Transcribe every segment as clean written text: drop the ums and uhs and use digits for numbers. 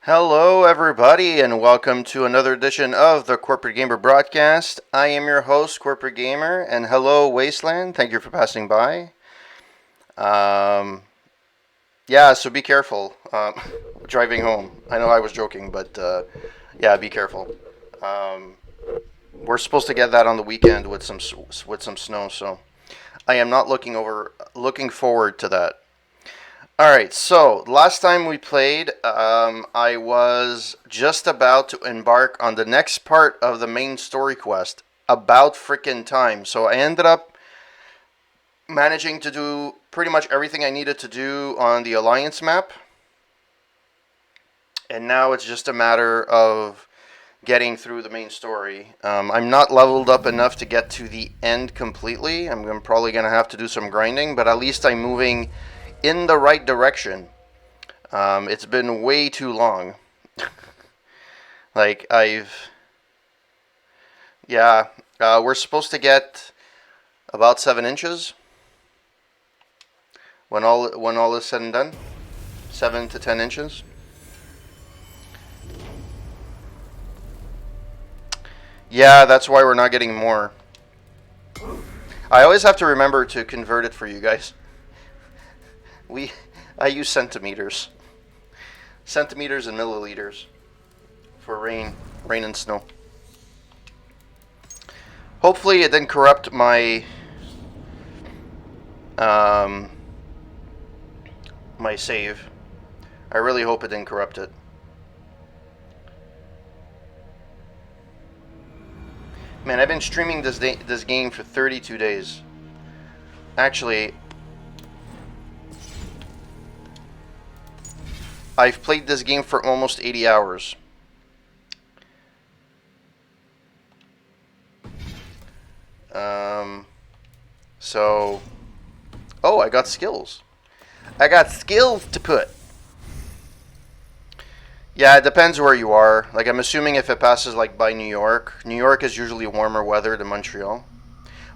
Hello, everybody, and welcome to another edition of the Corporate Gamer broadcast. I am your host, Corporate Gamer, and hello, Wasteland. Thank you for passing by. Um, yeah, so be careful driving home. I know I was joking, but yeah, be careful. Um, we're supposed to get that on the weekend with some snow, so I am not looking forward to that. All right, so last time we played, I was just about to embark on the next part of the main story quest, about frickin' time. So I ended up managing to do pretty much everything I needed to do on the Alliance map, and now it's just a matter of getting through the main story. I'm not leveled up enough to get to the end completely. I'm probably going to have to do some grinding, but at least I'm moving in the right direction. It's been way too long. Like yeah, we're supposed to get about 7 inches when all is said and done. 7 to 10 inches. Yeah, that's why we're not getting more. I always have to remember to convert it for you guys. I use centimeters and milliliters for rain and snow. Hopefully, it didn't corrupt um, my save. I really hope it didn't corrupt it. Man, I've been streaming this game for 32 days. Actually, I've played this game for almost 80 hours. So, oh, I got skills. I got skills to put. Yeah, it depends where you are. Like, I'm assuming if it passes, like, by New York. New York is usually warmer weather than Montreal.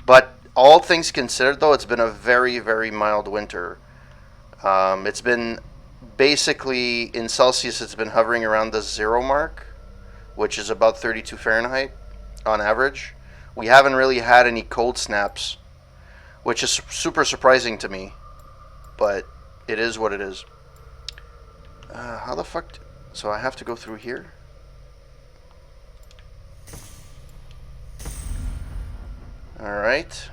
But all things considered, though, it's been a very, very mild winter. It's been basically, in Celsius, it's been hovering around the 0 mark, which is about 32 Fahrenheit on average. We haven't really had any cold snaps, which is super surprising to me, but it is what it is. How the fuck? So I have to go through here? Alright.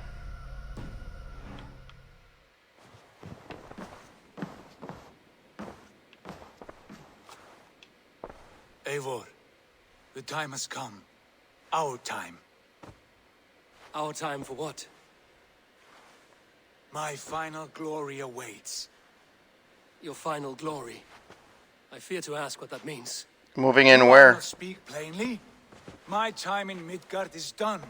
Eivor, the time has come. Our time. Our time for what? My final glory awaits. Your final glory. I fear to ask what that means. Moving in Do I where? not speak plainly? My time in Midgard is done.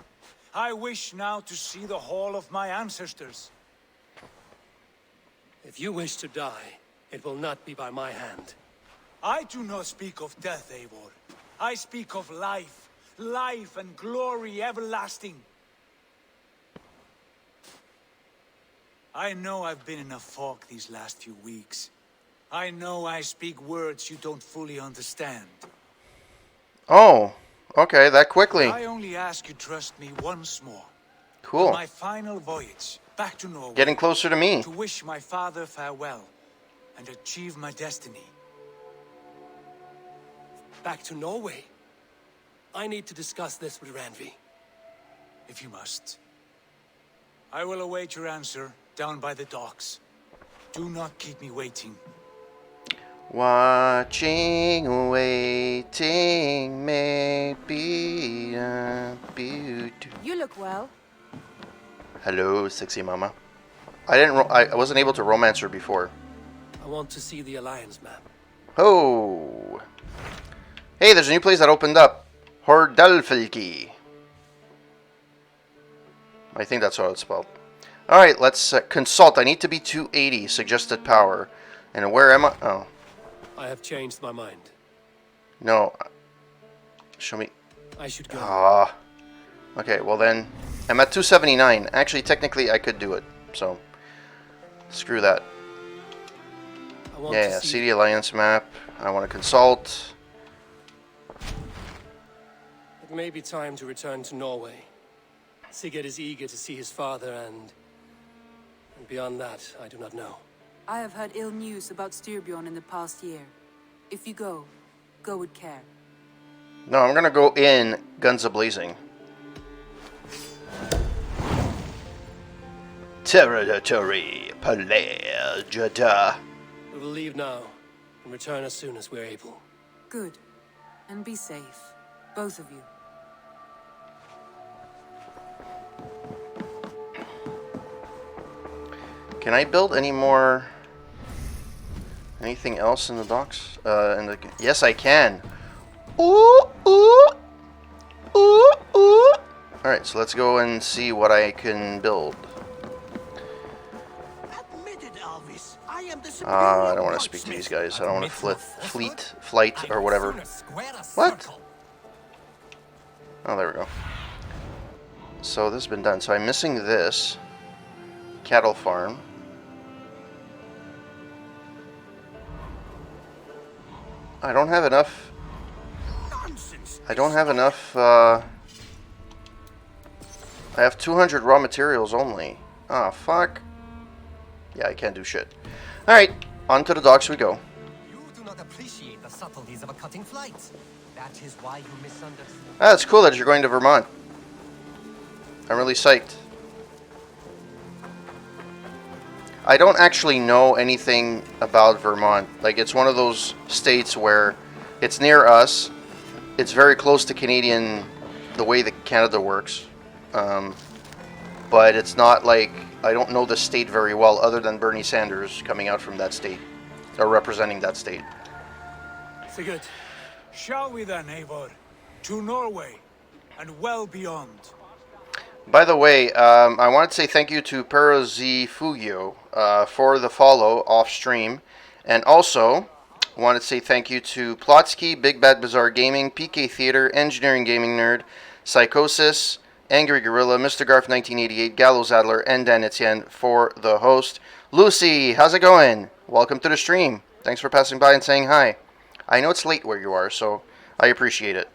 I wish now to see the hall of my ancestors. If you wish to die, it will not be by my hand. I do not speak of death, Eivor. I speak of life. Life and glory everlasting. I know I've been in a fog these last few weeks. I know I speak words you don't fully understand. Oh, okay, that quickly. I only ask you trust me once more. Cool. On my final voyage back to Norway. Getting closer to me. To wish my father farewell and achieve my destiny. Back to Norway? I need to discuss this with Randvi. If you must. I will await your answer down by the docks. Do not keep me waiting. Watching, waiting, may be a beauty. You look well. Hello, sexy mama. I wasn't able to romance her before. I want to see the Alliance map. Oh. Hey, there's a new place that opened up. Hordelfylki. I think that's how it's spelled. Alright, let's consult. I need to be 280, suggested power. And where am I? Oh. I have changed my mind. No. Show me. I should go. Ah. Okay, well then, I'm at 279. Actually, technically, I could do it. So, screw that. I want Yeah, to see the Alliance map. I want to consult. It may be time to return to Norway. Sigurd is eager to see his father and beyond that, I do not know. I have heard ill news about Styrbjorn in the past year. If you go, go with care. No, I'm gonna go in guns a-blazing. Territory Pelagada. We will leave now and return as soon as we're able. Good. And be safe. Both of you. Can I build any more... anything else in the docks? Yes, I can. Ooh, ooh. Ooh, ooh. Alright, so let's go and see what I can build. I don't want to speak to these guys. I don't want to flight, or whatever. What? Oh, there we go. So this has been done. So I'm missing this. Cattle farm. I don't have enough. I don't have enough. I have 200 raw materials only. Ah, fuck. Yeah, I can't do shit. Alright, on to the docks we go. You do not appreciate the subtleties of a cutting flight. That is why you misunderstand. Ah, it's cool that you're going to Vermont. I'm really psyched. I don't actually know anything about Vermont. Like, it's one of those states where it's near us. It's very close to Canadian, the way that Canada works. But it's not like, I don't know the state very well other than Bernie Sanders coming out from that state, or representing that state. Sigurd. Shall we then, Eivor? To Norway, and well beyond. By the way, I want to say thank you to Perozi Fugio for the follow off stream, and also want to say thank you to Plotsky, Big Bad Bazaar Gaming, PK Theater, Engineering Gaming Nerd, Psychosis, Angry Gorilla, Mr. Garf 1988, Gallows Adler, and Dan Etienne for the host. Lucy, how's it going? Welcome to the stream. Thanks for passing by and saying hi. I know it's late where you are, so I appreciate it.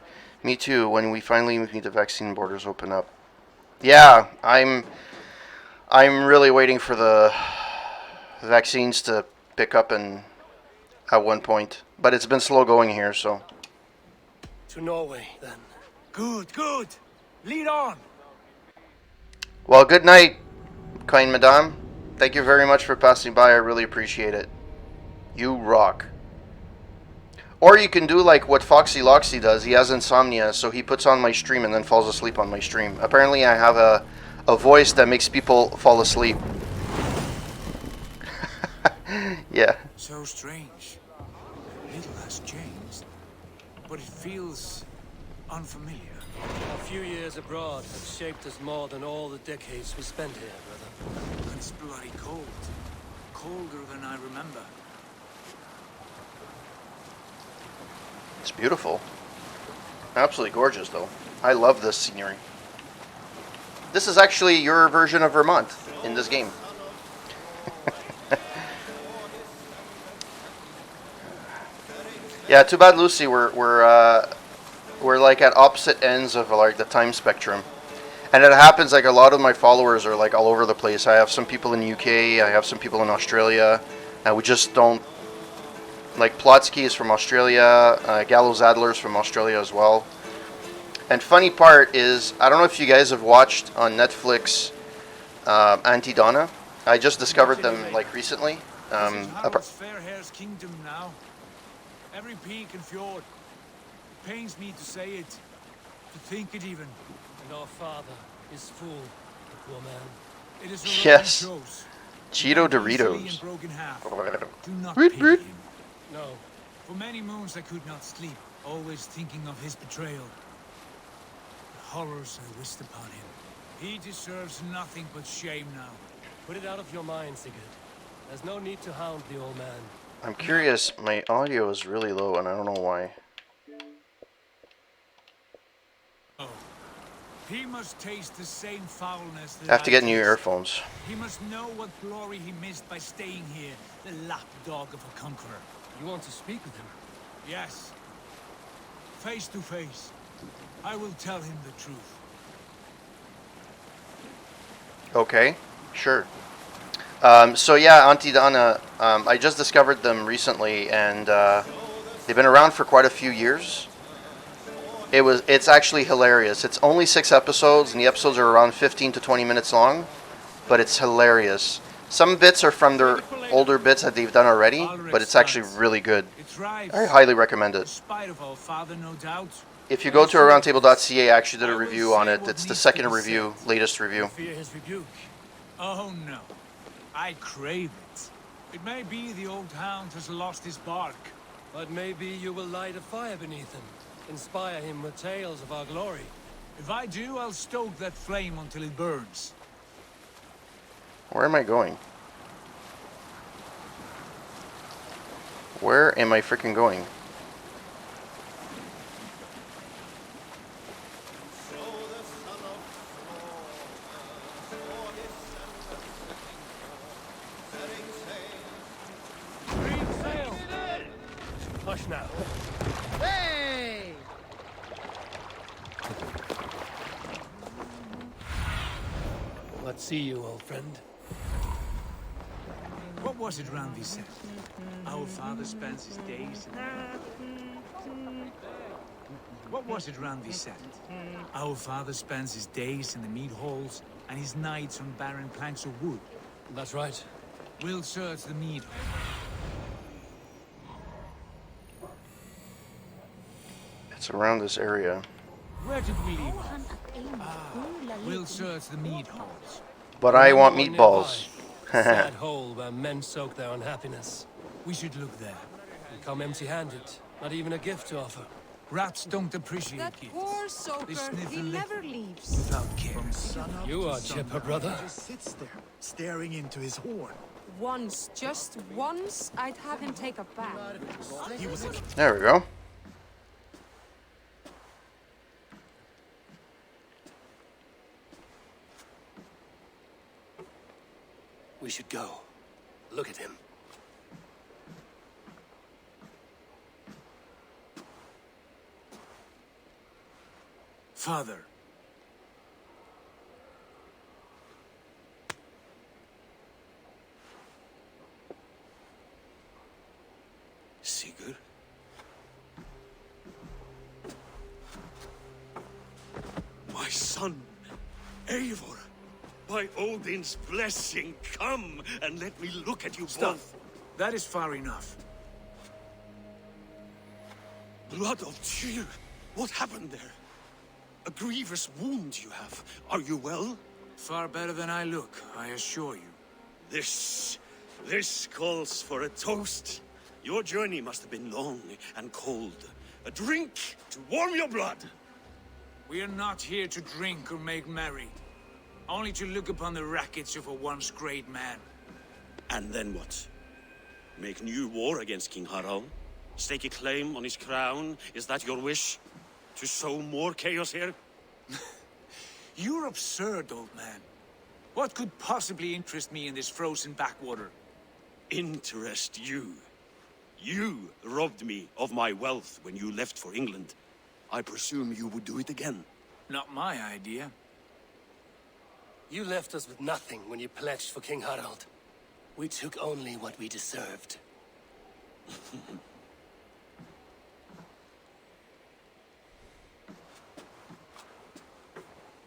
Me too, when we finally meet the vaccine borders open up. Yeah, I'm really waiting for the vaccines to pick up and at one point. But it's been slow going here, so. To Norway, then. Good, good. Lead on. Well, good night, kind madame. Thank you very much for passing by. I really appreciate it. You rock. Or you can do like what Foxy Loxy does. He has insomnia, so he puts on my stream and then falls asleep on my stream. Apparently I have a voice that makes people fall asleep. Yeah. So strange. Little has changed, but it feels unfamiliar. A few years abroad have shaped us more than all the decades we spent here, brother. And it's bloody cold. Colder than I remember. It's beautiful. Absolutely gorgeous, though. I love this scenery. This is actually your version of Vermont in this game. Yeah, too bad, Lucy. We're like at opposite ends of like the time spectrum, and it happens like a lot of my followers are like all over the place. I have some people in the UK. I have some people in Australia, and we just don't. Like Plotsky is from Australia, Gallows Adler's from Australia as well. And funny part is, I don't know if you guys have watched on Netflix Auntie Donna. I just discovered them like recently. This is Harald's Fairhair's kingdom now. Every peak and fjord. It pains me to say it, to think it even. And our father is full, the poor man. It is a Yes. Roman chose. Cheeto Easily Doritos. and broken half. Do not Root, pity root. him. No. For many moons I could not sleep, always thinking of his betrayal. The horrors I wished upon him. He deserves nothing but shame now. Put it out of your mind, Sigurd. There's no need to hound the old man. I'm curious, my audio is really low and I don't know why. Oh. He must taste the same foulness that I have to get new taste. earphones. He must know what glory he missed by staying here, the lapdog of a conqueror. You want to speak with him? Yes. Face to face. I will tell him the truth. Okay, sure. So yeah, Auntie Donna, I just discovered them recently, and they've been around for quite a few years. It's actually hilarious. It's only 6 episodes, and the episodes are around 15 to 20 minutes long, but it's hilarious. Some bits are from their older bits that they've done already, but it's actually really good. It thrives. I highly recommend In it. spite of our father, no doubt. If you go to aroundtable.ca, I actually did a review on it. It's the second review, latest review. Fear his rebuke. Oh no, I crave it. It may be the old hound has lost his bark. But maybe you will light a fire beneath him. Inspire him with tales of our glory. If I do, I'll stoke that flame until it burns. Where am I going? Where am I freaking going? Hush now. Hey! Let's see you, old friend. What was it Randvi said? Our father spends his days in... What was it Randvi said? Our father spends his days in the mead halls and his nights on barren planks of wood. That's right. We'll search the mead hall. It's around this area. Where did we leave off? We'll search the mead halls. But I want One meatballs. nearby. Sad hole where men soak their unhappiness. We should look there. We come empty-handed. Not even a gift to offer. Rats don't appreciate That gifts. poor soaker, sniff he and lick never leaves. without care. You are chipper, brother. Just sits there, staring into his horn. Once, just once, I'd have him take a bath. He was a There we go. We should go. Look at him. Father. Sigurd? My son, Eivor. By Odin's blessing, come and let me look at you both. That is far enough. Blood of Tyr, what happened there? A grievous wound you have. Are you well? Far better than I look, I assure you. This calls for a toast. Your journey must have been long and cold. A drink to warm your blood. We are not here to drink or make merry. Only to look upon the rackets of a once great man. And then what? Make new war against King Harald? Stake a claim on his crown? Is that your wish? To sow more chaos here? You're absurd, old man. What could possibly interest me in this frozen backwater? Interest you? You robbed me of my wealth when you left for England. I presume you would do it again. Not my idea. You left us with nothing when you pledged for King Harald. We took only what we deserved.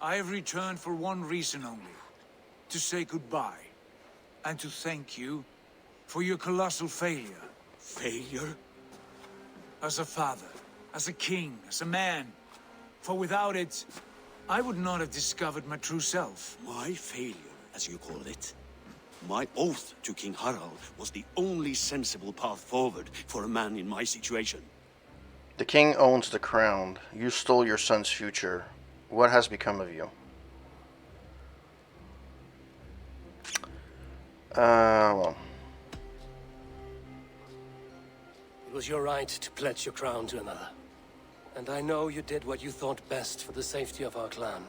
I have returned for one reason only. To say goodbye. And to thank you for your colossal failure. Failure? As a father, as a king, as a man. For without it, I would not have discovered my true self. My failure, as you call it. My oath to King Harald was the only sensible path forward for a man in my situation. The king owns the crown. You stole your son's future. What has become of you? Well. It was your right to pledge your crown to another. And I know you did what you thought best for the safety of our clan.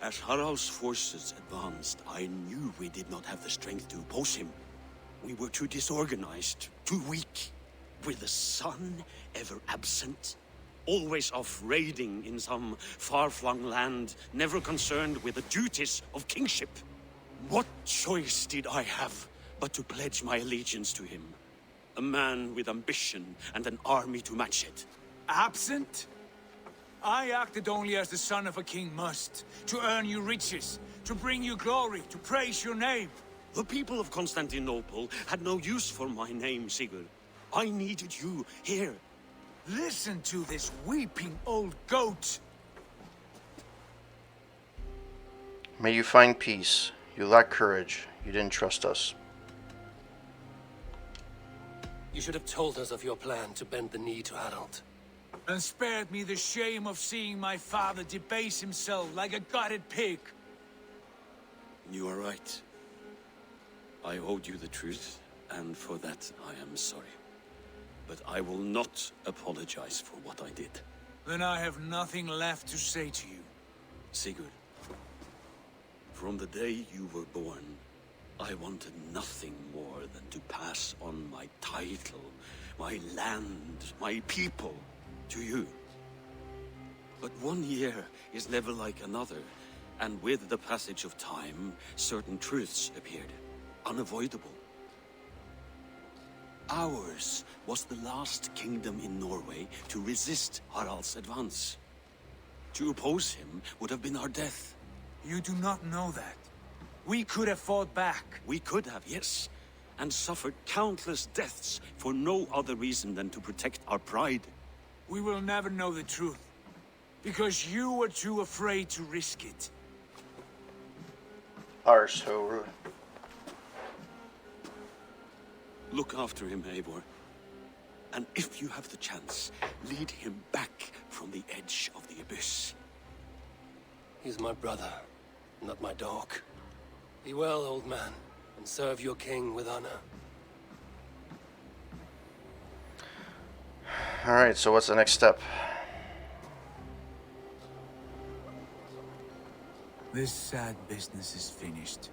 As Harald's forces advanced, I knew we did not have the strength to oppose him. We were too disorganized, too weak. With the son ever absent, always off raiding in some far-flung land, never concerned with the duties of kingship. What choice did I have but to pledge my allegiance to him? A man with ambition and an army to match it. Absent? I acted only as the son of a king must, to earn you riches, to bring you glory, to praise your name. The people of Constantinople had no use for my name, Sigurd. I needed you here. Listen to this weeping old goat. May you find peace. You lack courage. You didn't trust us. You should have told us of your plan to bend the knee to Harald. And spared me the shame of seeing my father debase himself like a gutted pig. You are right. I owed you the truth, and for that I am sorry. But I will not apologize for what I did. Then I have nothing left to say to you. Sigurd, from the day you were born, I wanted nothing more than to pass on my title, my land, my people, to you. But 1 year is never like another, and with the passage of time, certain truths appeared, unavoidable. Ours was the last kingdom in Norway to resist Harald's advance. To oppose him would have been our death. You do not know that. We could have fought back. We could have, yes, and suffered countless deaths for no other reason than to protect our pride. We will never know the truth, because you were too afraid to risk it. Are so rude. Look after him, Eivor. And if you have the chance, lead him back from the edge of the abyss. He's my brother, not my dog. Be well, old man, and serve your king with honor. Alright, so what's the next step? This sad business is finished.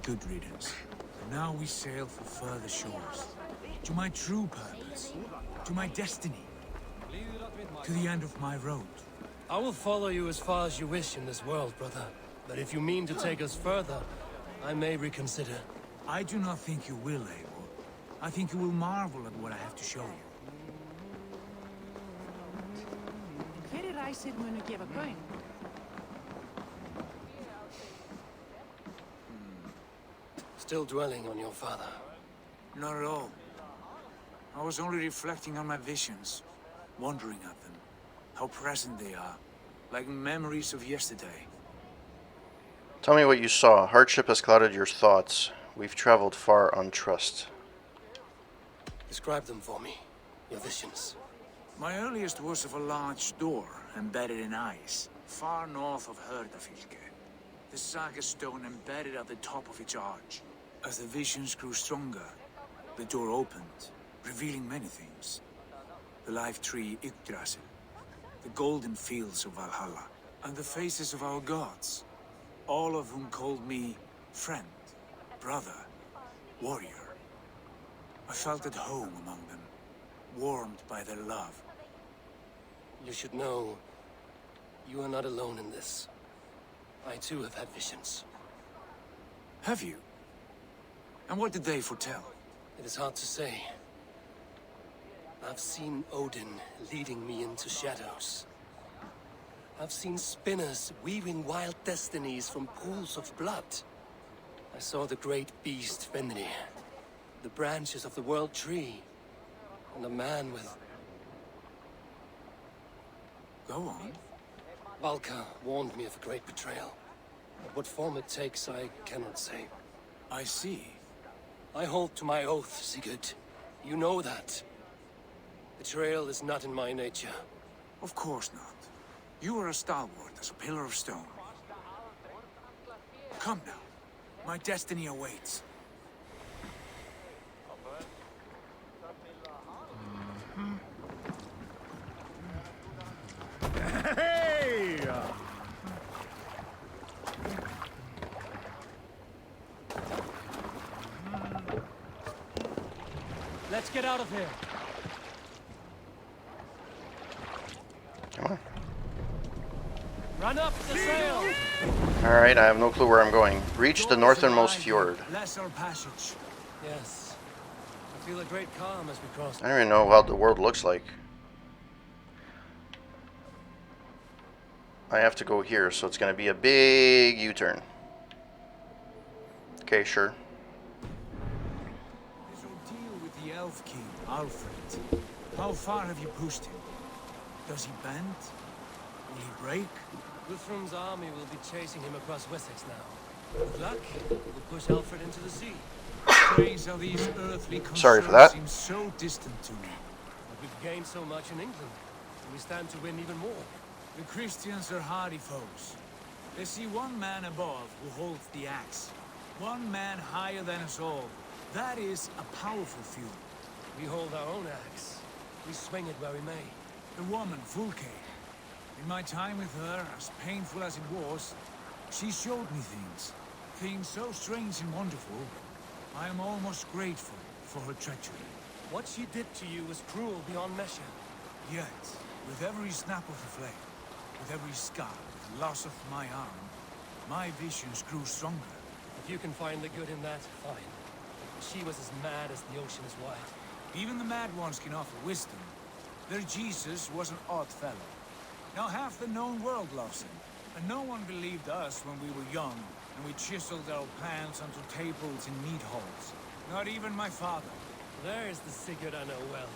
Good riddance. Now we sail for further shores. To my true purpose. To my destiny. To the end of my road. I will follow you as far as you wish in this world, brother. But if you mean to take us further, I may reconsider. I do not think you will, Eivor. I think you will marvel at what I have to show you. Hverjir ræsir munu gefa gaum? Still dwelling on your father. Not at all. I was only reflecting on my visions, wondering at them. How present they are, like memories of yesterday. Tell me what you saw. Hardship has clouded your thoughts. We've traveled far on trust. Describe them for me, your visions. My earliest was of a large door embedded in ice, far north of Herdafylke. The saga stone embedded at the top of its arch. As the visions grew stronger, the door opened, revealing many things. The life tree Yggdrasil, the golden fields of Valhalla, and the faces of our gods, all of whom called me friend, brother, warrior. I felt at home among them, warmed by their love. You should know, you are not alone in this. I too have had visions. Have you? And what did they foretell? It is hard to say. I've seen Odin leading me into shadows. I've seen spinners weaving wild destinies from pools of blood. I saw the great beast Fenrir, the branches of the world tree, and a man with... Go on. Valka warned me of a great betrayal. But what form it takes, I cannot say. I see. I hold to my oath, Sigurd. You know that. Betrayal is not in my nature. Of course not. You are as stalwart as a pillar of stone. Come now. My destiny awaits. Hey! Let's get out of here. Run up the sail! Alright, I have no clue where I'm going. Reach the northernmost fjord. Lesser passage. Yes. I feel a great calm as we cross. I don't even know how the world looks like. I have to go here, so it's going to be a big U-turn. Okay, sure. This ordeal with the Elf King, Alfred. How far have you pushed him? Does he bend? Will he break? Guthrum's army will be chasing him across Wessex now. With luck, we'll push Alfred into the sea. Strange how these earthly Sorry for concerns that. seem so distant to me. But we've gained so much in England, and we stand to win even more. The Christians are hardy foes. They see one man above who holds the axe. One man higher than us all. That is a powerful feud. We hold our own axe. We swing it where we may. The woman, Fulke. In my time with her, as painful as it was, she showed me things. Things so strange and wonderful. I am almost grateful for her treachery. What she did to you was cruel beyond measure. Yet, with every snap of the flame, with every scar, the loss of my arm, my visions grew stronger. If you can find the good in that, fine. She was as mad as the ocean is wide. Even the mad ones can offer wisdom. Their Jesus was an odd fellow. Now half the known world loves him. And no one believed us when we were young, and we chiseled our plans onto tables in mead halls. Not even my father. There is the Sigurd I know well.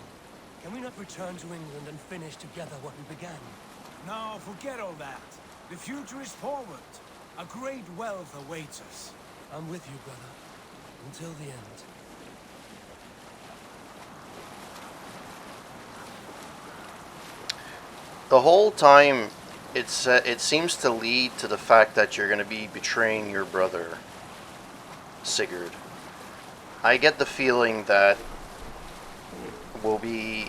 Can we not return to England and finish together what we began? No, forget all that. The future is forward. A great wealth awaits us. I'm with you, brother. Until the end. The whole time, it seems to lead to the fact that you're going to be betraying your brother, Sigurd. I get the feeling that we'll be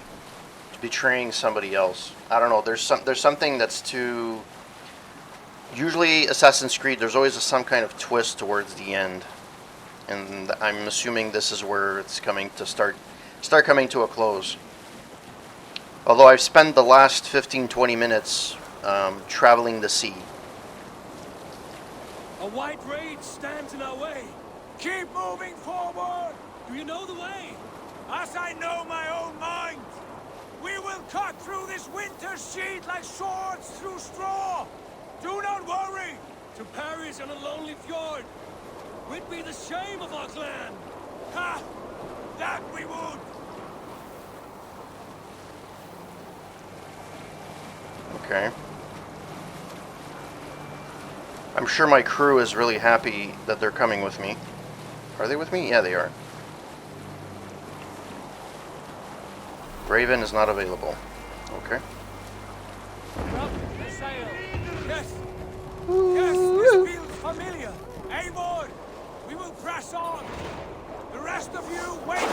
betraying somebody else. I don't know. There's something that's too. Usually, Assassin's Creed, there's always some kind of twist towards the end, and I'm assuming this is where it's coming to start coming to a close. Although I've spent the last 15-20 minutes traveling the sea. A white rage stands in our way. Keep moving forward! Do you know the way? As I know my own mind! We will cut through this winter sheet like swords through straw! Do not worry! To perish on a lonely fjord. We'd be the shame of our clan. Ha! That we would! Okay. I'm sure my crew is really happy that they're coming with me. Are they with me? Yeah, they are. Raven is not available. Okay. Drop the sail. Yes! Yes, this feels familiar! Eivor! We will press on! The rest of you, wait here!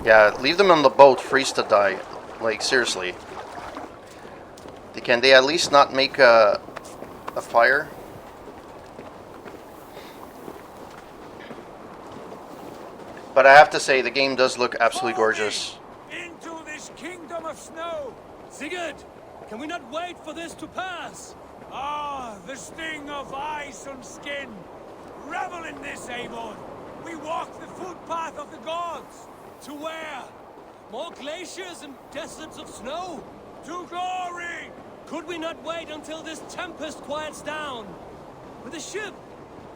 Yeah, leave them on the boat, freeze to die. Like, seriously. Can they at least not make a fire? But I have to say, the game does look absolutely gorgeous. Into this kingdom of snow! Sigurd, can we not wait for this to pass? Ah, the sting of ice on skin! Revel in this, Eivor! We walk the footpath of the gods! To where? More glaciers and deserts of snow? To glory! Could we not wait until this tempest quiets down? With a ship,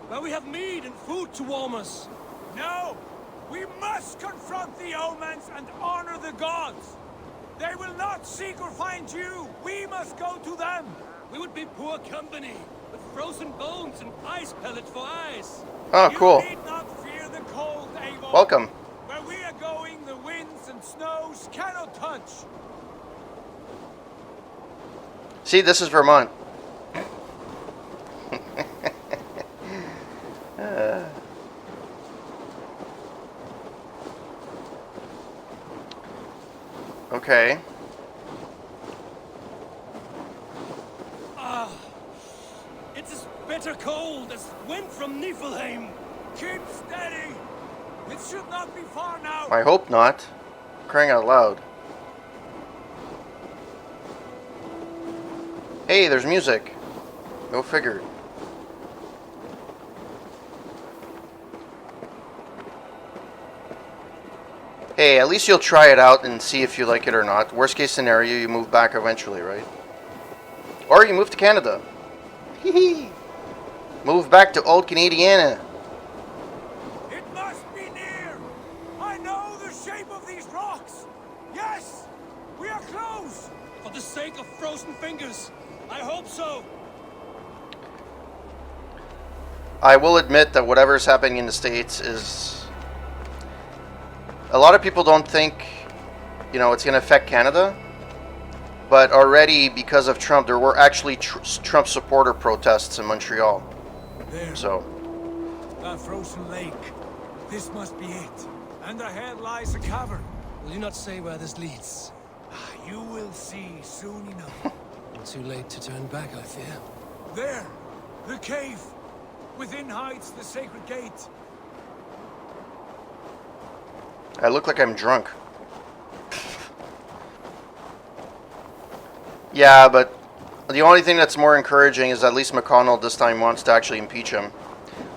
where we have mead and food to warm us. No! We must confront the omens and honor the gods! They will not seek or find you! We must go to them! We would be poor company, with frozen bones and ice pellets for eyes. Oh, cool. You need not fear the cold, Eivor. Welcome. Where we are going, the winds and snows cannot touch. See, this is Vermont. Okay. It's as bitter cold as wind from Niflheim. Keep steady. It should not be far now. I hope not. Crying out loud. Hey, there's music. Go figure. Hey, at least you'll try it out and see if you like it or not. Worst case scenario, you move back eventually, right? Or you move to Canada. Hee. Move back to old Canadiana. It must be near! I know the shape of these rocks! Yes! We are close! For the sake of frozen fingers, I hope so. I will admit that whatever is happening in the States is... A lot of people don't think, you know, it's going to affect Canada. But already, because of Trump, there were actually Trump supporter protests in Montreal. There. So, That frozen lake. This must be it. And ahead lies a cavern. Will you not say where this leads? You will see soon enough. Too late to turn back, I fear. There! The cave! Within hides the sacred gate. I look like I'm drunk. Yeah, but the only thing that's more encouraging is at least McConnell this time wants to actually impeach him.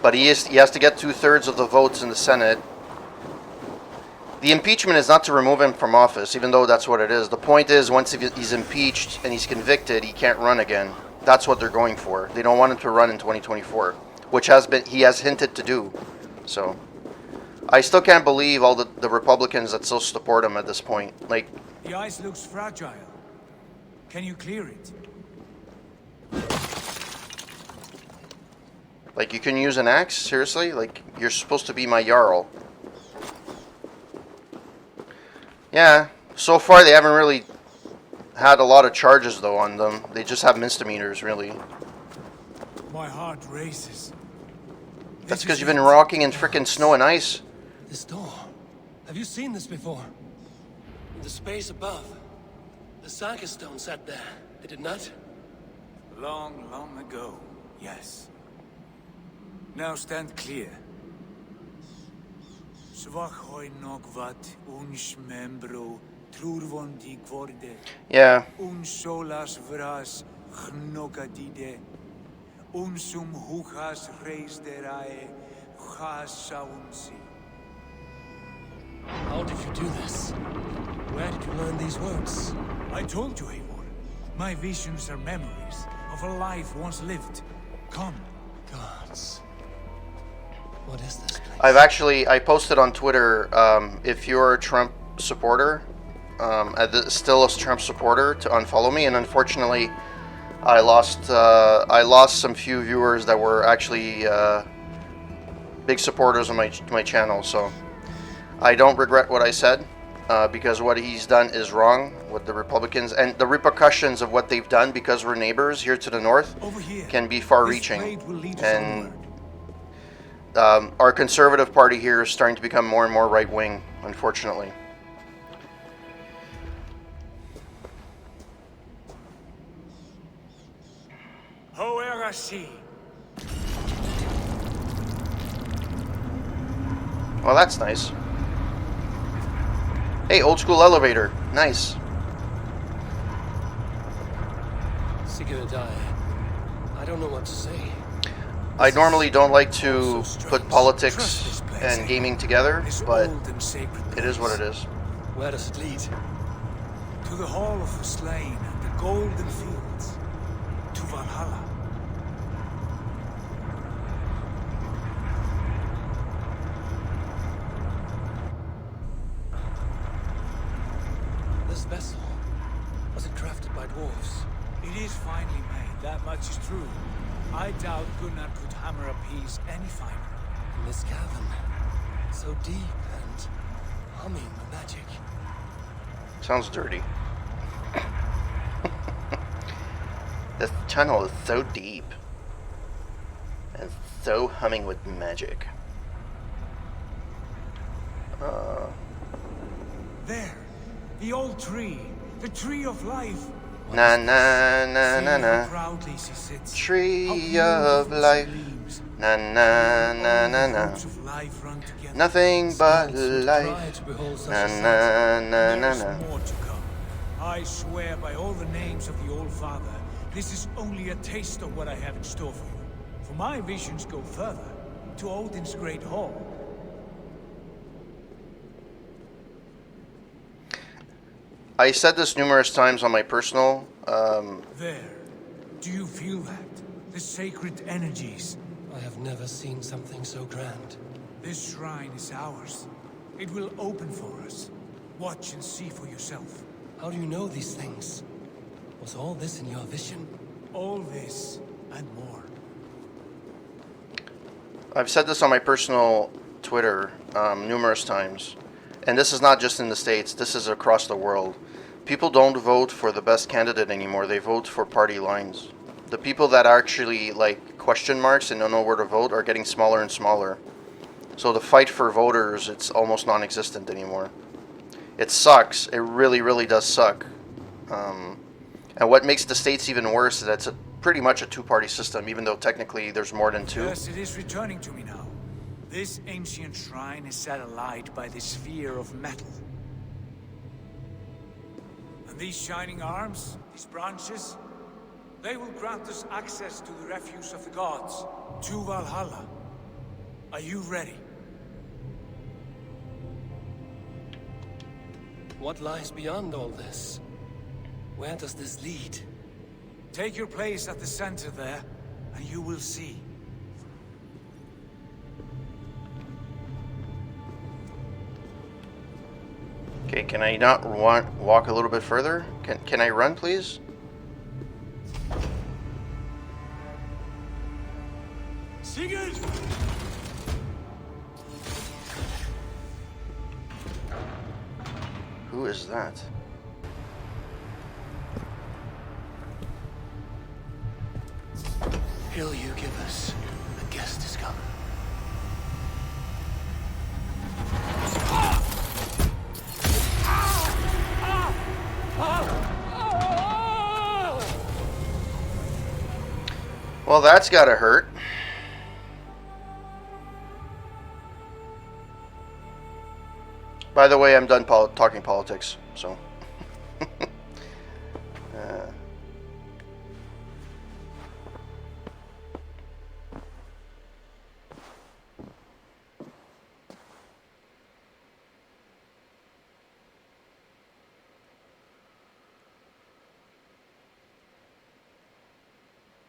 But he has to get 2/3 of the votes in the Senate. The impeachment is not to remove him from office, even though that's what it is. The point is, once he's impeached and he's convicted, he can't run again. That's what they're going for. They don't want him to run in 2024, which he has hinted to do. So, I still can't believe all the Republicans that still support him at this point. Like, The ice looks fragile. Can you clear it? Like, you can use an axe? Seriously? Like, you're supposed to be my Jarl. Yeah, so far they haven't really had a lot of charges, though, on them. They just have misdemeanors, really. My heart races. That's because you've been rocking in frickin' snow and ice. This door. Have you seen this before? In the space above. The Saga stone sat there, did it not? Long, long ago, yes. Now stand clear. Svachoi nokvat uns membro trurvon di gvorde. Yeah. Un solas vras gnokadide. Unsum huchas reisderae chasaunsi. How did you do this? Where did you learn these words? I told you, Eivor. My visions are memories of a life once lived. Come. Gods. What is this place? I posted on Twitter, if you're a Trump supporter, still a Trump supporter, to unfollow me. And unfortunately, I lost some few viewers that were actually big supporters of my channel. So I don't regret what I said, because what he's done is wrong with the Republicans, and the repercussions of what they've done, because we're neighbors here to the north, Over here. can be This far-reaching. blade will lead us And onward. our conservative party here is starting to become more and more right-wing, unfortunately. Hoerasi. Well, that's nice. Hey, old school elevator. Nice. Sigurd, I don't know what to say. I normally don't like to So strange. put Trust politics this place, and eh? gaming together, This but old and sacred it is what it place. is. Where does it lead? To the Hall of the Slain and the Golden Fields. To Valhalla. This vessel, was it crafted by dwarves? It is finely made, that much is true. I doubt Gunnar could hammer a piece any finer. In this cavern, so deep and humming with magic. Sounds dirty. This tunnel is so deep and so humming with magic. There, the old tree, the tree of life. Na na na See na how na. proudly she sits. Tree How of beautiful life. she leaves. Na na na All na the na. fruits of life run together. Nothing but Gods would life. cry to behold such Na a sight. na na na There's na. more to come. I swear by all the names of the Old Father, This is only a taste of what I have in store for you. For my visions go further, to Odin's great hall. I said this numerous times on my personal. There. Do you feel that? The sacred energies. I have never seen something so grand. This shrine is ours. It will open for us. Watch and see for yourself. How do you know these things? Was all this in your vision? All this and more. I've said this on my personal Twitter numerous times, and this is not just in the States, this is across the world. People don't vote for the best candidate anymore, they vote for party lines. The people that are actually like question marks and don't know where to vote are getting smaller and smaller. So the fight for voters, it's almost non-existent anymore. It sucks, it really, really does suck. And what makes the States even worse is that it's pretty much a two-party system, even though technically there's more than two. Yes, it is returning to me now. This ancient shrine is set alight by the sphere of metal. And these shining arms, these branches, they will grant us access to the refuse of the gods, to Valhalla. Are you ready? What lies beyond all this? Where does this lead? Take your place at the center there, and you will see. Okay, can I not walk a little bit further? Can I run, please? Sigurd! Who is that? Hill you give us, a guest is come. Well, that's gotta hurt. By the way, I'm done talking politics, so.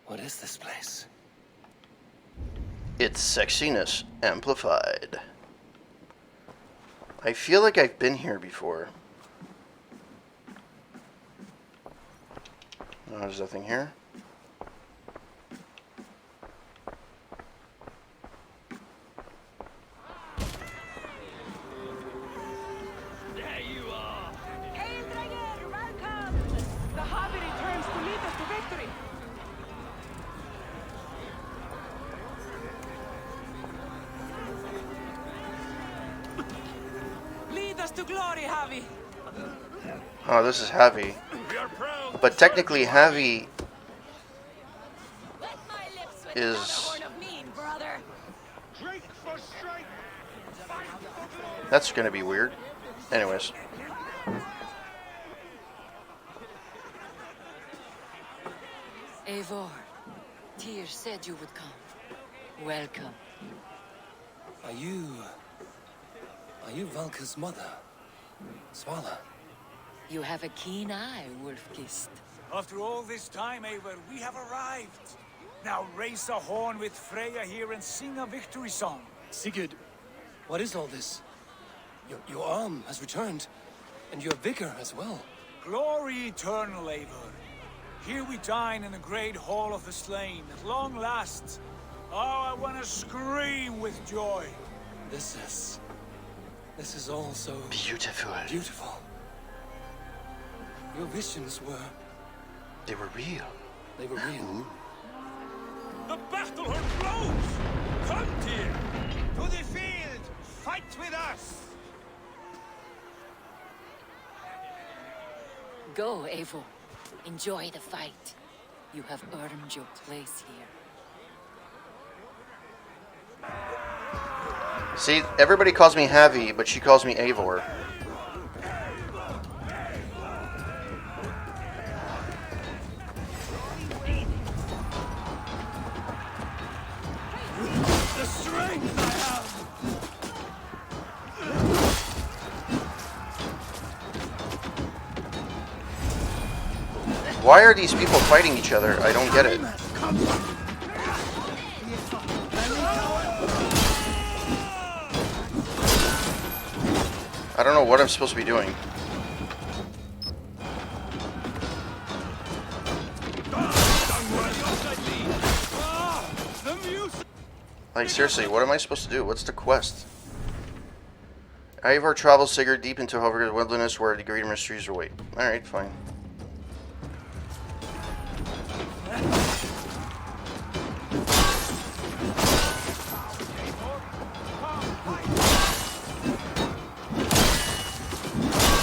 What is this place? It's sexiness amplified. I feel like I've been here before. Oh, there's nothing here. There you are! Hail Dragon, welcome! The hobby returns to lead us to victory! Lead us to glory, Javi! Oh, this is heavy. But technically, heavy is. That's gonna be weird. Anyways. Eivor, Tyr said you would come. Welcome. Are you Valka's mother? Svala? You have a keen eye, Wolfkist. After all this time, Eivor, we have arrived. Now raise a horn with Freya here and sing a victory song. Sigurd, what is all this? Your arm has returned, and your vigor as well. Glory eternal, Eivor. Here we dine in the great hall of the slain, at long last. Oh, I want to scream with joy. This is all so Beautiful. beautiful. Your visions were... They were real. They were real. The battle hurt blows! Come, Tyr! To the field! Fight with us! Go, Eivor. Enjoy the fight. You have earned your place here. See, everybody calls me Heavy, but she calls me Eivor. Why are these people fighting each other? I don't get it. I don't know what I'm supposed to be doing. Like, seriously, what am I supposed to do? What's the quest? Ivar travels Sigurd deep into Helver's wilderness where the greater mysteries await. Alright, fine.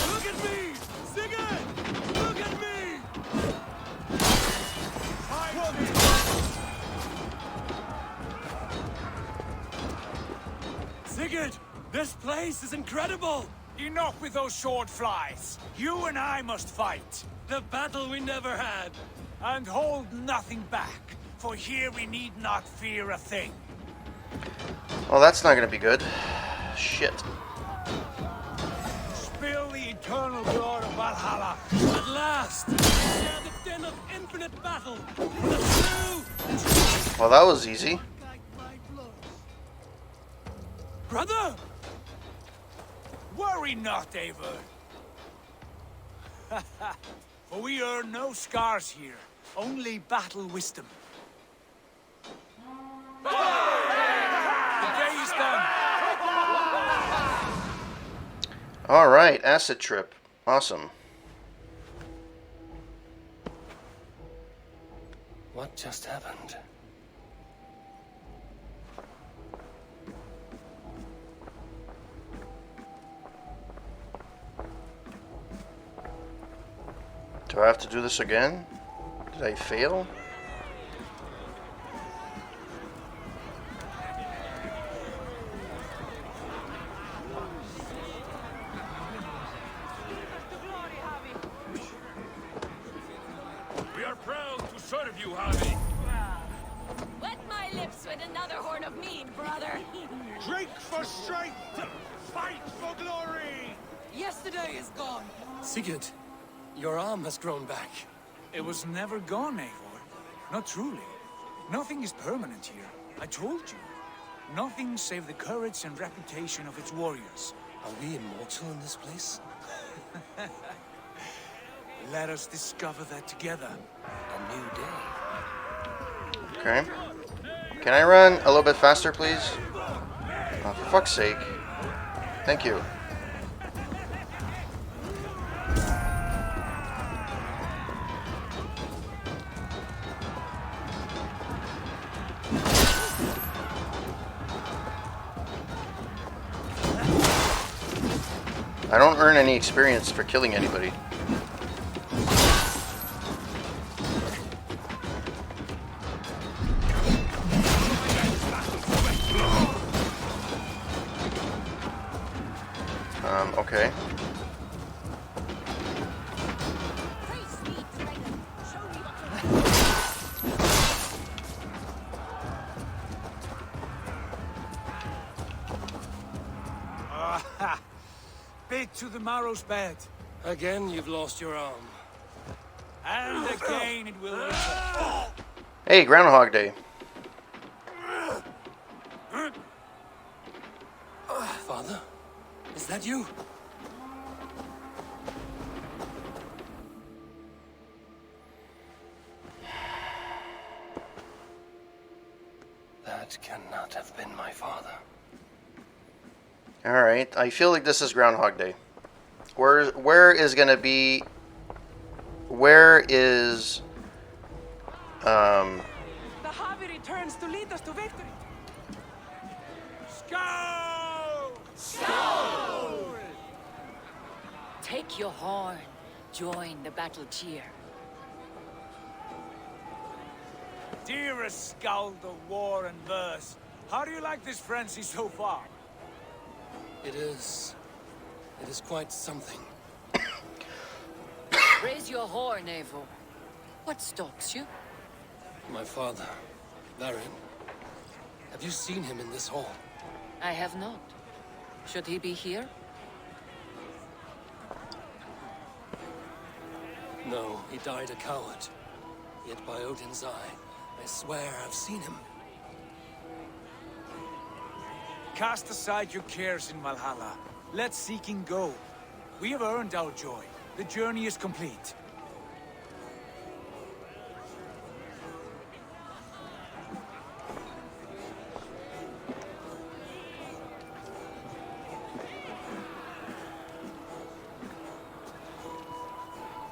Look at me! Sigurd! Look at me! Sigurd! This place is incredible! Enough with those short flies! You and I must fight! The battle we never had! And hold nothing back, for here we need not fear a thing. Well, that's not gonna be good. Shit. Spill the eternal blood of Valhalla! At last! Share the den of infinite battle! The true... Well, that was easy. Brother! Worry not, Eivor. For we earn no scars here, only battle wisdom. The day is done. Alright, acid trip. Awesome. What just happened? Do I have to do this again? Did I fail? We are proud to serve you, Javi. Wet my lips with another horn of mead, brother. Drink for strength, fight for glory. Yesterday is gone. Sigurd, your arm has grown back. It was never gone, Eivor. Not truly. Nothing is permanent here. I told you. Nothing save the courage and reputation of its warriors. Are we immortal in this place? Let us discover that together. A new day. Okay. Can I run a little bit faster, please? Oh, for fuck's sake. Thank you. I don't earn any experience for killing anybody. Okay. Bit to the marrow's bed. Again, you've lost your arm. And again it will return. Hey, Groundhog Day. Father? Is that you? That cannot have been my father. Alright, I feel like this is Groundhog Day. Where is gonna be... Where is... The Javi returns to lead us to victory. Skull! Take your horn. Join the battle cheer. Dearest Skald of war and verse, how do you like this frenzy so far? It is quite something. Raise your horn, Eivor. What stalks you? My father, Varin. Have you seen him in this hall? I have not. Should he be here? No, he died a coward. Yet by Odin's eye, I swear I've seen him. Cast aside your cares in Valhalla. Let seeking go. We have earned our joy. The journey is complete.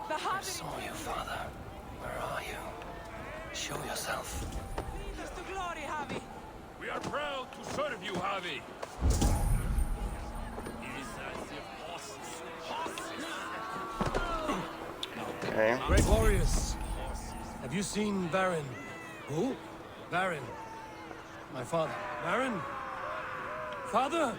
The I Hobbit saw you, Father. Where are you? Show yourself. lead us to glory, Javi. We are proud to serve you, Javi. It is as if Okay. Great warriors. Have you seen Baron? Who? Baron. My father. Baron? Father?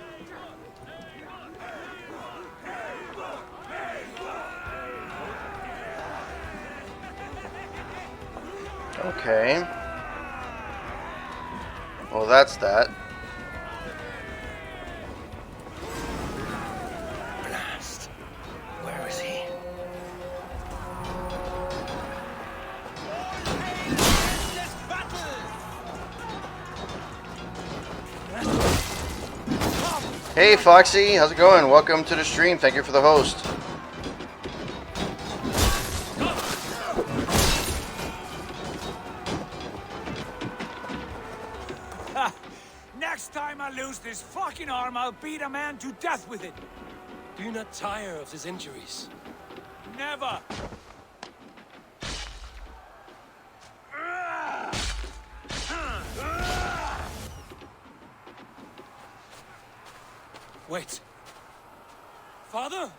Okay. Well, that's that. Blast. Where is he? Hey, Foxy. How's it going? Welcome to the stream. Thank you for the host. Next time I lose this fucking arm, I'll beat a man to death with it. Do you not tire of his injuries? Never. Wait. Father?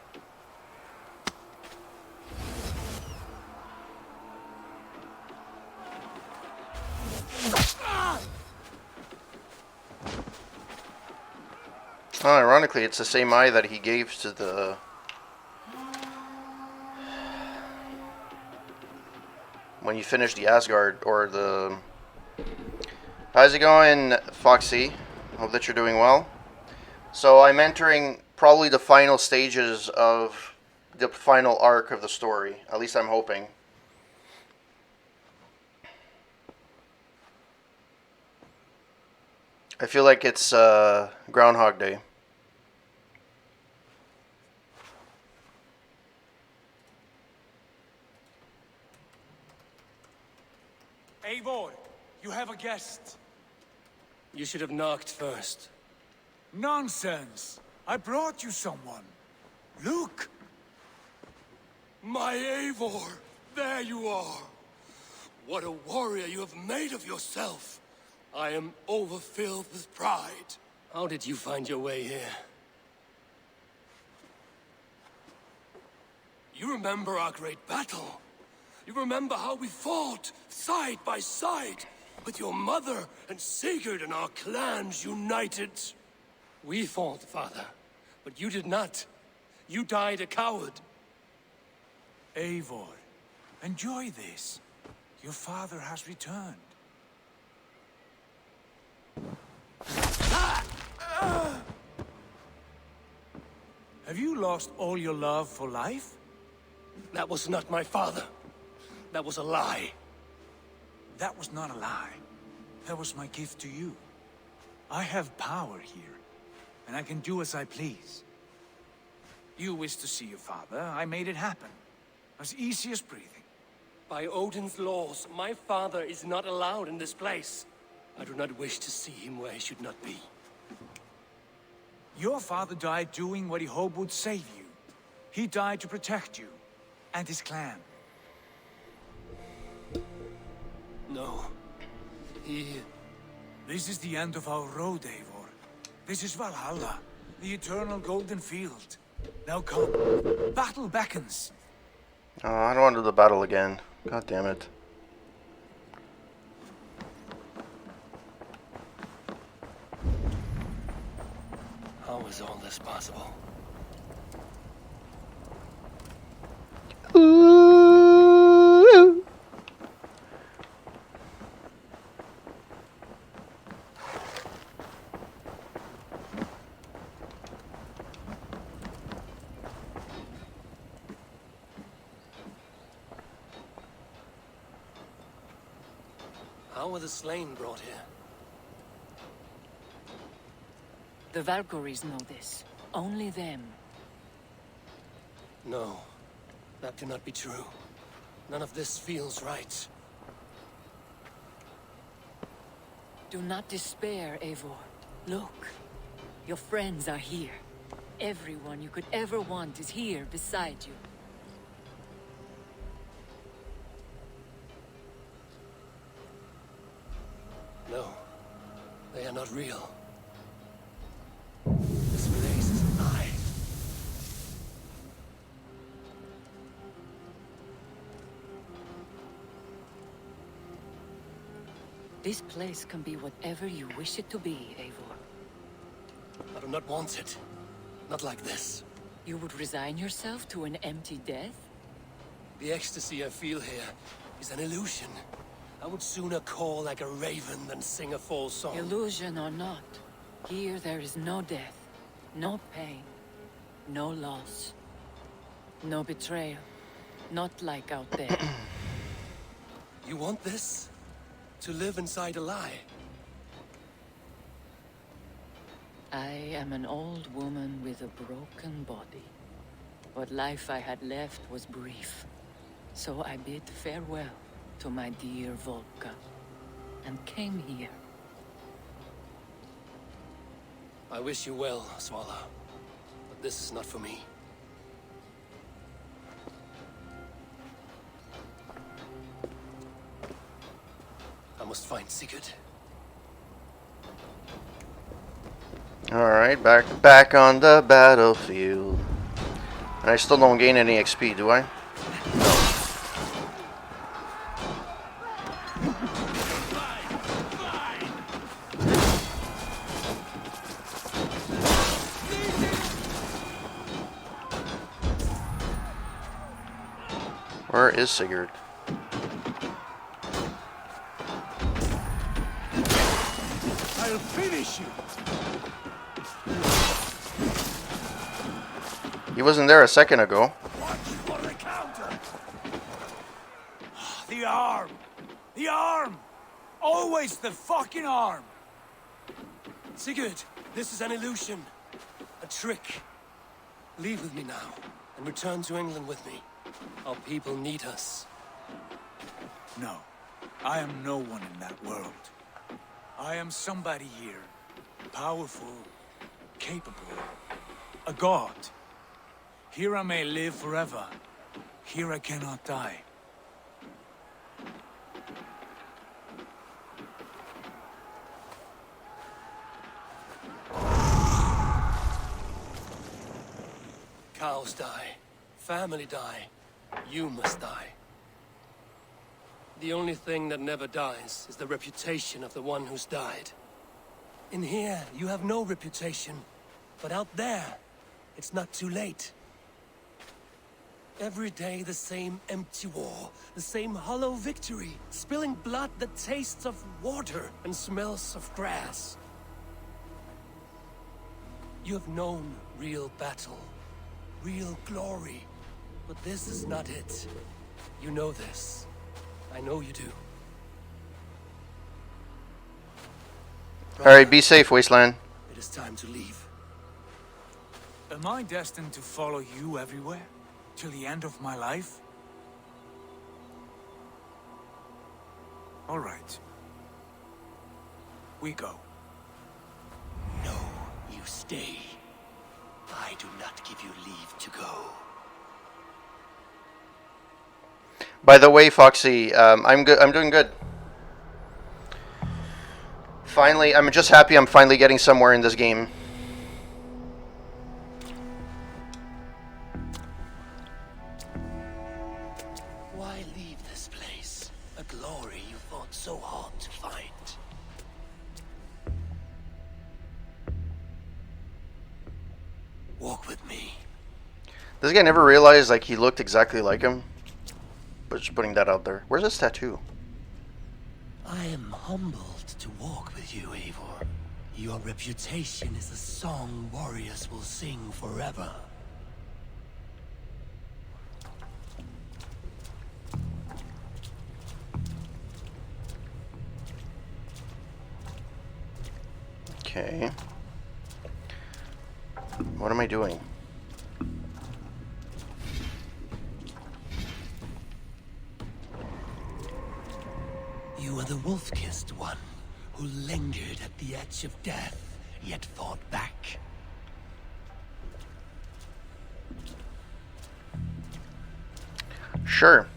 Oh, ironically, it's the same eye that he gave to the... when you finish the Asgard, or the... How's it going, Foxy? Hope that you're doing well. So I'm entering probably the final stages of the final arc of the story. At least I'm hoping. I feel like it's Groundhog Day. Eivor, you have a guest. You should have knocked first. Nonsense. I brought you someone. Look. My Eivor! There you are! What a warrior you have made of yourself! I am overfilled with pride. How did you find your way here? You remember our great battle? You remember how we fought, side by side, with your mother and Sigurd and our clans united? We fought, Father, but you did not. You died a coward. Eivor, enjoy this. Your father has returned. Have you lost all your love for life? That was not my father. That was a lie. That was not a lie. That was my gift to you. I have power here, and I can do as I please. You wish to see your father, I made it happen. As easy as breathing. By Odin's laws, my father is not allowed in this place. I do not wish to see him where he should not be. Your father died doing what he hoped would save you. He died to protect you, and his clan. No. This is the end of our road, Eivor. This is Valhalla, the eternal golden field. Now come. Battle beckons. Oh, I don't want to do the battle again. God damn it. How is all this possible? How were the slain brought here? The Valkyries know this. Only them. No, that cannot be true. None of this feels right. Do not despair, Eivor. Look. Your friends are here. Everyone you could ever want is here beside you. No, they are not real. This place is a lie. This place can be whatever you wish it to be, Eivor. I do not want it. Not like this. You would resign yourself to an empty death? The ecstasy I feel here is an illusion. I would sooner call like a raven than sing a false song. Illusion or not, here there is no death, no pain, no loss, no betrayal. Not like out there. You want this? To live inside a lie? I am an old woman with a broken body. What life I had left was brief. So I bid farewell to my dear Volka, and came here. I wish you well, Swallow. But this is not for me. I must find Sigurd. Alright, back on the battlefield. And I still don't gain any XP, do I? Where is Sigurd? I'll finish you! He wasn't there a second ago. Watch for the counter! The arm! The arm! Always the fucking arm! Sigurd, this is an illusion. A trick. Leave with me now, and return to England with me. Our people need us. No, I am no one in that world. I am somebody here. Powerful, capable, a god. Here I may live forever. Here I cannot die. Cows die. Family die. You must die. The only thing that never dies is the reputation of the one who's died. In here, you have no reputation. But out there, it's not too late. Every day the same empty war, the same hollow victory, spilling blood that tastes of water and smells of grass. You have known real battle, real glory, but this is not it. You know this. I know you do. Alright, be safe, Wasteland. It is time to leave. Am I destined to follow you everywhere? Till the end of my life? All right. We go. No, you stay. I do not give you leave to go. By the way, Foxy, I'm good. I'm doing good. Finally, I'm just happy I'm finally getting somewhere in this game. Why leave this place? A glory you fought so hard to find. Walk with me. This guy never realized like he looked exactly like him. But just putting that out there. Where's this tattoo? I am humbled to walk with you, Eivor. Your reputation is a song warriors will sing forever. Okay. What am I doing? You are the wolf-kissed one who lingered at the edge of death, yet fought back. Sure.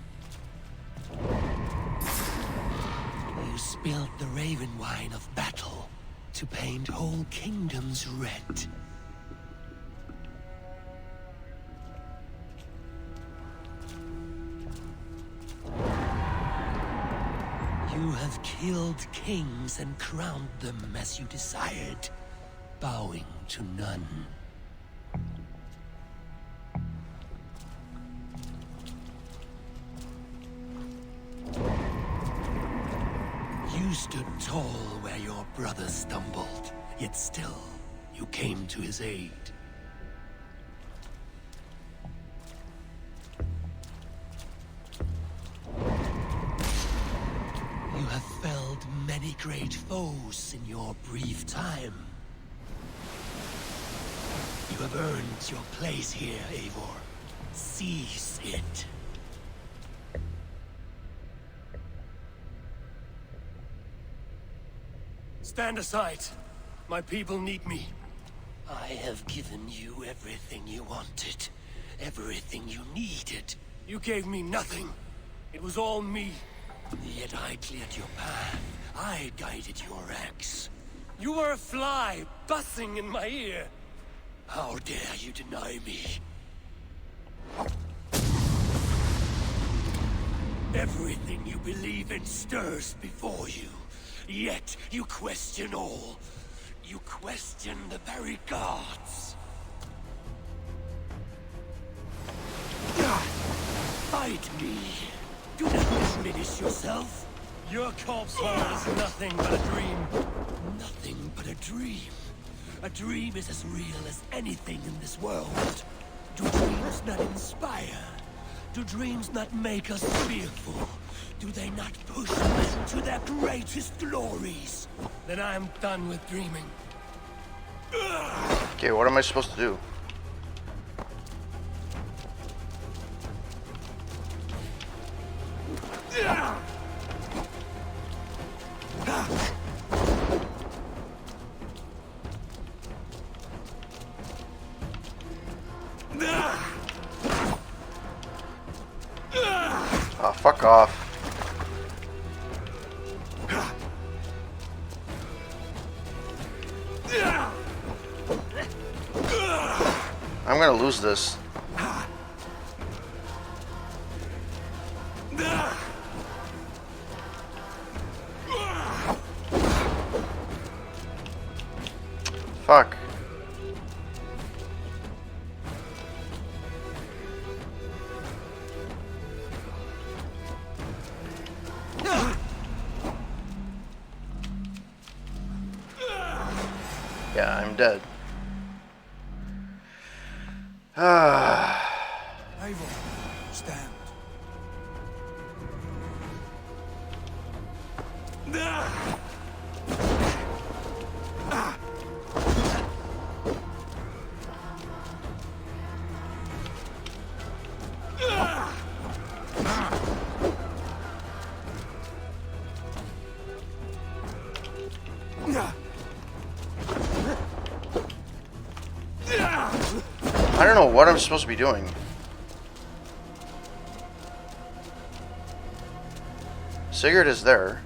You spilled the raven wine of battle to paint whole kingdoms red. You have killed kings and crowned them as you desired, bowing to none. You stood tall where your brother stumbled, yet still you came to his aid. You have felled many great foes in your brief time. You have earned your place here, Eivor. Seize it. Stand aside. My people need me. I have given you everything you wanted. Everything you needed. You gave me nothing. It was all me. Yet I cleared your path. I guided your axe. You were a fly, buzzing in my ear. How dare you deny me? Everything you believe in stirs before you. Yet you question all. You question the very gods. Fight me. Do not diminish yourself. Your corpse is nothing but a dream. Nothing but a dream. A dream is as real as anything in this world. Do dreams not inspire? Do dreams not make us fearful? Do they not push men to their greatest glories? Then I am done with dreaming. Okay, what am I supposed to do? Oh, fuck off. I'm gonna lose this. Fuck. Yeah, I'm dead. Eivor, stand. I don't know what I'm supposed to be doing. Sigurd is there.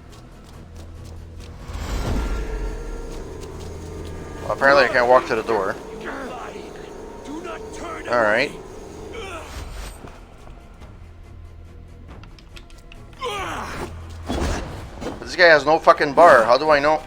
Well, apparently I can't walk to the door. Alright. This guy has no fucking bar. How do I know?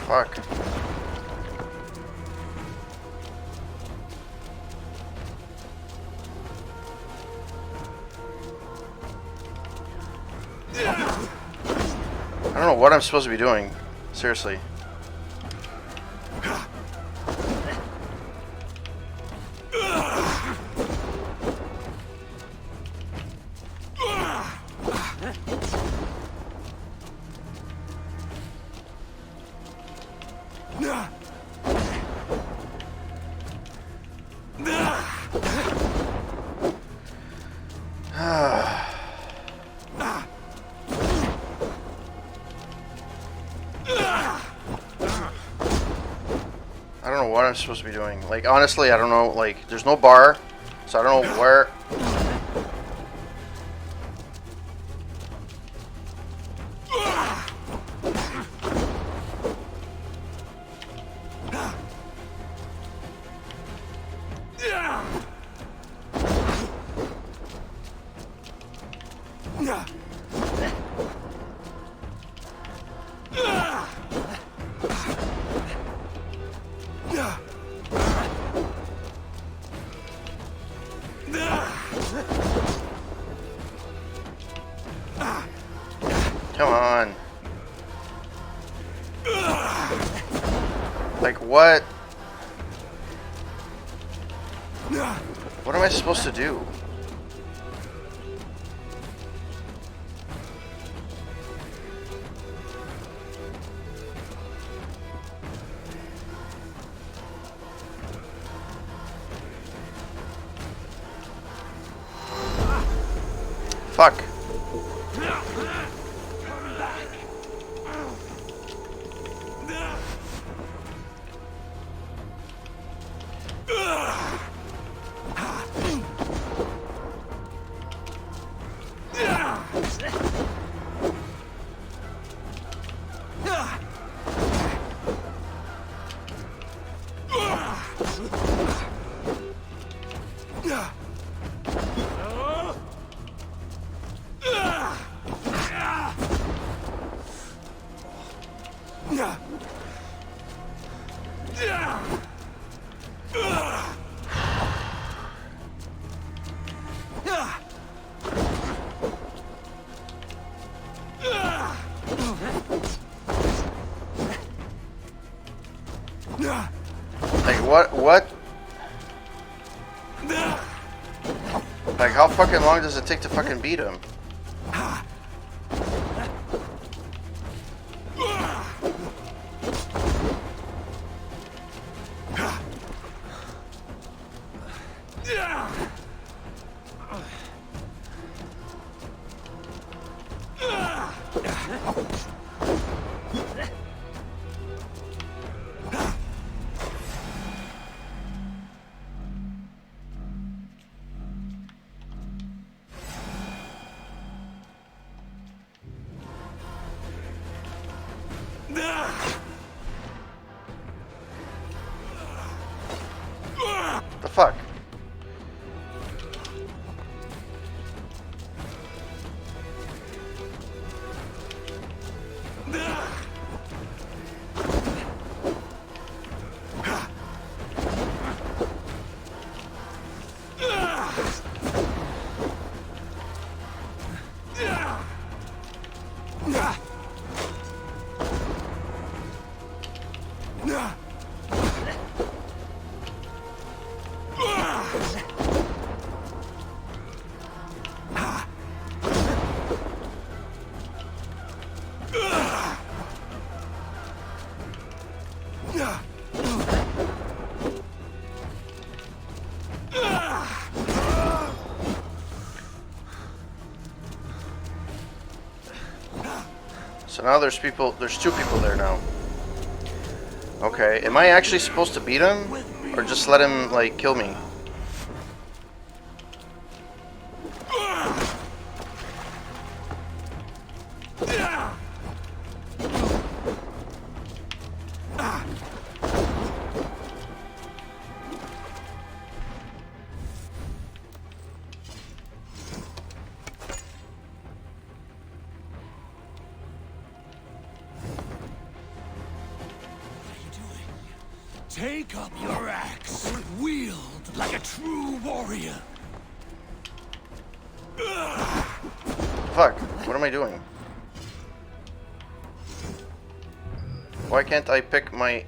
Fuck. I don't know what I'm supposed to be doing. Seriously. I don't know what I'm supposed to be doing. Like, honestly, I don't know. Like, there's no bar, so I don't know where. Come on. Like, what? What am I supposed to do? Fuck. Like, what? Like, how fucking long does it take to fucking beat him? The fuck? So now there's two people there now. Okay, am I actually supposed to beat him? Or just let him, like, kill me? Take up your axe. Wield like a true warrior. Fuck, what am I doing? Why can't I pick my...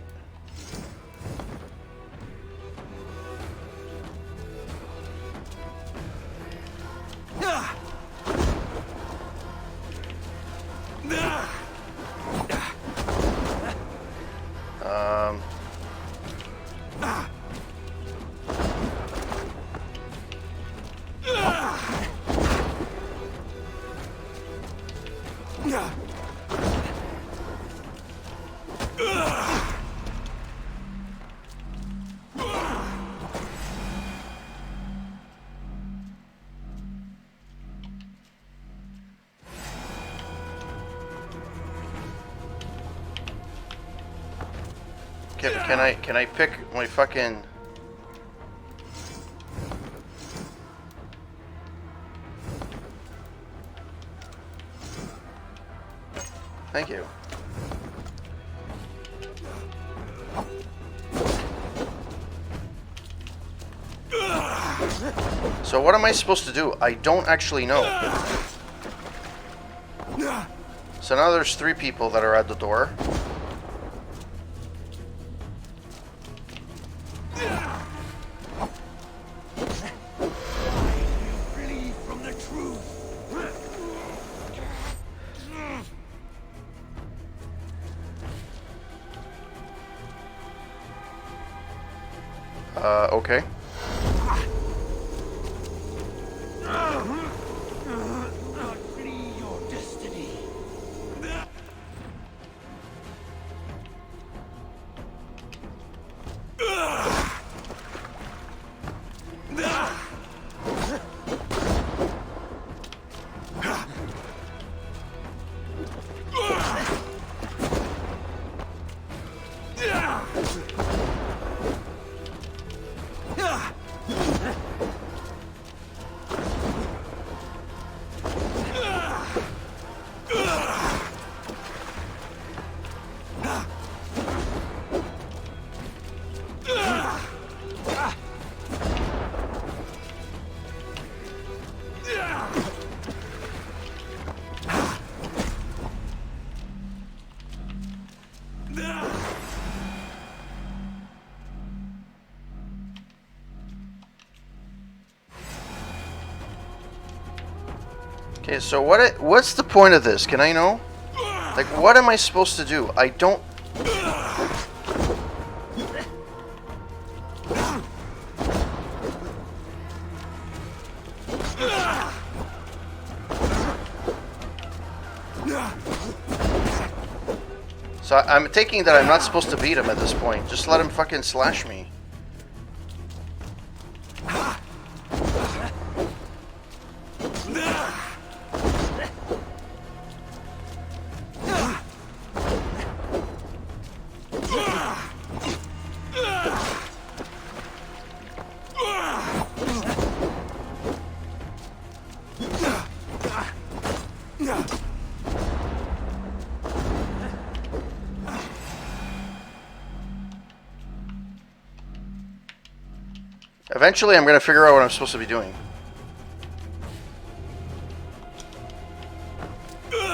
Can I pick my fucking... Thank you. So what am I supposed to do? I don't actually know. So now there's 3 people that are at the door. Okay. Okay, so what's the point of this? Can I know? Like, what am I supposed to do? I don't... So I'm taking that I'm not supposed to beat him at this point. Just let him fucking slash me. Eventually, I'm going to figure out what I'm supposed to be doing. You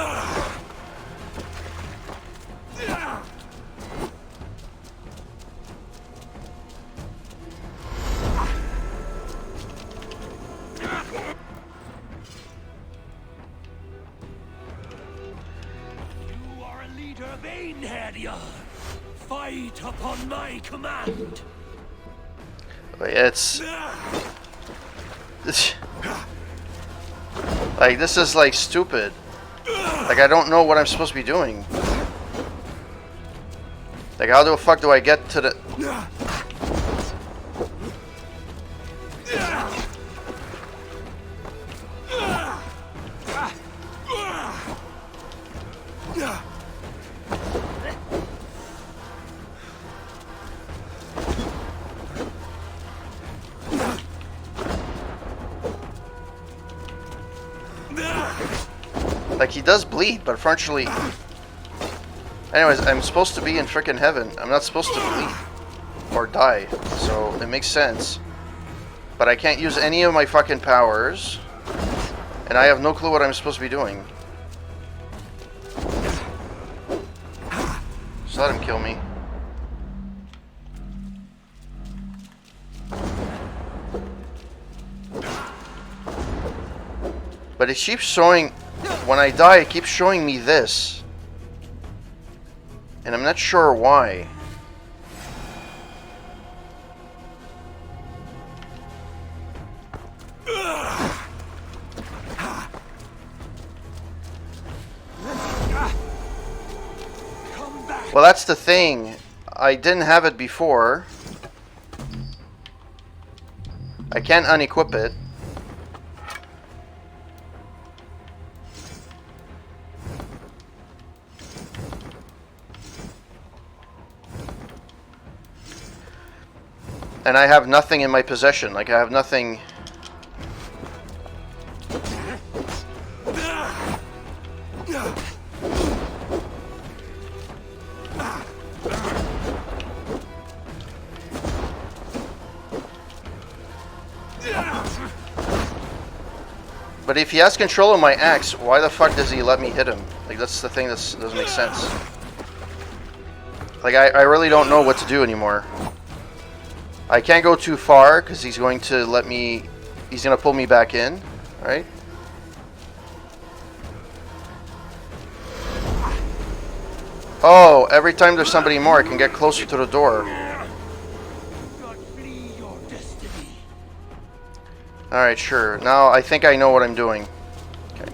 are a leader, Vaneheadia. Fight upon my command. It's... Like, this is, like, stupid. Like, I don't know what I'm supposed to be doing. Like, how the fuck do I get to the... Like, he does bleed, but unfortunately... Anyways, I'm supposed to be in frickin' heaven. I'm not supposed to bleed. or die. So it makes sense. But I can't use any of my fucking powers. And I have no clue what I'm supposed to be doing. Just let him kill me. But it keeps showing, when I die, it keeps showing me this. And I'm not sure why. Well, that's the thing. I didn't have it before. I can't unequip it. And I have nothing in my possession. Like, I have nothing. But if he has control of my axe, why the fuck does he let me hit him? Like, that's the thing that doesn't make sense. Like, I really don't know what to do anymore. I can't go too far, because he's going to let me... He's going to pull me back in, right? Oh, every time there's somebody more, I can get closer to the door. Alright, sure. Now I think I know what I'm doing. Okay.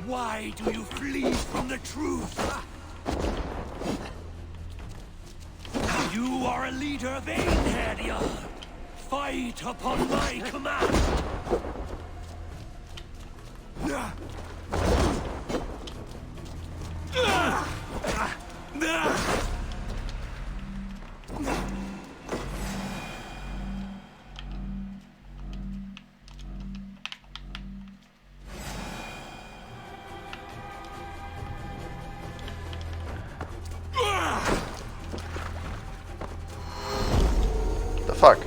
Why do you flee from the truth? You are a leader, Vainhead. Fight upon my command. The fuck?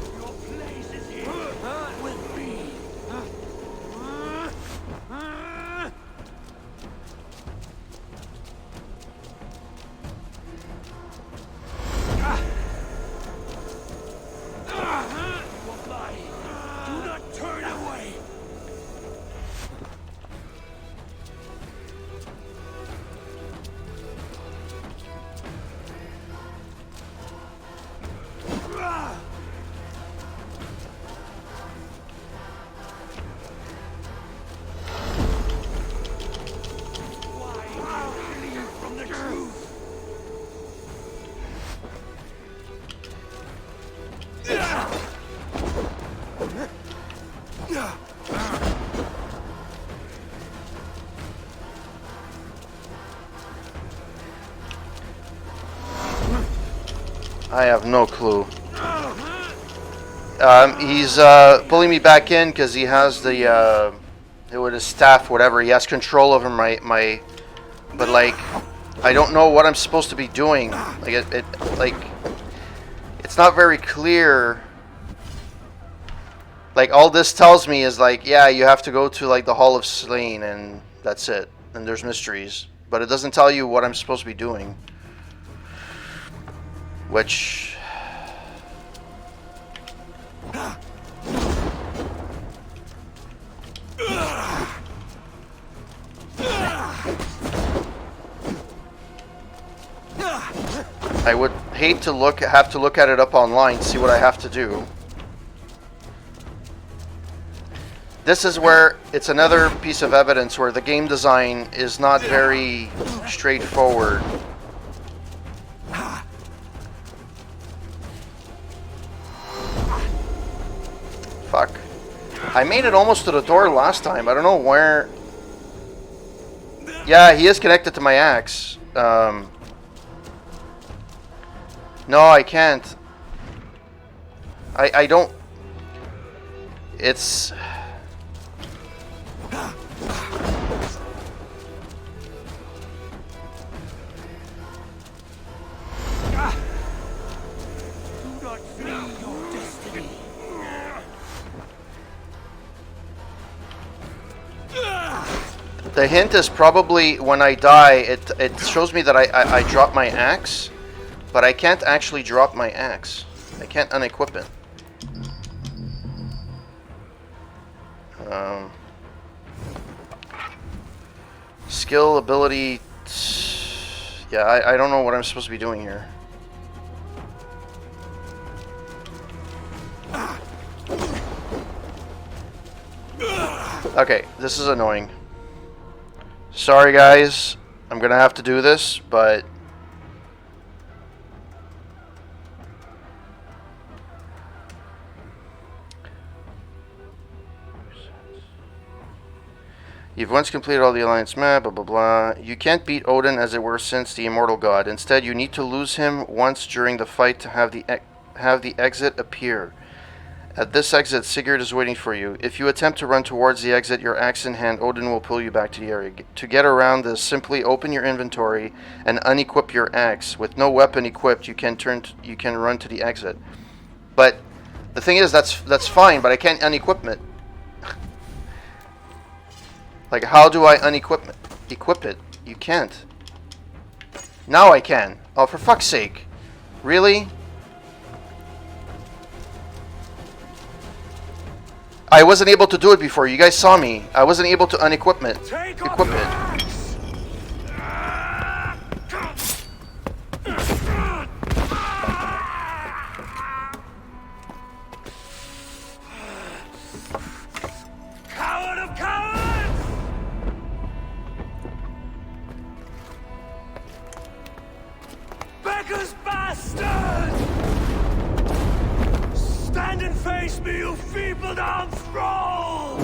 I have no clue. He's pulling me back in because he has the with his staff, whatever. He has control over my. But like, I don't know what I'm supposed to be doing. Like like, it's not very clear. Like, all this tells me is like, yeah, you have to go to like the Hall of Slain, and that's it. And there's mysteries, but it doesn't tell you what I'm supposed to be doing. Which... I would hate to have to look at it up online, see what I have to do. This is where it's another piece of evidence where the game design is not very straightforward. Fuck. I made it almost to the door last time. I don't know where... Yeah, he is connected to my axe. No, I can't. I don't... It's... Do not flee your destiny. The hint is probably when I die, it shows me that I drop my axe, but I can't actually drop my axe. I can't unequip it. Skill, ability... Yeah, I don't know what I'm supposed to be doing here. Okay, this is annoying. Sorry guys, I'm gonna have to do this, but... You've once completed all the Alliance map, blah blah blah. You can't beat Odin as it were since the immortal god. Instead, you need to lose him once during the fight to have the exit appear. At this exit, Sigurd is waiting for you. If you attempt to run towards the exit, your axe in hand, Odin will pull you back to the area. To get around this, simply open your inventory and unequip your axe. With no weapon equipped, you can run to the exit. But the thing is, that's fine, but I can't unequip it. Like, how do I unequip it? Equip it? You can't. Now I can. Oh, for fuck's sake. Really? I wasn't able to do it before. You guys saw me. I wasn't able to unequip it. Equip it. Coward of cowards! Beggar's bastard! Stand and face me, you feeble-down thrall!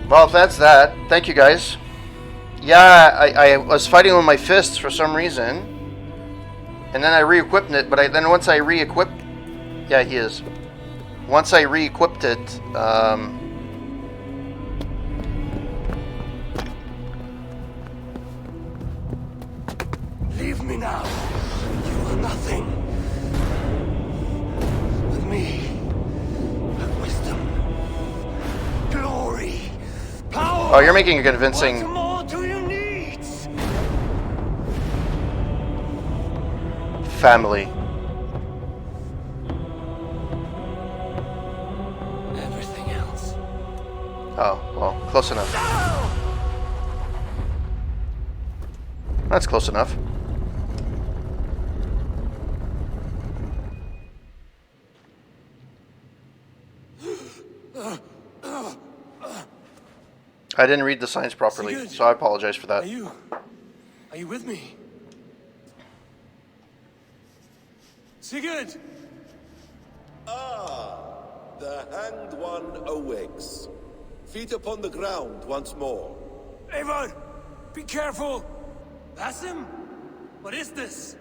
Well, that's that. Thank you, guys. Yeah, I was fighting with my fists for some reason. And then I re-equipped it, but then once I re-equipped... Yeah, he is. Once I re-equipped it, Leave me now. You are nothing. With me, have wisdom, glory, power. Oh, you're making a convincing... What more do you need? Family. Everything else. Oh, well, close enough. That's close enough. I didn't read the signs properly, so I apologize for that. Are you with me? Sigurd! Ah, the hanged one awakes. Feet upon the ground once more. Eivor, be careful! Basim? What is this?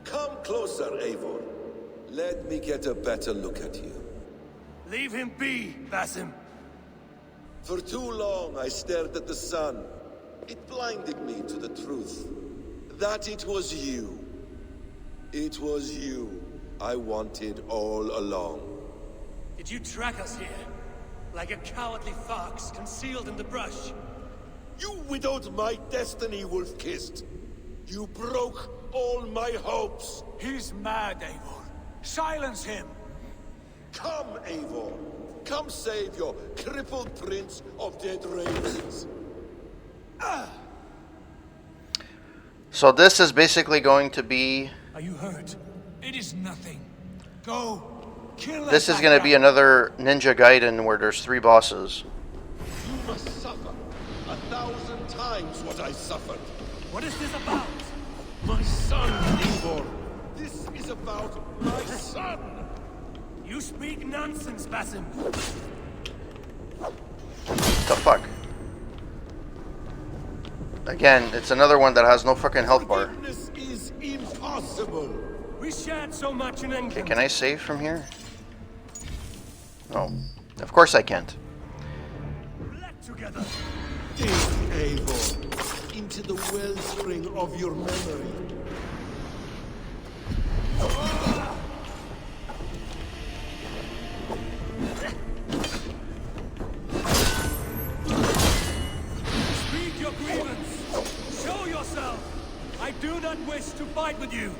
Come closer, Eivor. Let me get a better look at you. Leave him be, Basim. For too long I stared at the sun. It blinded me to the truth. That it was you. It was you I wanted all along. Did you track us here? Like a cowardly fox concealed in the brush? You widowed my destiny, wolf-kissed. You broke all my hopes. He's mad, Eivor. Silence him! Come, Eivor. Come save your crippled prince of dead ravens. So this is basically going to be... Are you hurt? It is nothing. Go. Kill that This is going to be another Ninja Gaiden where there's 3 bosses. You must suffer 1,000 times what I suffered. What is this about? My son, Eivor. This is about my son. You speak nonsense, Basim. The fuck? Again, it's another one that has no fucking health bar. Forgiveness is impossible. We shared so much in England. Okay, can I save from here? No. Of course I can't. Black together. Dig, Eivor, into the wellspring of your memory. Speak your grievance. Show yourself. I do not wish to fight with you.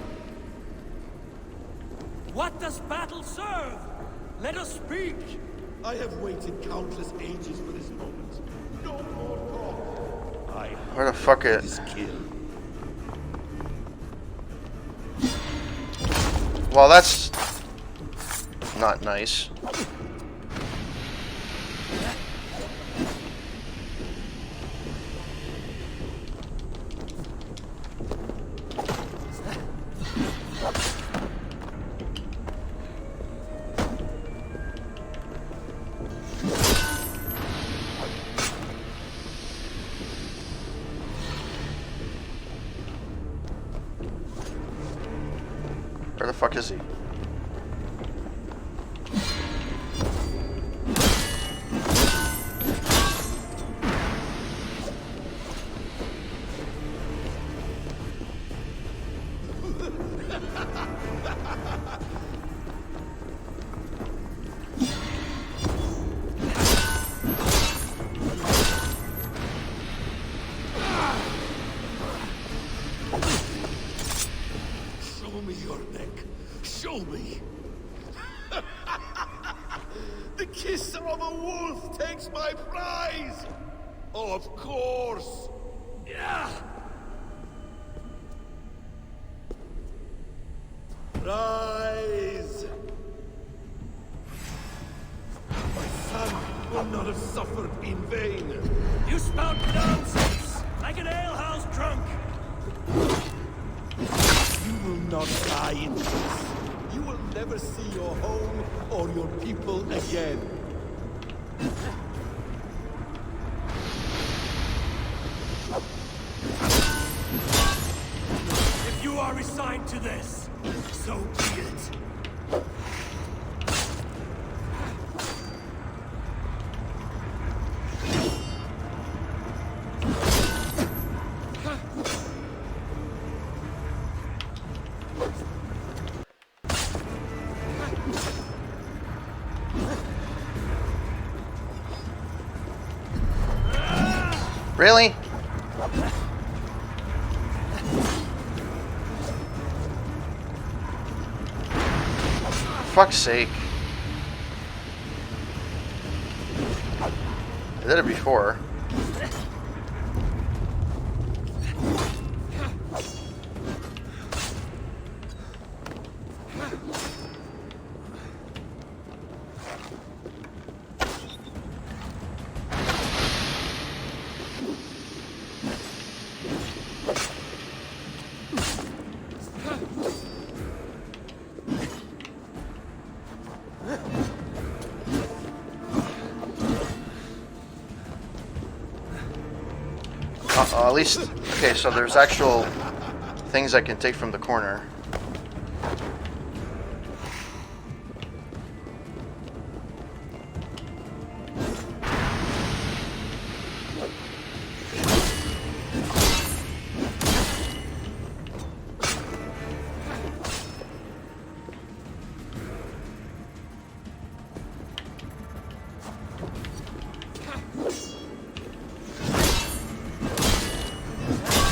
What does battle serve? Let us speak. I have waited countless ages for this moment. No more talk. Where the fuck This is? kill. Well, that's not nice. Where the fuck is he? Show me your neck. Show me. The kiss of a wolf takes my prize. Of course. Yeah. Rise. My son will not have suffered in vain. You spout nonsense, like an alehouse drunk. You will not die in peace. You will never see your home or your people again. If you are resigned to this, so be it. Really? Fuck's sake. I did it before. At least, okay, so there's actual things I can take from the corner.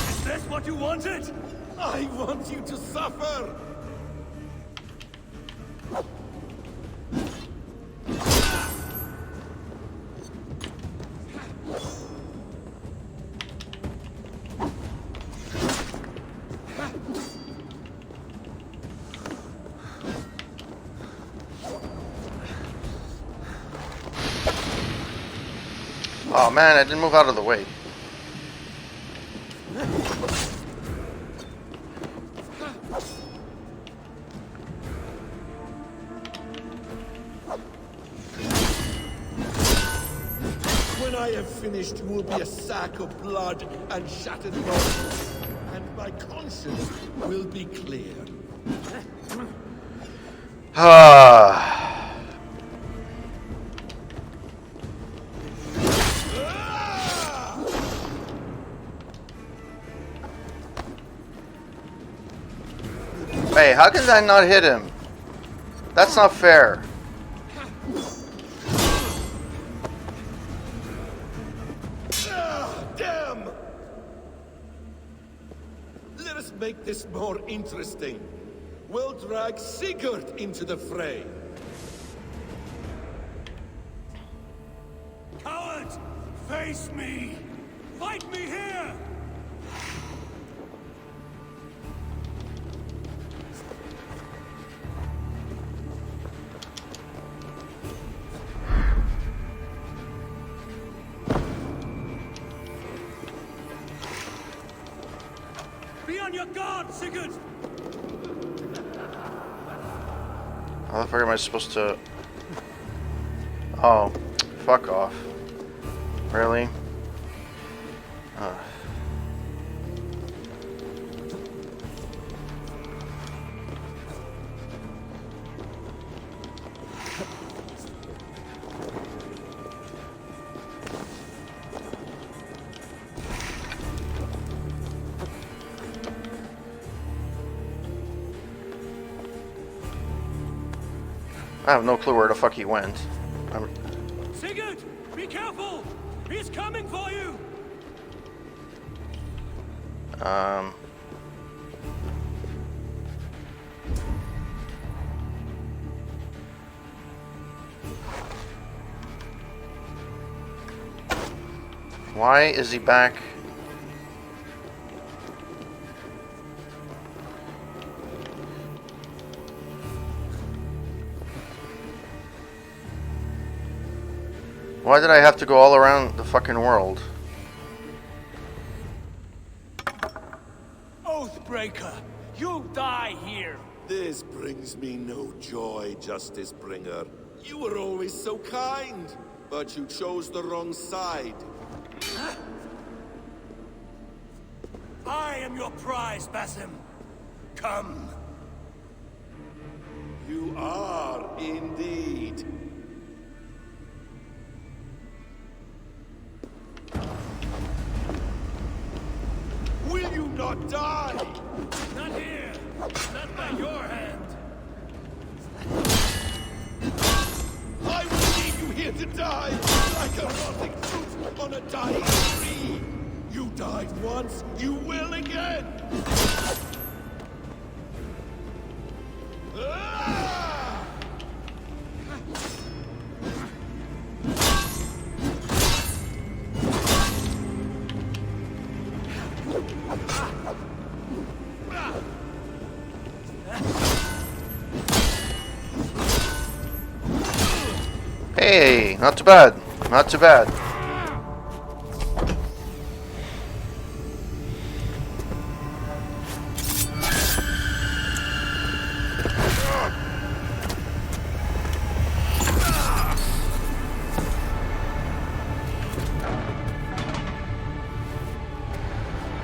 Is this what you wanted? I want you to suffer. Oh man, I didn't move out of the way. I have finished, you will be a sack of blood and shattered bones. And my conscience will be clear. Ah. Hey, how can I not hit him? That's not fair. Damn! Let us make this more interesting. We'll drag Sigurd into the fray. Coward! Face me! Fight me here! Be on your guard, Sigurd! How the fuck am I supposed to... Oh, fuck off. Really? I have no clue where the fuck he went. Sigurd! Be careful! He's coming for you! Why is he back? Why did I have to go all around the fucking world? Oathbreaker! You'll die here! This brings me no joy, Justice Bringer. You were always so kind, but you chose the wrong side. I am your prize, Basim. Come. You are indeed. Will you not die? Not here! Not by your hand! I will leave you here to die, like a rotting fruit on a dying tree. You died once, you will again! Ah! Hey, not too bad. Not too bad.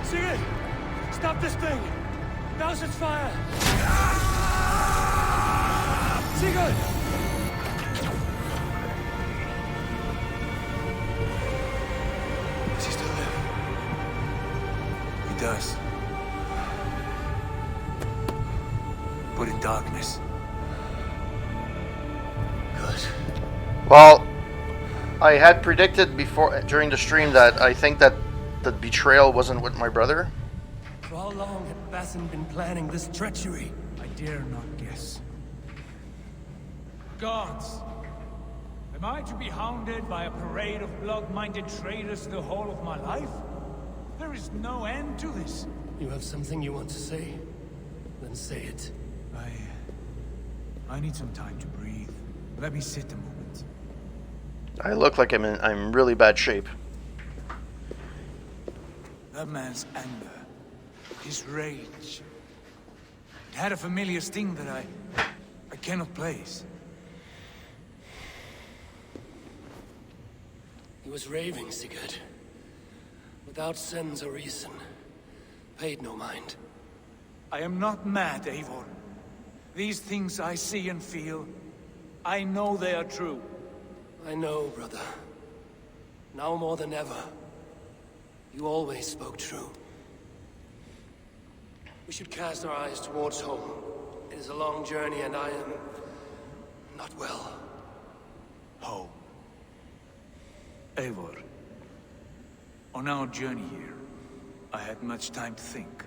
Sigurd! Stop this thing! Douse its fire! Sigurd! Does he still live? He does. But in darkness. Good. Well, I had predicted before during the stream that I think that the betrayal wasn't with my brother. For how long had Basim been planning this treachery? I dare not guess. Gods! Am I to be hounded by a parade of blood-minded traitors the whole of my life? There is no end to this. You have something you want to say? Then say it. I need some time to breathe. Let me sit a moment. I look like I'm in really bad shape. That man's anger, his rage, it had a familiar sting that I cannot place. He was raving, Sigurd. Without sense or reason. Paid no mind. I am not mad, Eivor. These things I see and feel, I know they are true. I know, brother. Now more than ever. You always spoke true. We should cast our eyes towards home. It is a long journey and I am... not well. Home. Eivor. On our journey here, I had much time to think.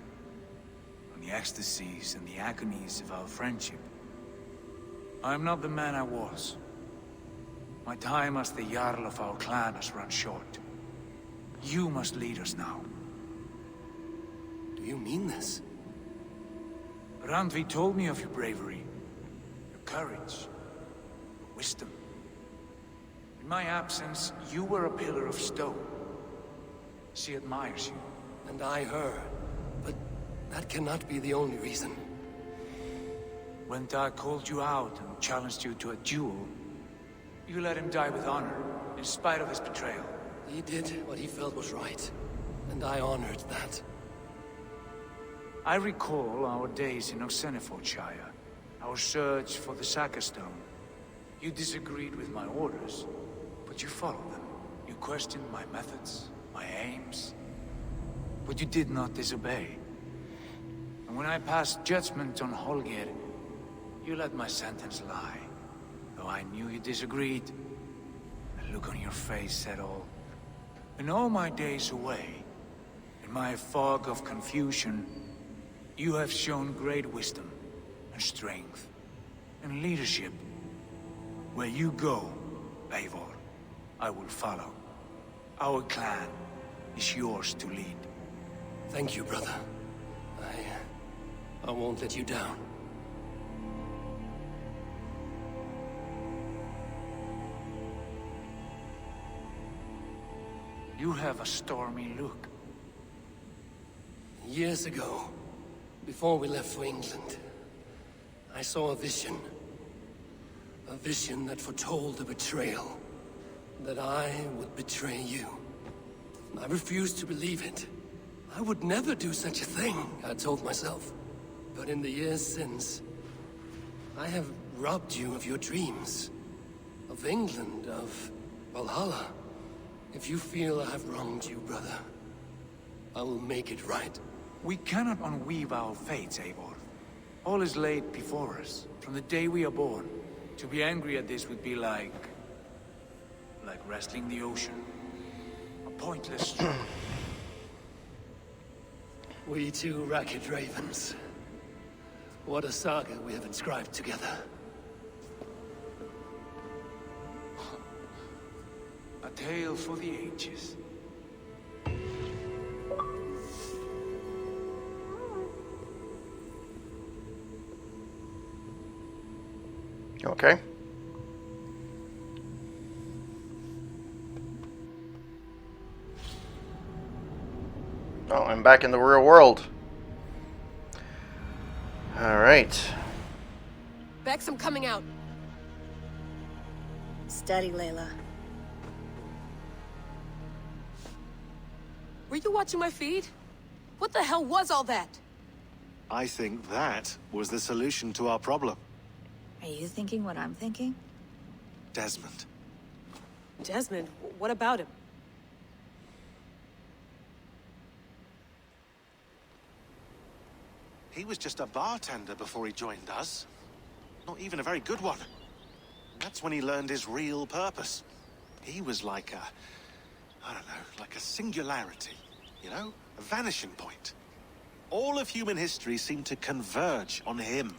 On the ecstasies and the agonies of our friendship. I am not the man I was. My time as the Jarl of our clan has run short. You must lead us now. Do you mean this? Randvi told me of your bravery, your courage, your wisdom. In my absence, you were a pillar of stone. She admires you. And I her. But that cannot be the only reason. When Dag called you out and challenged you to a duel, you let him die with honor, in spite of his betrayal. He did what he felt was right, and I honored that. I recall our days in Oxenfordshire, our search for the Saka Stone. You disagreed with my orders, but you followed them. You questioned my methods, my aims, but you did not disobey. And when I passed judgment on Holger, you let my sentence lie, though I knew you disagreed. The look on your face said all. In all my days away, in my fog of confusion, you have shown great wisdom and strength and leadership. Where you go, Eivor, I will follow. Our clan is yours to lead. Thank you, brother. I won't let you down. You have a stormy look. Years ago, before we left for England, I saw a vision. A vision that foretold a betrayal. That I would betray you. I refused to believe it. I would never do such a thing, I told myself. But in the years since, I have robbed you of your dreams. Of England, of Valhalla. If you feel I have wronged you, brother, I will make it right. We cannot unweave our fates, Eivor. All is laid before us, from the day we are born. To be angry at this would be like wrestling the ocean. A pointless struggle. We two ragged ravens. What a saga we have inscribed together. A tale for the ages. You okay? Oh, I'm back in the real world. Alright. Bex, I'm coming out. Steady, Layla. Were you watching my feed? What the hell was all that? I think that was the solution to our problem. Are you thinking what I'm thinking? Desmond. Desmond? What about him? He was just a bartender before he joined us. Not even a very good one. That's when he learned his real purpose. He was like a... I don't know, like a singularity, you know? A vanishing point. All of human history seemed to converge on him.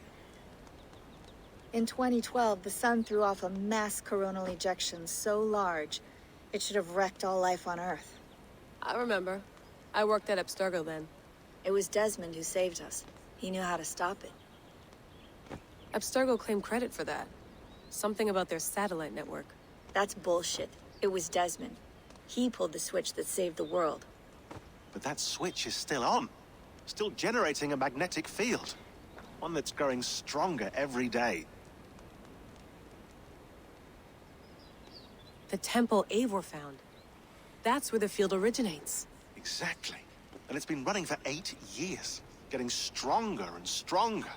In 2012, the sun threw off a mass coronal ejection so large, it should have wrecked all life on Earth. I remember. I worked at Abstergo then. It was Desmond who saved us. He knew how to stop it. Abstergo claimed credit for that. Something about their satellite network. That's bullshit. It was Desmond. He pulled the switch that saved the world. But that switch is still on. Still generating a magnetic field. One that's growing stronger every day. The temple Eivor found. That's where the field originates. Exactly. And it's been running for 8 years, getting stronger and stronger.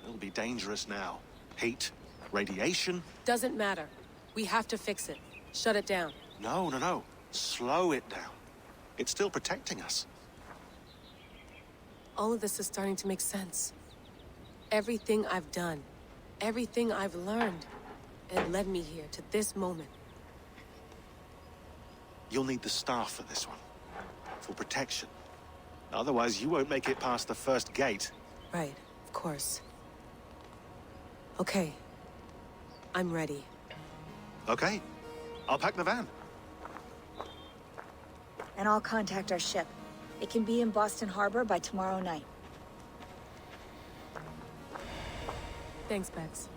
It'll be dangerous now. Heat, radiation. Doesn't matter. We have to fix it. Shut it down. No. Slow it down. It's still protecting us. All of this is starting to make sense. Everything I've done, everything I've learned, it led me here to this moment. You'll need the staff for this one. For protection. Otherwise, you won't make it past the first gate. Right, of course. Okay. I'm ready. Okay. I'll pack the van. And I'll contact our ship. It can be in Boston Harbor by tomorrow night. Thanks, Bex.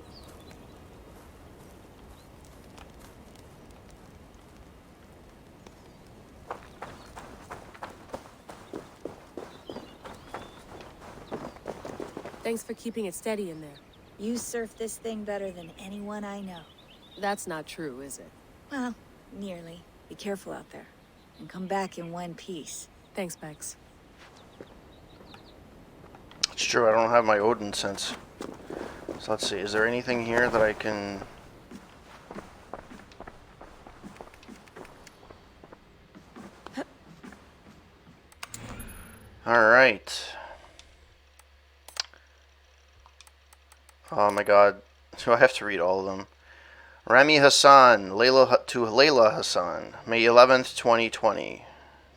Thanks for keeping it steady in there. You surf this thing better than anyone I know. That's not true, is it? Well, nearly. Be careful out there. And come back in one piece. Thanks, Bex. It's true, I don't have my Odin sense. So let's see, is there anything here that I can... Alright. Oh my god. So I have to read all of them. Rami Hassan, to Layla Hassan, May 11th, 2020.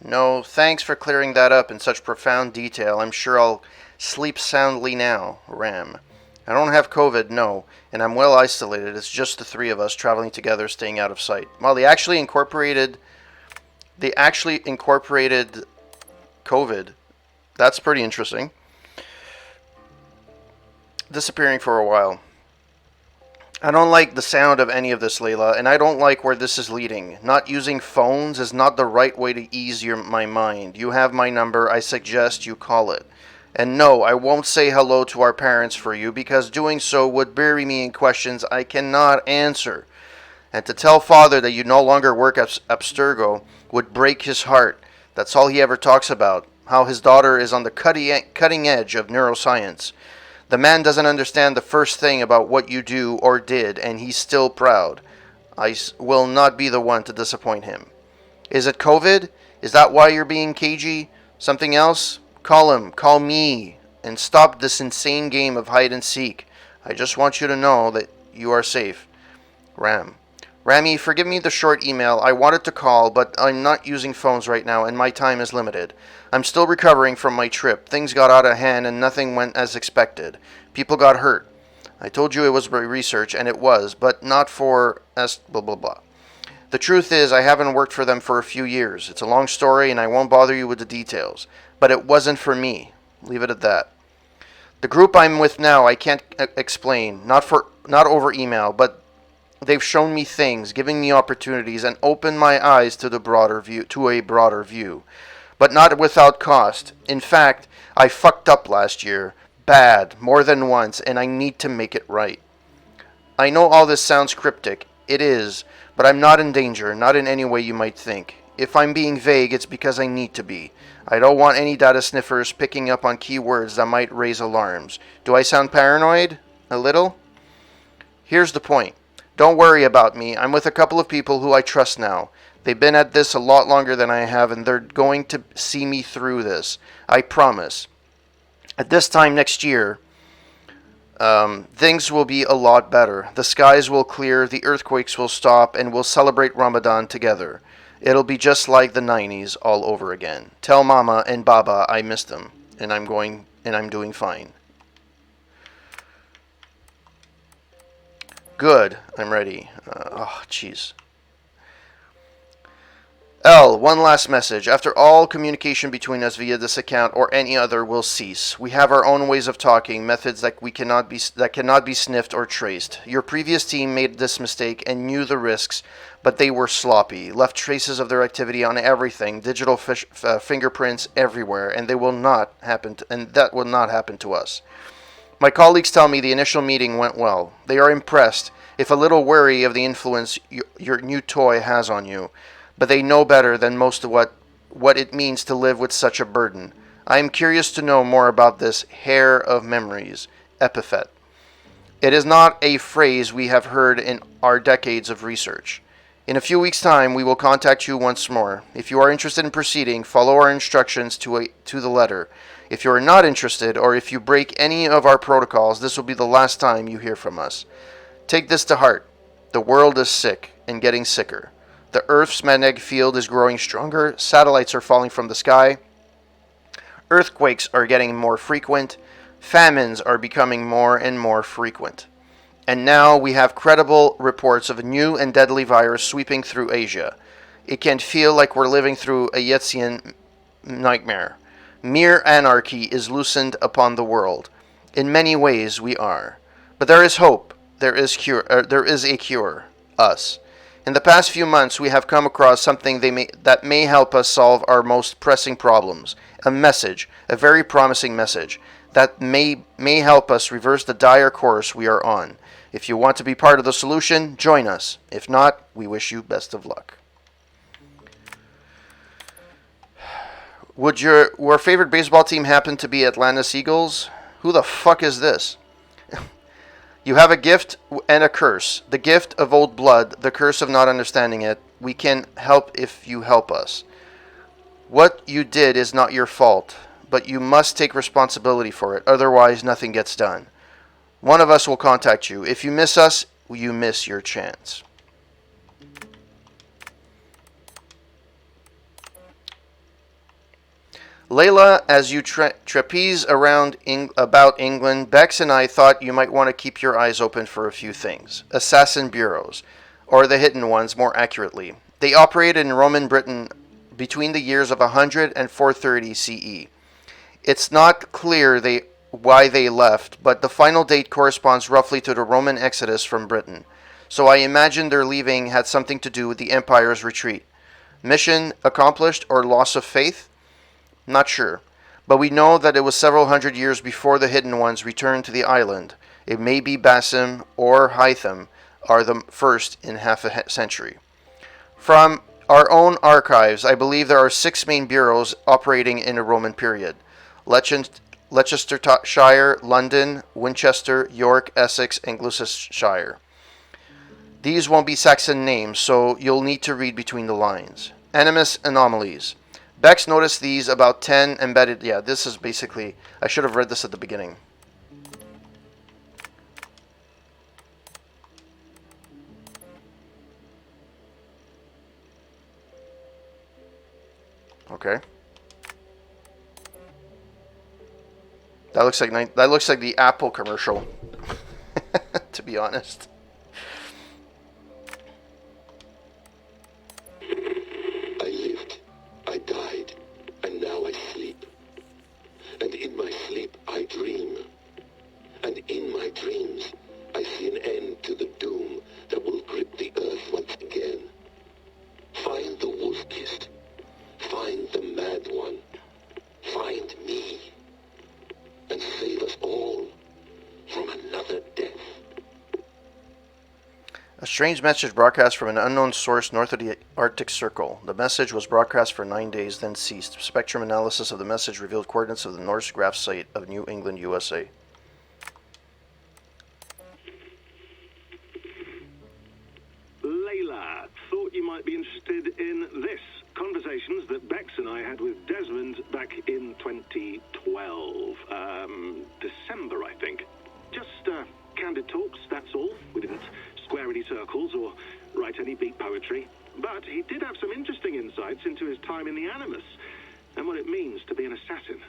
No, thanks for clearing that up in such profound detail. I'm sure I'll sleep soundly now, Ram. I don't have COVID, no, and I'm well isolated. It's just the three of us traveling together, staying out of sight. Well, they actually incorporated COVID. That's pretty interesting. Disappearing for a while. I don't like the sound of any of this, Layla, and I don't like where this is leading. Not using phones is not the right way to ease my mind. You have my number. I suggest you call it. And no, I won't say hello to our parents for you, because doing so would bury me in questions I cannot answer. And to tell Father that you no longer work at Abstergo would break his heart. That's all he ever talks about, how his daughter is on the cutting edge of neuroscience. The man doesn't understand the first thing about what you do or did, and he's still proud. I will not be the one to disappoint him. Is it COVID? Is that why you're being cagey? Something else? Call him, call me, and stop this insane game of hide and seek. I just want you to know that you are safe. Ram. Rami, forgive me the short email. I wanted to call, but I'm not using phones right now, and my time is limited. I'm still recovering from my trip. Things got out of hand, and nothing went as expected. People got hurt. I told you it was research, and it was, but not for blah blah blah. The truth is, I haven't worked for them for a few years. It's a long story, and I won't bother you with the details. But it wasn't for me. Leave it at that. The group I'm with now, I can't explain. Not over email, but they've shown me things, giving me opportunities, and opened my eyes to a broader view. But not without cost. In fact, I fucked up last year. Bad, more than once, and I need to make it right. I know all this sounds cryptic. It is, but I'm not in danger, not in any way you might think. If I'm being vague, it's because I need to be. I don't want any data sniffers picking up on keywords that might raise alarms. Do I sound paranoid? A little? Here's the point. Don't worry about me. I'm with a couple of people who I trust now. They've been at this a lot longer than I have, and they're going to see me through this. I promise. At this time next year, things will be a lot better. The skies will clear, the earthquakes will stop, and we'll celebrate Ramadan together. It'll be just like the 90s all over again. Tell Mama and Baba I miss them, and I'm doing fine. Good. I'm ready. Jeez. L, one last message. After all communication between us via this account or any other will cease. We have our own ways of talking, methods that cannot be sniffed or traced. Your previous team made this mistake and knew the risks, but they were sloppy, left traces of their activity on everything, digital fingerprints everywhere, and that will not happen to us. My colleagues tell me the initial meeting went well. They are impressed, if a little wary of the influence your new toy has on you. but they know better than most of what it means to live with such a burden. I am curious to know more about this hair of memories epithet. It is not a phrase we have heard in our decades of research. In a few weeks' time, we will contact you once more. If you are interested in proceeding, follow our instructions to the letter. If you are not interested, or if you break any of our protocols, this will be the last time you hear from us. Take this to heart. The world is sick and getting sicker. The Earth's magnetic field is growing stronger, satellites are falling from the sky, earthquakes are getting more frequent, famines are becoming more and more frequent. And now we have credible reports of a new and deadly virus sweeping through Asia. It can feel like we're living through a Yetzian nightmare. Mere anarchy is loosened upon the world. In many ways we are. But there is hope. There is a cure. Us. In the past few months, we have come across something that may help us solve our most pressing problems. A message, a very promising message, that may help us reverse the dire course we are on. If you want to be part of the solution, join us. If not, we wish you best of luck. Would your favorite baseball team happen to be Atlanta Eagles? Who the fuck is this? You have a gift and a curse. The gift of old blood, the curse of not understanding it. We can help if you help us. What you did is not your fault, but you must take responsibility for it. Otherwise, nothing gets done. One of us will contact you. If you miss us, you miss your chance. Layla, as you trapeze around about England, Bex and I thought you might want to keep your eyes open for a few things. Assassin bureaus, or the hidden ones more accurately. They operated in Roman Britain between the years of 100 and 430 CE. It's not clear why they left, but the final date corresponds roughly to the Roman exodus from Britain. So I imagine their leaving had something to do with the empire's retreat. Mission accomplished or loss of faith? Not sure, but we know that it was several hundred years before the hidden ones returned to the island. It may be Basim or Hytham are the first in half a century. From our own archives, I believe there are 6 main bureaus operating in the Roman period. Leicestershire, London, Winchester, York, Essex, and Gloucestershire. These won't be Saxon names, so you'll need to read between the lines. Animus anomalies. Bex noticed these about 10 embedded. Yeah, this is basically. I should have read this at the beginning. Okay. That looks like the Apple commercial. To be honest. I lived, I died, and now I sleep. And in my sleep I dream. And in my dreams I see an end to the doom that will grip the earth once again. Find the wolf-kissed. Find the mad one. Find me. And save us all from another death. A strange message broadcast from an unknown source north of the Arctic Circle. The message was broadcast for 9 days, then ceased. Spectrum analysis of the message revealed coordinates of the Norse graph site of New England, USA. Layla, thought you might be interested in this. Conversations that Bex and I had with Desmond back in 2012. December, I think. Just candid talks, that's all. We didn't square any circles or write any beat poetry. But he did have some interesting insights into his time in the Animus and what it means to be an assassin.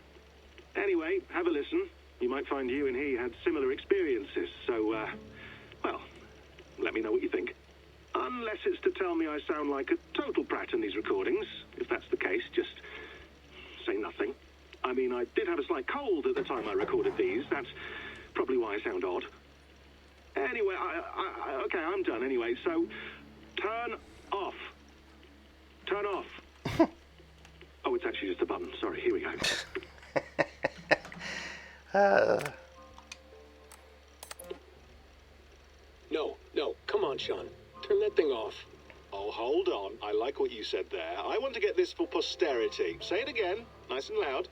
Anyway, have a listen. You might find you and he had similar experiences. So, well, let me know what you think. Unless it's to tell me I sound like a total prat in these recordings. If that's the case, just say nothing. I mean, I did have a slight cold at the time I recorded these. That's probably why I sound odd. Anyway, okay, I'm done anyway, so turn off. Turn off. Oh, it's actually just a button. Sorry, here we go. No, come on, Sean. Turn that thing off. Oh, hold on. I like what you said there. I want to get this for posterity. Say it again, nice and loud.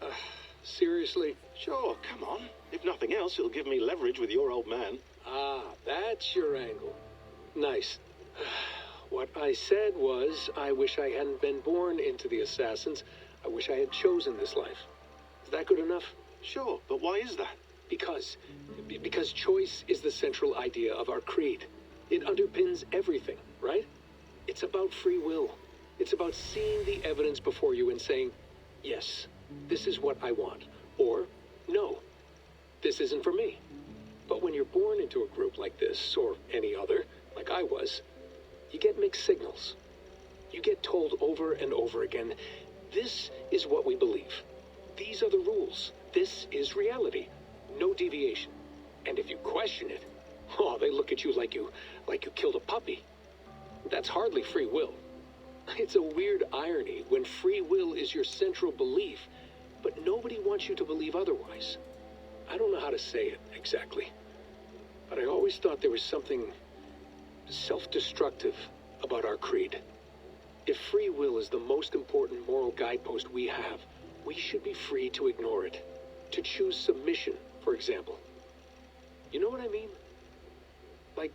Seriously? Sure, come on. If nothing else, it'll give me leverage with your old man. Ah, that's your angle. Nice. What I said was, I wish I hadn't been born into the Assassins. I wish I had chosen this life. Is that good enough? Sure, but why is that? Because choice is the central idea of our creed. It underpins everything, right? It's about free will. It's about seeing the evidence before you and saying, yes, this is what I want. Or, no, this isn't for me. But when you're born into a group like this, or any other, like I was, you get mixed signals. You get told over and over again, this is what we believe. These are the rules. This is reality. No deviation. And if you question it, oh, they look at you like you killed a puppy. That's hardly free will. It's a weird irony when free will is your central belief, but nobody wants you to believe otherwise. I don't know how to say it exactly, but I always thought there was something self-destructive about our creed. If free will is the most important moral guidepost we have, we should be free to ignore it. To choose submission, for example. You know what I mean? Like,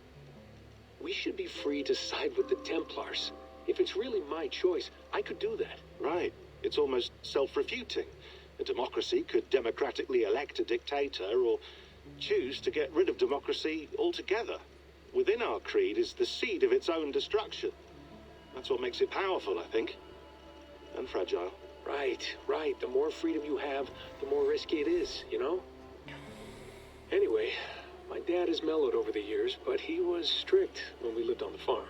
we should be free to side with the Templars. If it's really my choice, I could do that. Right. It's almost self-refuting. A democracy could democratically elect a dictator or choose to get rid of democracy altogether. Within our creed is the seed of its own destruction. That's what makes it powerful, I think. And fragile. Right. The more freedom you have, the more risky it is, you know? Anyway, my dad has mellowed over the years, but he was strict when we lived on the farm.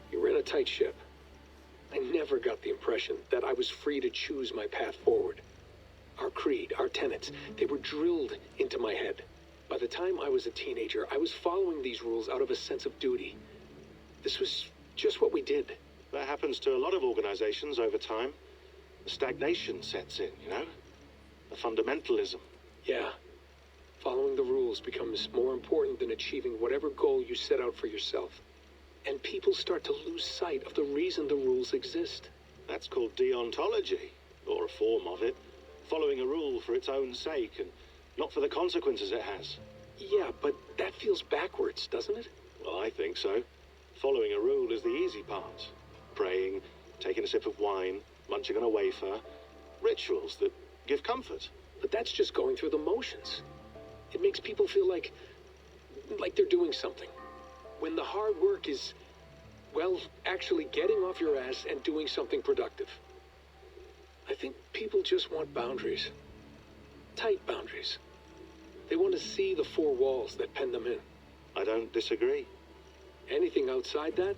He ran a tight ship. I never got the impression that I was free to choose my path forward. Our creed, our tenets, they were drilled into my head. By the time I was a teenager, I was following these rules out of a sense of duty. This was just what we did. That happens to a lot of organizations over time. The stagnation sets in, you know? The fundamentalism. Yeah. Following the rules becomes more important than achieving whatever goal you set out for yourself. And people start to lose sight of the reason the rules exist. That's called deontology, or a form of it. Following a rule for its own sake and not for the consequences it has. Yeah, but that feels backwards, doesn't it? Well, I think so. Following a rule is the easy part. Praying, taking a sip of wine, munching on a wafer. Rituals that give comfort. But that's just going through the motions. It makes people feel like they're doing something. When the hard work is, well, actually getting off your ass and doing something productive. I think people just want boundaries. Tight boundaries. They want to see the four walls that pen them in. I don't disagree. Anything outside that,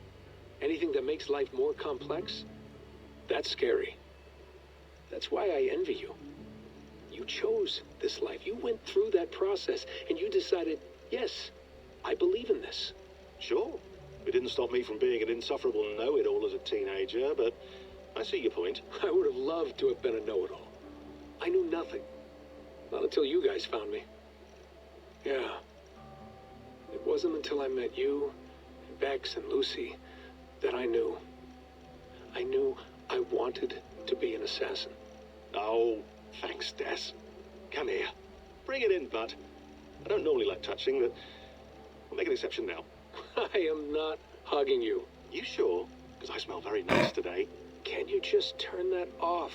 anything that makes life more complex, that's scary. That's why I envy you. You chose this life. You went through that process and you decided, yes, I believe in this. Sure. It didn't stop me from being an insufferable know-it-all as a teenager, but I see your point. I would have loved to have been a know-it-all. I knew nothing. Not until you guys found me. Yeah. It wasn't until I met you, and Bex and Lucy, that I knew. I knew I wanted to be an assassin. Oh, thanks, Des. Come here. Bring it in, bud. I don't normally like touching, but I'll make an exception now. I am not hugging you. You sure? Because I smell very nice today. Can you just turn that off?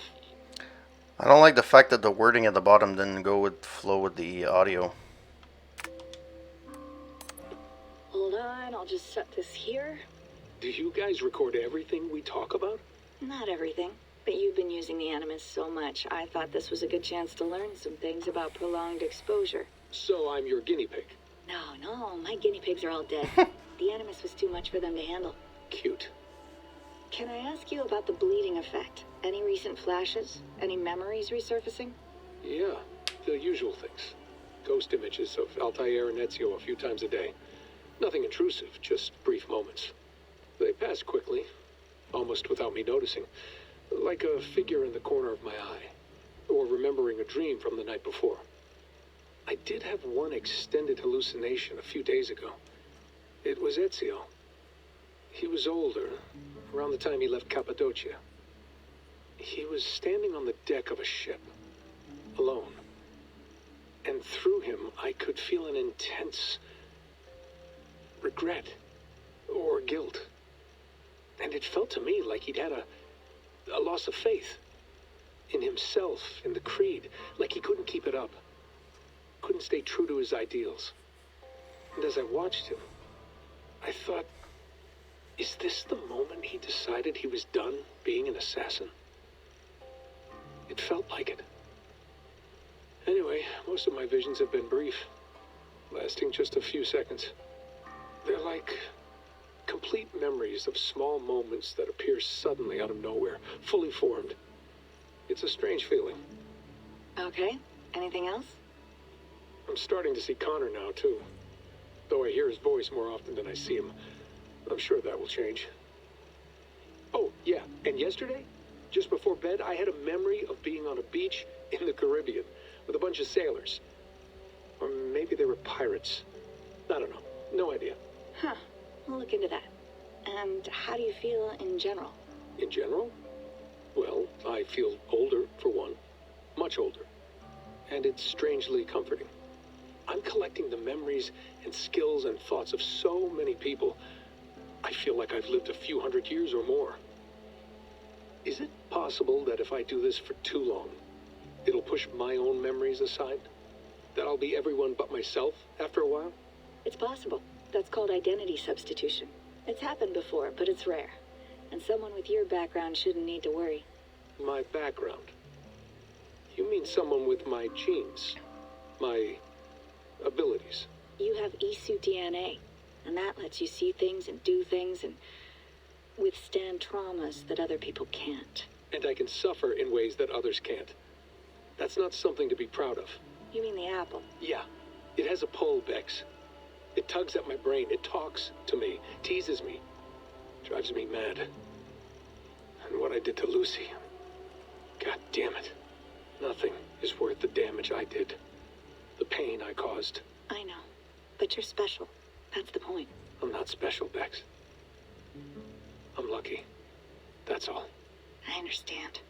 I don't like the fact that the wording at the bottom didn't go with flow with the audio. Hold on, I'll just set this here. Do you guys record everything we talk about? Not everything, but you've been using the Animus so much, I thought this was a good chance to learn some things about prolonged exposure. So I'm your guinea pig? No, my guinea pigs are all dead. The Animus was too much for them to handle. Cute. Can I ask you about the bleeding effect? Any recent flashes? Any memories resurfacing? Yeah, the usual things. Ghost images of Altair and Ezio a few times a day. Nothing intrusive, just brief moments. They pass quickly, almost without me noticing. Like a figure in the corner of my eye. Or remembering a dream from the night before. I did have one extended hallucination a few days ago. It was Ezio. He was older, around the time he left Cappadocia. He was standing on the deck of a ship, alone. And through him, I could feel an intense regret or guilt. And it felt to me like he'd had a loss of faith in himself, in the creed, like he couldn't keep it up, couldn't stay true to his ideals. And as I watched him, I thought, is this the moment he decided he was done being an assassin? It felt like it. Anyway, most of my visions have been brief, lasting just a few seconds. They're like complete memories of small moments that appear suddenly out of nowhere, fully formed. It's a strange feeling. Okay, anything else? I'm starting to see Connor now, too. Though I hear his voice more often than I see him, I'm sure that will change. Oh, yeah, and yesterday, just before bed, I had a memory of being on a beach in the Caribbean with a bunch of sailors. Or maybe they were pirates. I don't know. No idea. Huh, we'll look into that. And how do you feel in general? In general? Well, I feel older, for one. Much older. And it's strangely comforting. I'm collecting the memories and skills and thoughts of so many people. I feel like I've lived a few hundred years or more. Is it possible that if I do this for too long, it'll push my own memories aside? That I'll be everyone but myself after a while? It's possible. That's called identity substitution. It's happened before, but it's rare. And someone with your background shouldn't need to worry. My background? You mean someone with my genes? My abilities? You have Isu DNA, and that lets you see things and do things and withstand traumas that other people can't. And I can suffer in ways that others can't. That's not something to be proud of. You mean the apple? Yeah. It has a pull, Bex. It tugs at my brain. It talks to me. Teases me. Drives me mad. And what I did to Lucy. God damn it. Nothing is worth the damage I did. The pain I caused. I know. But you're special. That's the point. I'm not special, Bex. I'm lucky. That's all. I understand.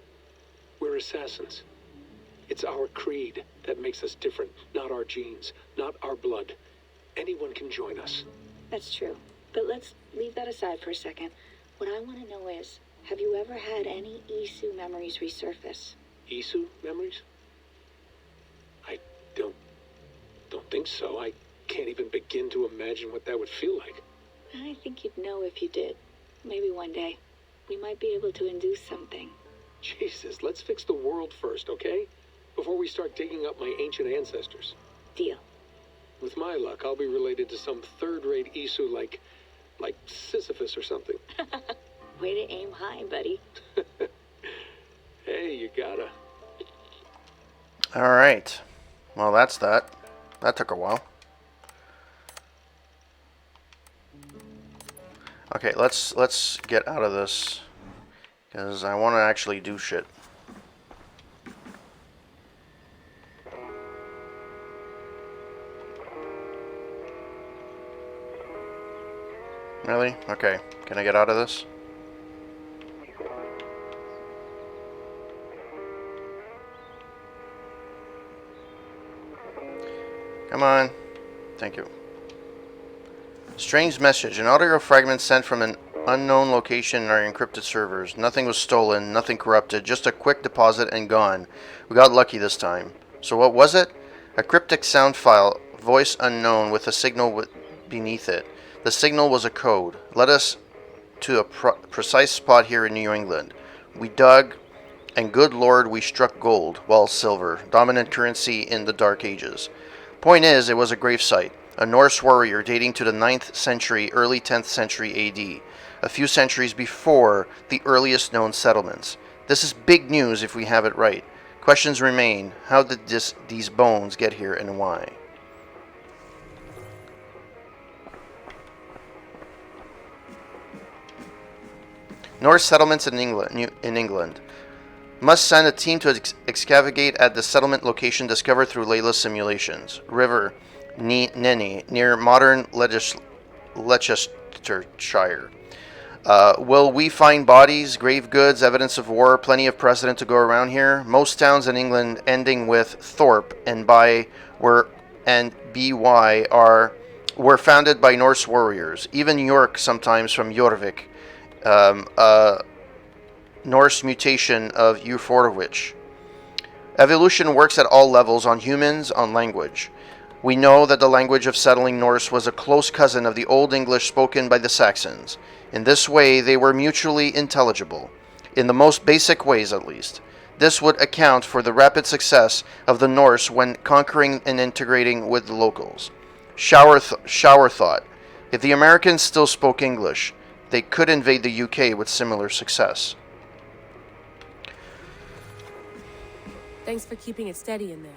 We're assassins. It's our creed that makes us different, not our genes, not our blood. Anyone can join us. That's true. But let's leave that aside for a second. What I want to know is, have you ever had any Isu memories resurface? Isu memories? I don't think so. I can't even begin to imagine what that would feel like. I think you'd know if you did. Maybe one day. We might be able to induce something. Jesus, let's fix the world first, okay? Before we start digging up my ancient ancestors. Deal. With my luck, I'll be related to some third-rate Isu like Sisyphus or something. Way to aim high, buddy. Hey, you gotta. All right. Well, that's that. That took a while. Okay, let's get out of this because I want to actually do shit. Really? Okay. Can I get out of this? Come on. Thank you. Strange message. An audio fragment sent from an unknown location in our encrypted servers. Nothing was stolen, nothing corrupted, just a quick deposit and gone. We got lucky this time. So what was it? A cryptic sound file, voice unknown, with a signal beneath it. The signal was a code. Led us to a precise spot here in New England. We dug, and good lord, we struck gold, well, silver, dominant currency in the Dark Ages. Point is, it was a gravesite. A Norse warrior dating to the 9th century, early 10th century AD, a few centuries before the earliest known settlements. This is big news if we have it right. Questions remain. How did these bones get here and why? Norse settlements in England. Must send a team to excavate at the settlement location discovered through Layla's simulations. River Nene, near modern Leicestershire. Will we find bodies, grave goods, evidence of war, plenty of precedent to go around here? Most towns in England ending with Thorpe and by were and by were founded by Norse warriors. Even York sometimes from Jorvik, a Norse mutation of Euforowich. Evolution works at all levels, on humans, on language. We know that the language of settling Norse was a close cousin of the Old English spoken by the Saxons. In this way, they were mutually intelligible, in the most basic ways at least. This would account for the rapid success of the Norse when conquering and integrating with the locals. Shower thought. If the Americans still spoke English, they could invade the UK with similar success. Thanks for keeping it steady in there.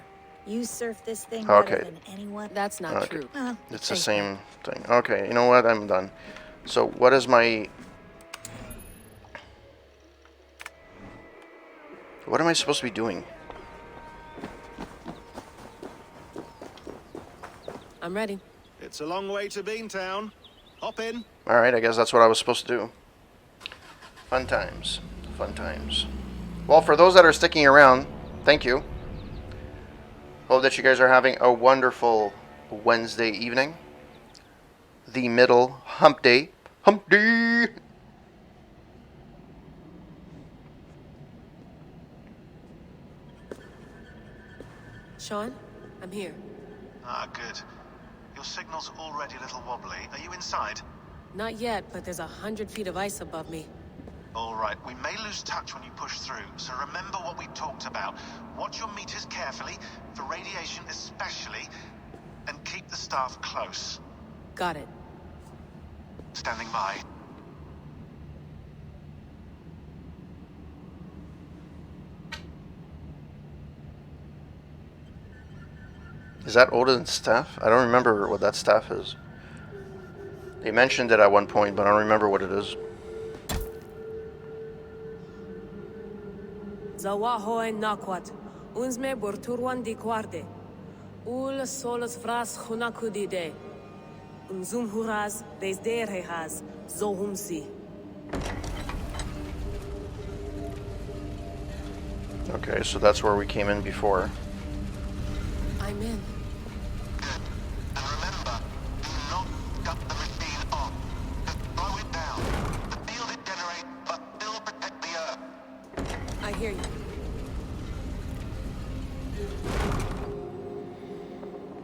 You surf this thing Okay. better than anyone. That's not true. It's the same thing. Okay, you know what? I'm done. So what is my... What am I supposed to be doing? I'm ready. It's a long way to Beantown. Hop in. Alright, I guess that's what I was supposed to do. Fun times. Fun times. Well, for those that are sticking around, thank you. Hope that you guys are having a wonderful Wednesday evening. The middle hump day. Hump day! Sean, I'm here. Ah, good. Your signal's already a little wobbly. Are you inside? Not yet, but there's 100 feet of ice above me. All right, we may lose touch when you push through, so remember what we talked about. Watch your meters carefully, for radiation especially, and keep the staff close. Got it. Standing by. Is that Odin's staff? I don't remember what that staff is. They mentioned it at one point, but I don't remember what it is. Zawahoy nakwat. Unsme borturwan di kwarde. Ul solos vras hunakudide. Unzum huraz des derehaz. Zohumsi. Okay, so that's where we came in before. I'm in. And remember, do not cut the machine off. Just slow it down. The field it generates must still protect the Earth. I hear you.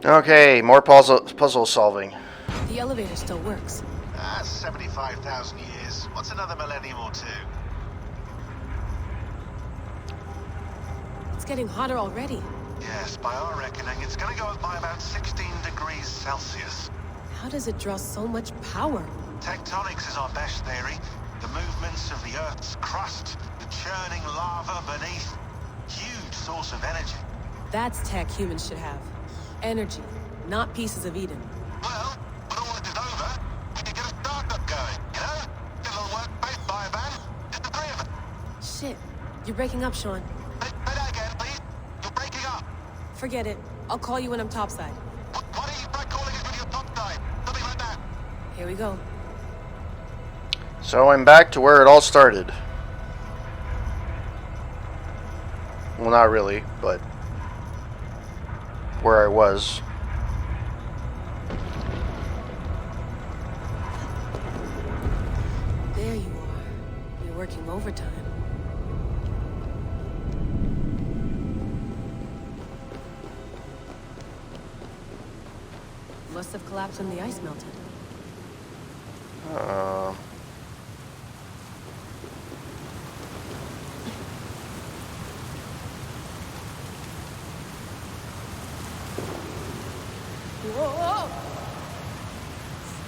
Okay, more puzzle solving. The elevator still works. That's 75,000 years. What's another millennium or two? It's getting hotter already. Yes, by our reckoning, it's going to go up by about 16 degrees Celsius. How does it draw so much power? Tectonics is our best theory. The movements of the Earth's crust, the churning lava beneath. Huge source of energy. That's tech humans should have. Energy, not pieces of Eden. Well, when all this is over, we can get a startup going, you know? Get a little workspace, buy a van, just the three of us. Shit, you're breaking up, Sean. Say that again, please. You're breaking up. Forget it. I'll call you when I'm topside. Why don't you try calling us when you're topside? Something like that. Here we go. So I'm back to where it all started. Well, not really, but where I was. There you are. You're working overtime. Must have collapsed when the ice melted. Whoa!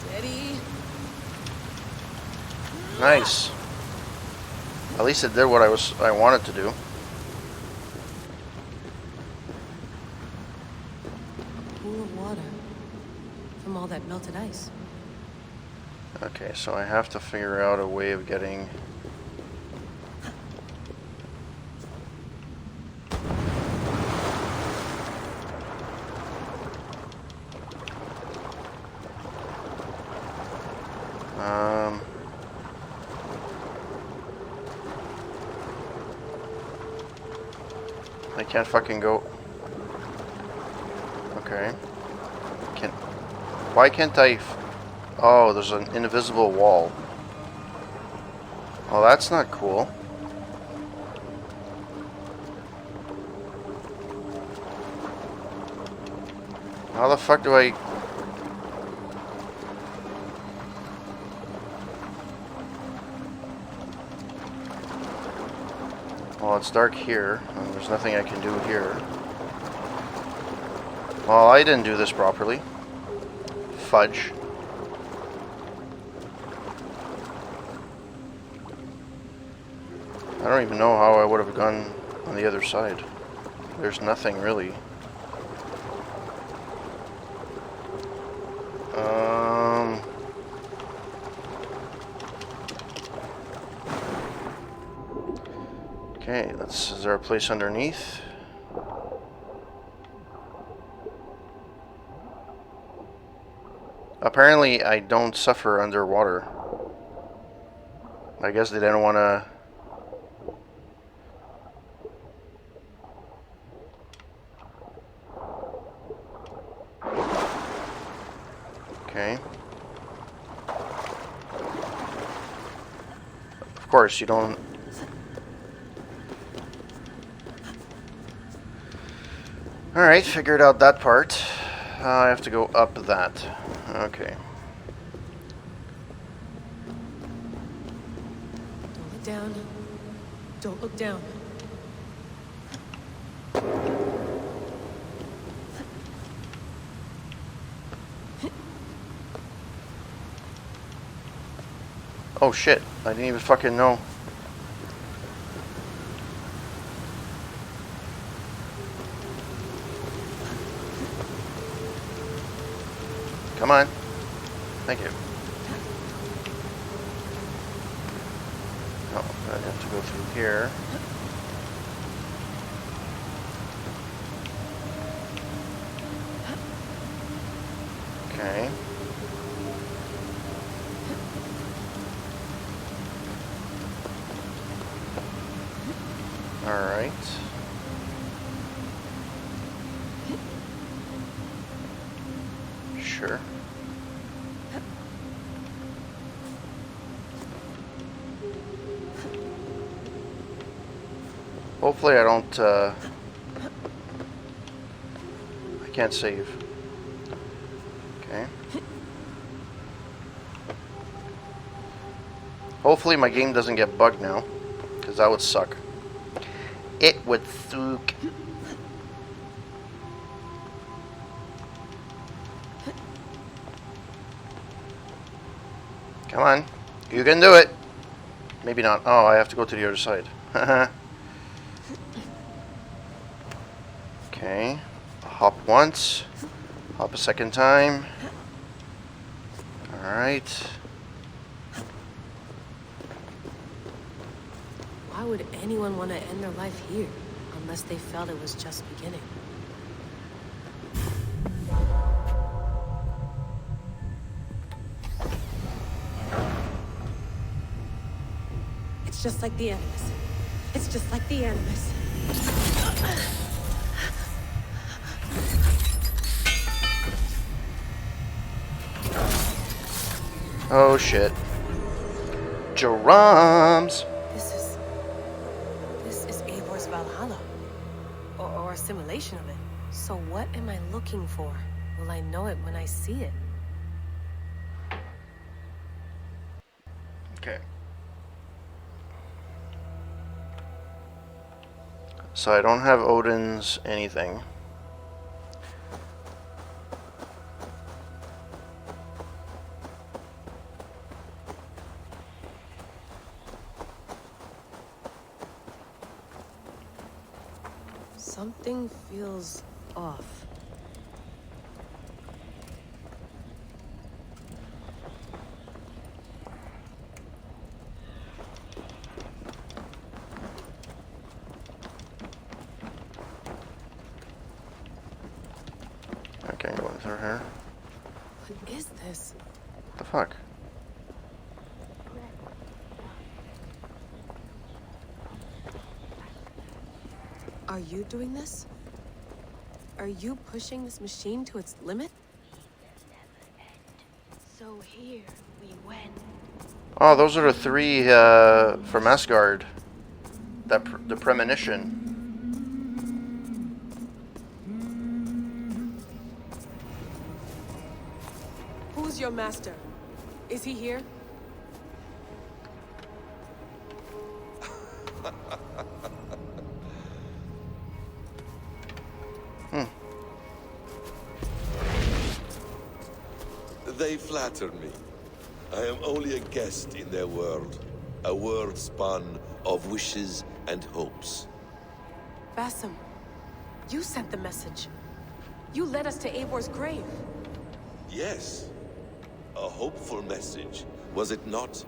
Steady. Nice. At least it did what I wanted to do. Pool of water from all that melted ice. Okay, so I have to figure out a way of getting... can't fucking go. Okay. Can't. Why can't I? Oh, there's an invisible wall. Oh, that's not cool. How the fuck do I... Well, it's dark here, and there's nothing I can do here. Well, I didn't do this properly. Fudge. I don't even know how I would have gone on the other side. There's nothing really. Okay, is there a place underneath? Apparently I don't suffer underwater. I guess they didn't want to... Okay. Of course, you don't... Alright, figured out that part. I have to go up that. Okay. Don't look down. Don't look down. Oh shit, I didn't even fucking know. Come on. Thank you. Oh, I have to go through here. Okay. Alright. Sure. Hopefully I don't, I can't save. Okay. Hopefully my game doesn't get bugged now, because that would suck. It would suck. Come on. You can do it. Maybe not. Oh, I have to go to the other side. Okay. Hop once. Hop a second time. Alright. Why would anyone want to end their life here? Unless they felt it was just beginning. It's just like the Animus. It's just like the Animus. Oh shit. Drums! This is Eivor's Valhalla. Or a simulation of it. So what am I looking for? Will I know it when I see it? Okay. So I don't have Odin's anything. Something feels off. I can't go in through here. What is this? What the fuck? Are you doing this? Are you pushing this machine to its limit? So here we went. Oh, those are the three from Asgard. The premonition. Who's your master? Is he here? They flatter me. I am only a guest in their world. A world spun of wishes and hopes. Basim, you sent the message. You led us to Eivor's grave. Yes. A hopeful message, was it not?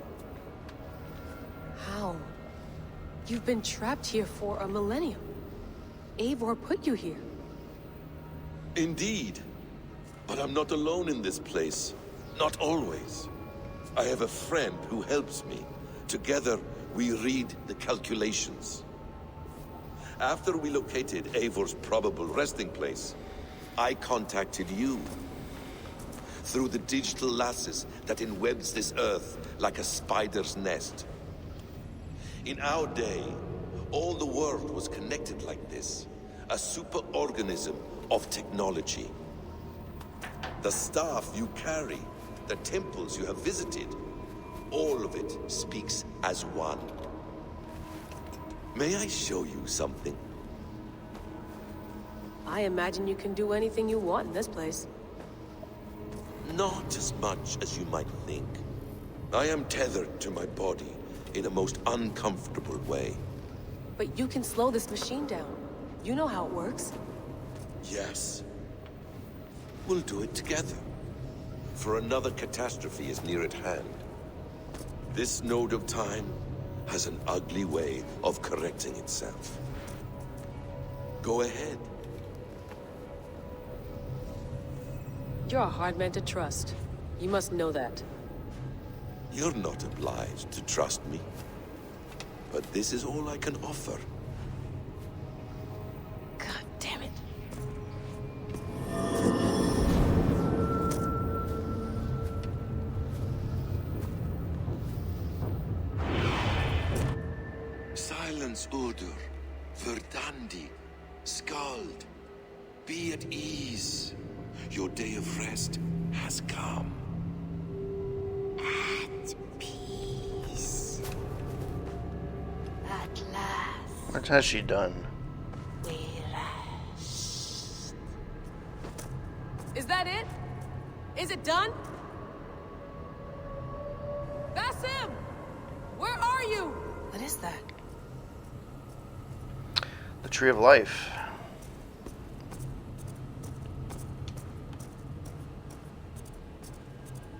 How? You've been trapped here for a millennium. Eivor put you here. Indeed. But I'm not alone in this place. Not always. I have a friend who helps me. Together, we read the calculations. After we located Eivor's probable resting place, I contacted you. Through the digital lasses that enwebs this Earth like a spider's nest. In our day, all the world was connected like this. A superorganism of technology. The staff you carry, the temples you have visited, all of it speaks as one. May I show you something? I imagine you can do anything you want in this place. Not as much as you might think. I am tethered to my body in a most uncomfortable way. But you can slow this machine down. You know how it works. Yes. We'll do it together. For another catastrophe is near at hand. This node of time has an ugly way of correcting itself. Go ahead. You're a hard man to trust. You must know that. You're not obliged to trust me. But this is all I can offer. God damn it. Silence, Udur. Verdandi. Skald. Be at ease. Your day of rest has come. At peace. At last. What has she done? We rest. Is that it? Is it done? Basim! Where are you? What is that? The Tree of Life.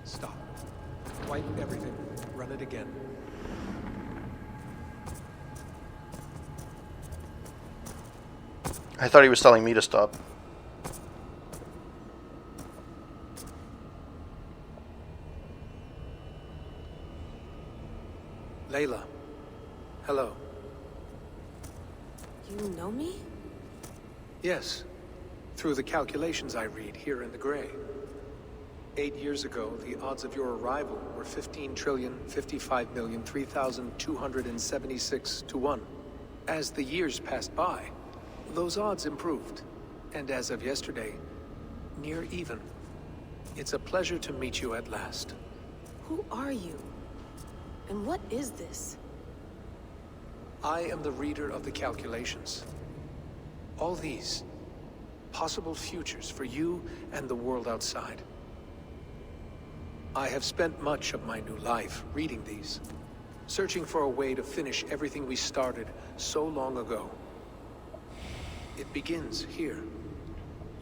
Stop. Wipe everything. Run it again. I thought he was telling me to stop. Layla. Hello. You know me? Yes. Through the calculations I read here in the gray. 8 years ago, the odds of your arrival were 15,055,003,276 to 1. As the years passed by, those odds improved. And as of yesterday, near even. It's a pleasure to meet you at last. Who are you? And what is this? I am the reader of the calculations. All these, possible futures for you and the world outside. I have spent much of my new life reading these, searching for a way to finish everything we started so long ago. It begins here.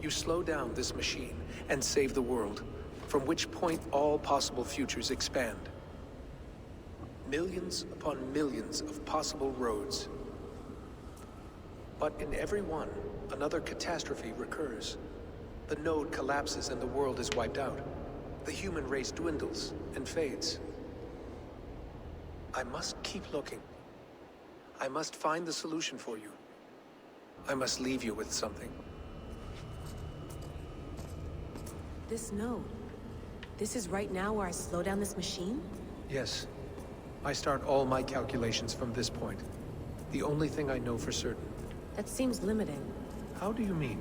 You slow down this machine and save the world, from which point all possible futures expand. Millions upon millions of possible roads. But in every one, another catastrophe recurs. The node collapses and the world is wiped out. The human race dwindles and fades. I must keep looking. I must find the solution for you. I must leave you with something. This node. This is right now where I slow down this machine? Yes. I start all my calculations from this point. The only thing I know for certain. That seems limiting. How do you mean?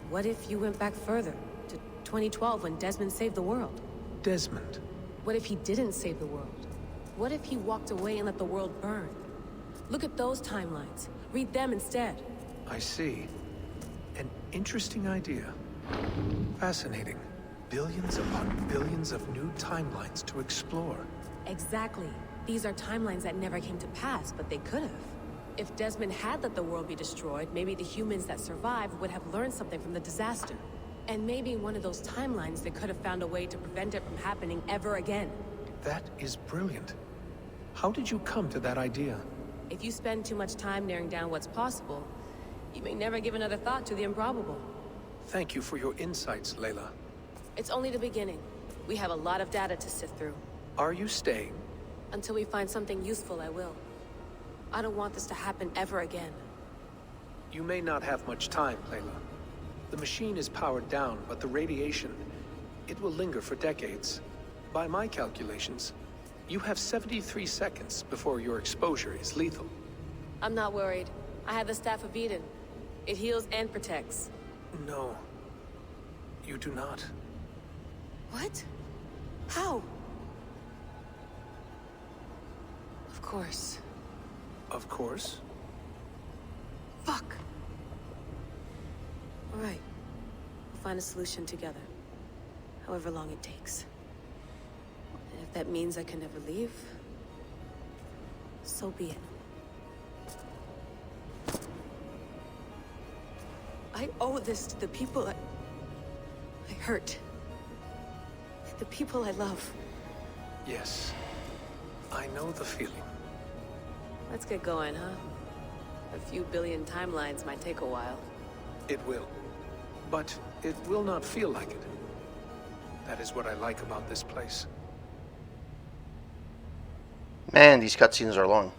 What if you went back further, to 2012 when Desmond saved the world? Desmond? What if he didn't save the world? What if he walked away and let the world burn? Look at those timelines. Read them instead. I see. An interesting idea. Fascinating. Billions upon billions of new timelines to explore. Exactly. These are timelines that never came to pass, but they could have. If Desmond had let the world be destroyed, maybe the humans that survived would have learned something from the disaster. And maybe in one of those timelines they could have found a way to prevent it from happening ever again. That is brilliant. How did you come to that idea? If you spend too much time narrowing down what's possible, you may never give another thought to the improbable. Thank you for your insights, Layla. It's only the beginning. We have a lot of data to sift through. Are you staying? Until we find something useful, I will. I don't want this to happen ever again. You may not have much time, Layla. The machine is powered down, but the radiation, it will linger for decades. By my calculations, you have 73 seconds before your exposure is lethal. I'm not worried. I have the Staff of Eden. It heals and protects. No. You do not. What? How? Of course. Of course. Fuck! Alright. We'll find a solution together. However long it takes. And if that means I can never leave, so be it. I owe this to the people I hurt. The people I love. Yes. I know the feeling. Let's get going, huh? A few billion timelines might take a while. It will. But it will not feel like it. That is what I like about this place. Man, these cutscenes are long.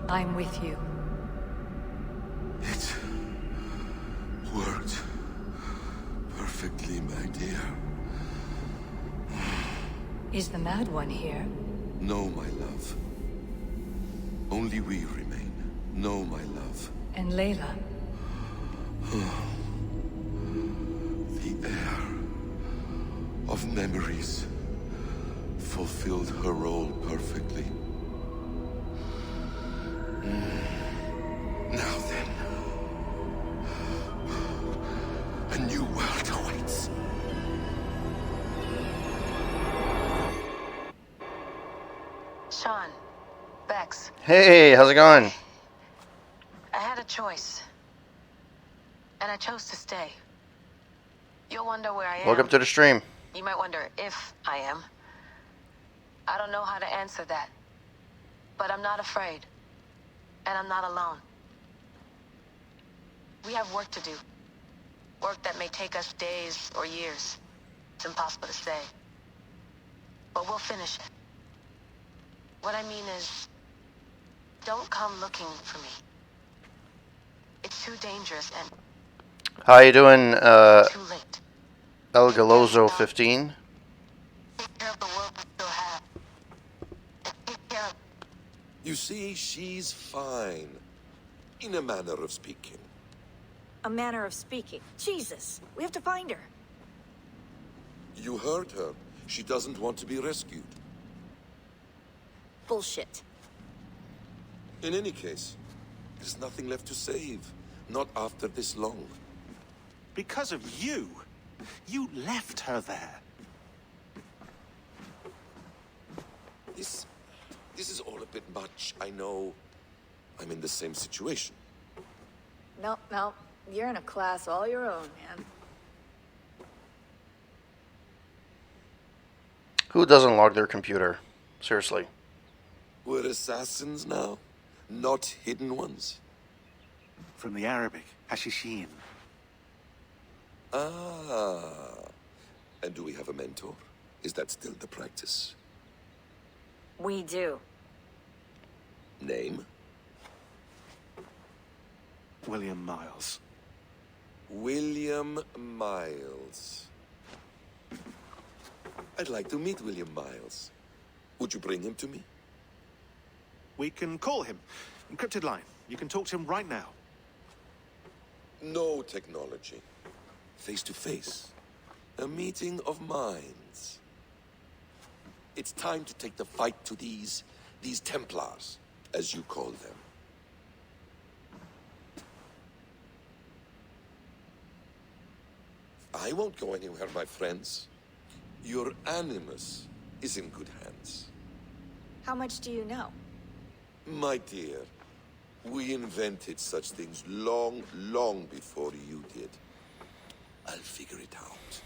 I'm with you. It worked perfectly, my dear. Is the Mad One here? No, my love. Only we remain. No, my love. And Layla? The air of memories fulfilled her role perfectly. Now then, a new world awaits. Sean, Bex. Hey, how's it going? I had a choice. And I chose to stay. You'll wonder where I am. Welcome to the stream. You might wonder if I am. I don't know how to answer that. But I'm not afraid. And I'm not alone. We have work to do. Work that may take us days or years. It's impossible to say. But we'll finish it. What I mean is, don't come looking for me. It's too dangerous and How you doing, too late. El Galozo 15? Take care of the world we still have. And take care of... You see, she's fine. In a manner of speaking. A manner of speaking. Jesus, we have to find her. You heard her. She doesn't want to be rescued. Bullshit. In any case, there's nothing left to save. Not after this long. Because of you. You left her there. This is all a bit much. I know I'm in the same situation. No, no. You're in a class all your own, man. Who doesn't log their computer? Seriously. We're assassins now, not hidden ones. From the Arabic, Hashishin. Ah. And do we have a mentor? Is that still the practice? We do. Name? William Miles. William Miles. I'd like to meet William Miles. Would you bring him to me? We can call him. Encrypted line. You can talk to him right now. No technology. Face to face. A meeting of minds. It's time to take the fight to these Templars, as you call them. I won't go anywhere, my friends. Your animus is in good hands. How much do you know? My dear, we invented such things long, long before you did. I'll figure it out.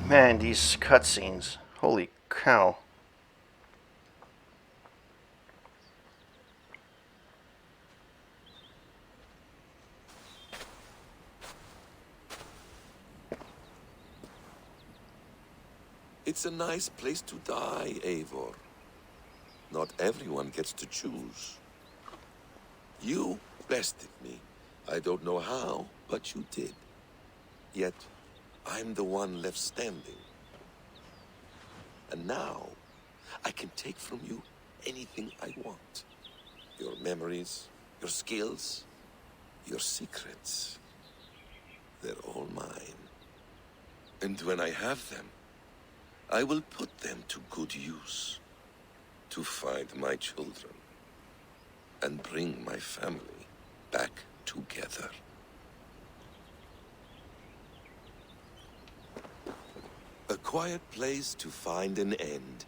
Man, these cutscenes. Holy cow. It's a nice place to die, Eivor. Not everyone gets to choose. You bested me. I don't know how, but you did. Yet, I'm the one left standing. And now, I can take from you anything I want. Your memories, your skills, your secrets. They're all mine. And when I have them, I will put them to good use. To find my children. And bring my family back together. A quiet place to find an end.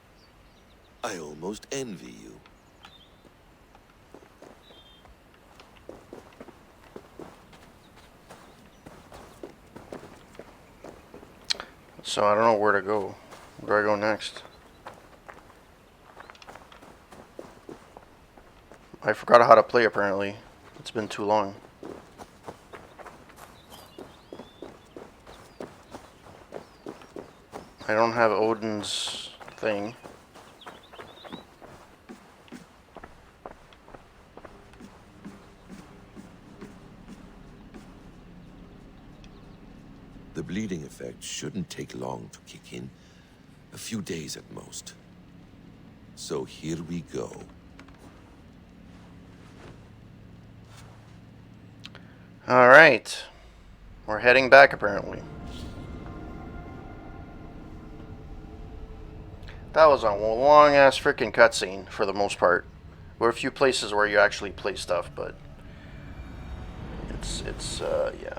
I almost envy you. So I don't know where to go. Where do I go next? I forgot how to play apparently. It's been too long. I don't have Odin's thing. The bleeding effect shouldn't take long to kick in. A few days at most. So here we go. Alright. We're heading back apparently. That was a long ass freaking cutscene for the most part. There were a few places where you actually play stuff, but it's yeah.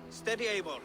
Steady, Eivor.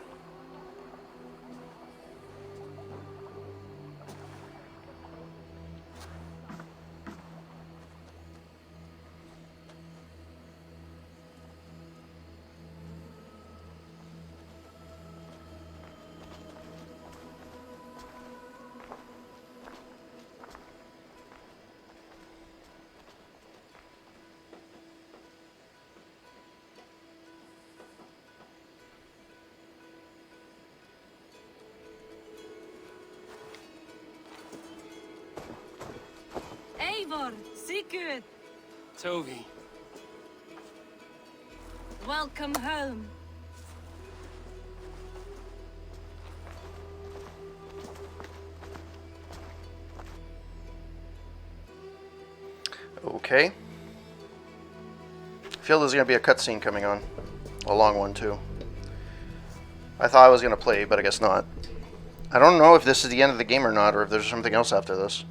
Eivor, Sigurd, Tovi. welcome home. Okay. I feel there's going to be a cutscene coming on. A long one, too. I thought I was going to play, but I guess not. I don't know if this is the end of the game or not, or if there's something else after this.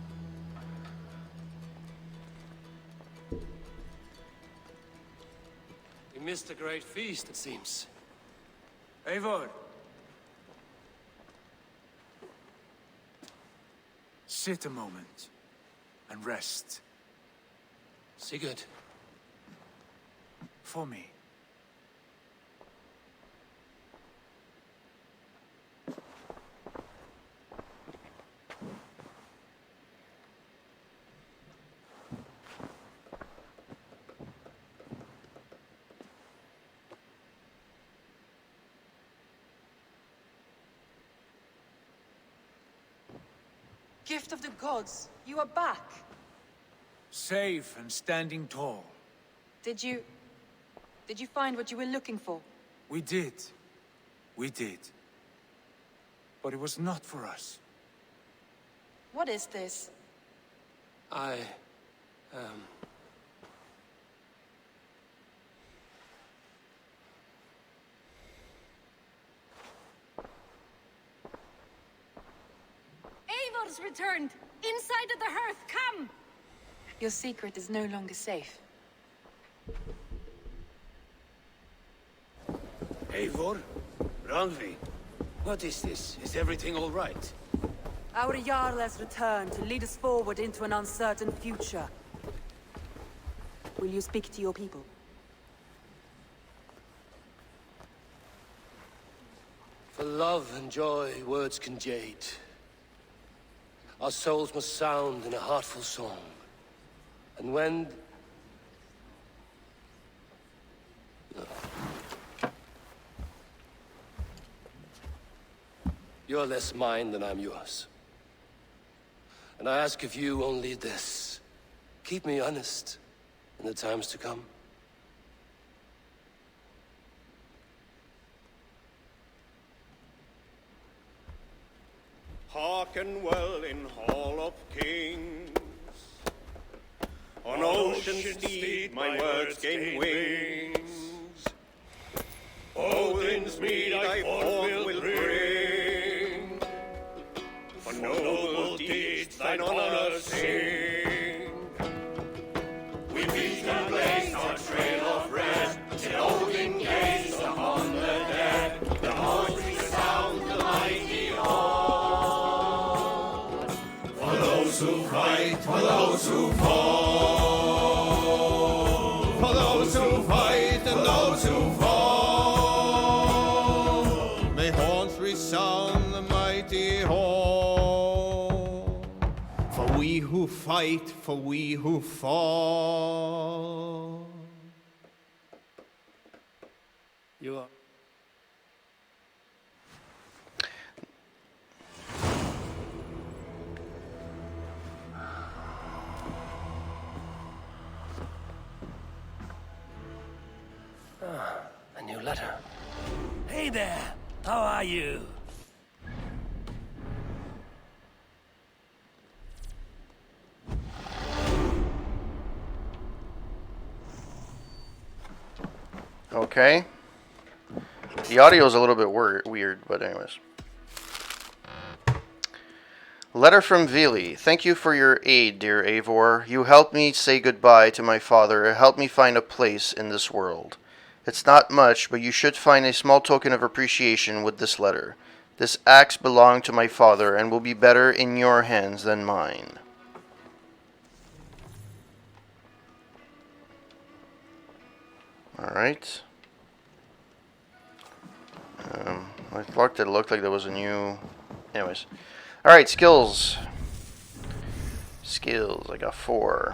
We missed a great feast, it seems. Eivor! Sit a moment and rest. Sigurd. For me. Gift of the gods, you are back. Safe and standing tall. Did you find what you were looking for? We did. We did. But it was not for us. What is this? Eivor's returned! Inside of the hearth, come! Your secret is no longer safe. Eivor? Randvi? What is this? Is everything all right? Our Jarl has returned to lead us forward into an uncertain future. Will you speak to your people? For love and joy, words can jade. Our souls must sound in a heartful song. And when... You're less mine than I'm yours. And I ask of you only this. Keep me honest in the times to come. Hearken well in Hall of Kings. On ocean's steed my words gain wings. Odin's mead I forth will bring. For noble deeds thine honor sing. We beat and blaze our trail of red, till Odin gazed upon the dead. The voice resound the mighty hall. For those who fight, for those who fall. For those who fight and those who fall. May horns resound the mighty hall. For we who fight, for we who fall. You are... a new letter. Hey there! How are you? Okay. The audio is a little bit weird, but anyways. Letter from Vili. Thank you for your aid, dear Eivor. You helped me say goodbye to my father, helped me find a place in this world. It's not much, but you should find a small token of appreciation with this letter. This axe belonged to my father and will be better in your hands than mine. Alright. I thought it looked like there was a new... Anyways. Alright, skills. Skills, I got 4.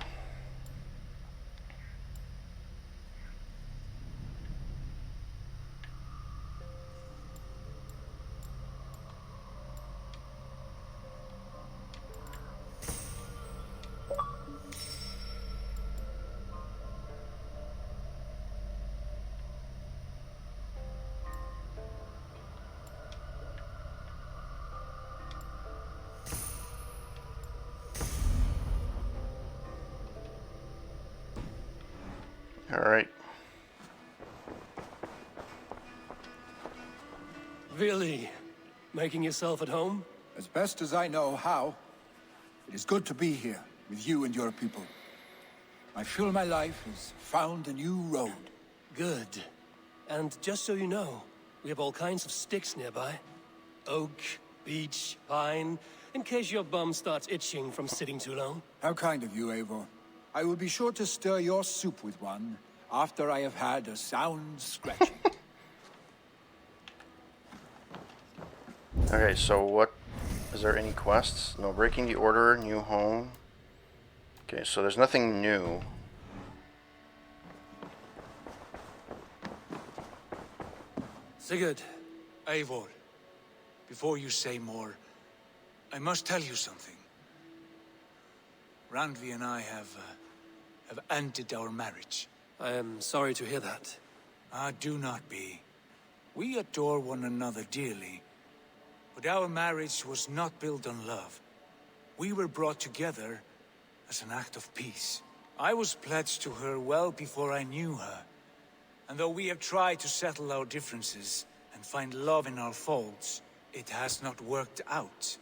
Alright. Really? Making yourself at home? As best as I know how. It is good to be here with you and your people. I feel my life has found a new road. Good. And just so you know, we have all kinds of sticks nearby. Oak, beech, pine, in case your bum starts itching from sitting too long. How kind of you, Eivor. I will be sure to stir your soup with one after I have had a sound scratching. Okay, so what... Is there any quests? No, breaking the order, new home. Okay, so there's nothing new. Sigurd. Eivor, before you say more, I must tell you something. Randvi and I have ended our marriage. I am sorry to hear that. Ah, do not be. We adore one another dearly, but our marriage was not built on love. We were brought together as an act of peace. I was pledged to her well before I knew her, and though we have tried to settle our differences and find love in our faults, it has not worked out.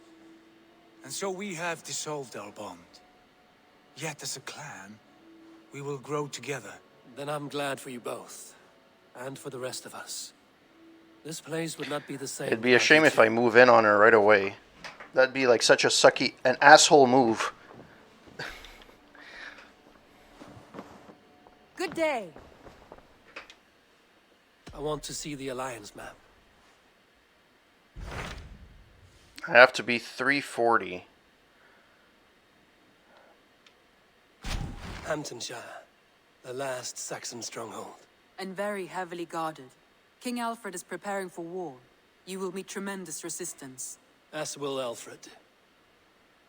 And so we have dissolved our bond. Yet as a clan, we will grow together. Then I'm glad for you both. And for the rest of us. This place would not be the same. It'd be a shame if I move in on her right away. That'd be like such a sucky, an asshole move. Good day. I want to see the Alliance map. I have to be 340. Hamptonshire, the last Saxon stronghold. And very heavily guarded. King Alfred is preparing for war. You will meet tremendous resistance. As will Alfred.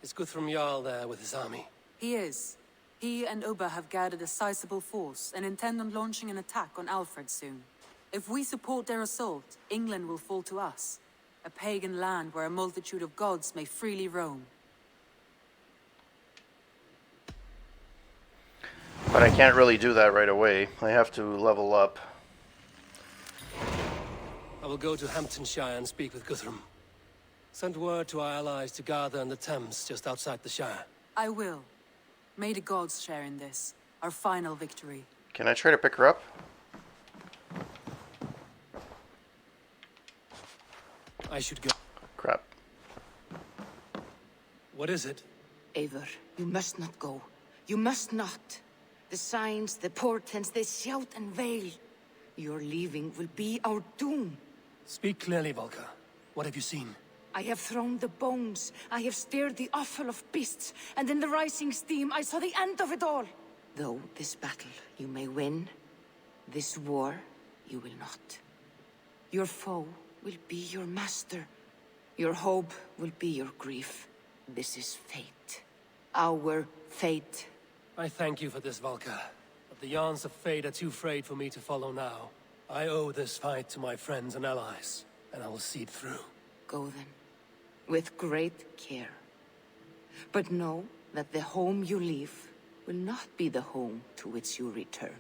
Is Guthrum Jarl there with his army? He is. He and Ubba have gathered a sizable force and intend on launching an attack on Alfred soon. If we support their assault, England will fall to us. A pagan land where a multitude of gods may freely roam. But I can't really do that right away. I have to level up. I will go to Hamptonshire and speak with Guthrum. Send word to our allies to gather in the Thames just outside the Shire. I will. May the gods share in this, our final victory. Can I try to pick her up? I should go. Crap. What is it? Eivor, you must not go. You must not. The signs, the portents, they shout and wail. Your leaving will be our doom. Speak clearly, Volker. What have you seen? I have thrown the bones. I have stirred the offal of beasts. And in the rising steam, I saw the end of it all. Though this battle you may win, this war you will not. Your foe will be your master. Your hope will be your grief. This is fate. Our fate. I thank you for this, Volker. But the yarns of fate are too frayed for me to follow now. I owe this fight to my friends and allies, and I will see it through. Go then, with great care. But know that the home you leave will not be the home to which you return.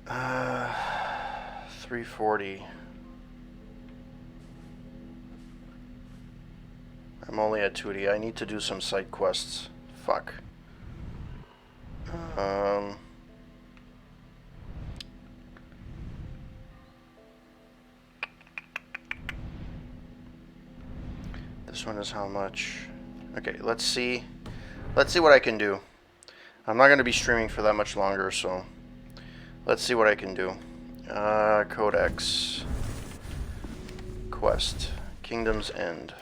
Uh, 340. I'm only at 2D. I need to do some side quests. Fuck. This one is how much? Okay, let's see. Let's see what I can do. I'm not going to be streaming for that much longer, so let's see what I can do. Codex. Quest. Kingdom's End.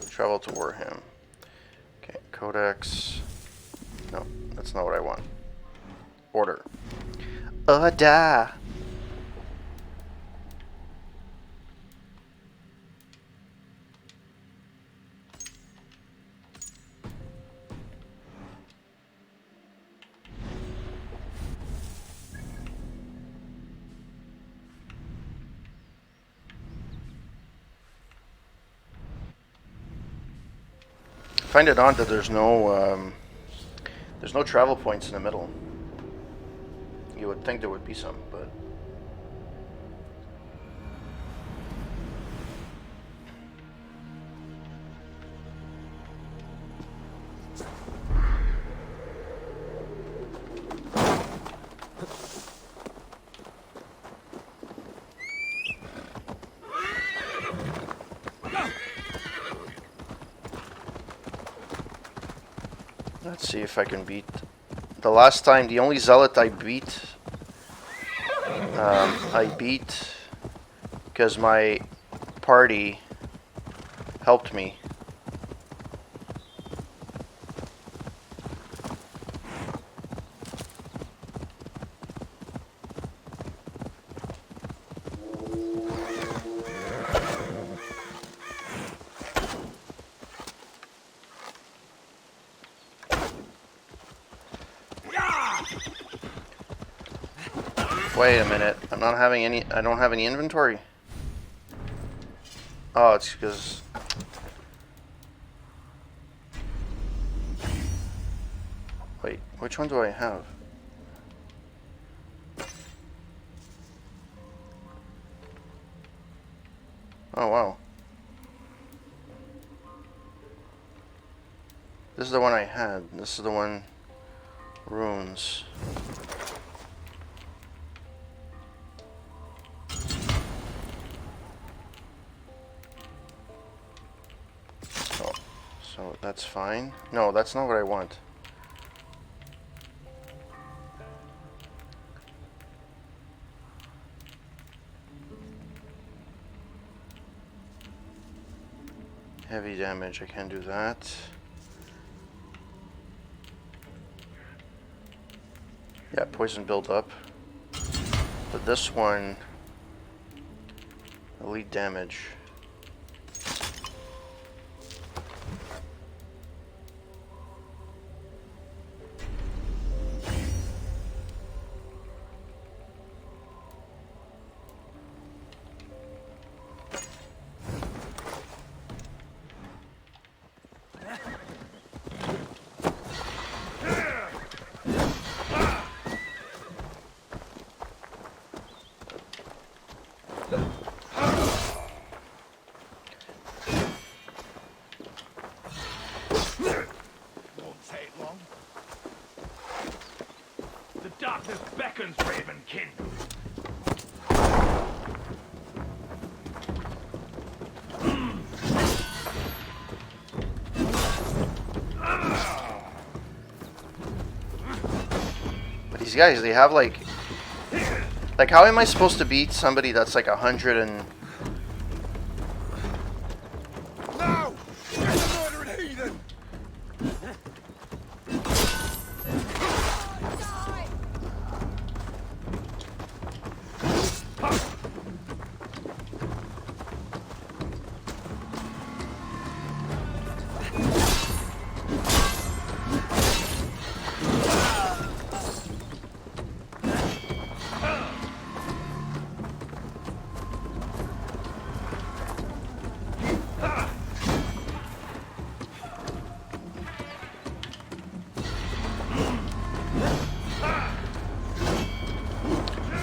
Travel to Warham. Okay, Codex. No, that's not what I want. Order. Da. find it odd that there's no travel points in the middle. You would think there would be some, but let's see if I can beat. The last time, the only zealot I beat because my party helped me. Wait a minute, I'm not having any, I don't have any inventory. Oh, it's because... Wait, which one do I have? Oh, wow. This is the one I had. This is the one... Runes. So that's fine. No, that's not what I want. Heavy damage, I can't do that. Yeah, poison build up. But this one, elite damage. Darkness beckons, Ravenkin. But these guys, they have like how am I supposed to beat somebody that's like 100 and... No! You're the murdering heathen!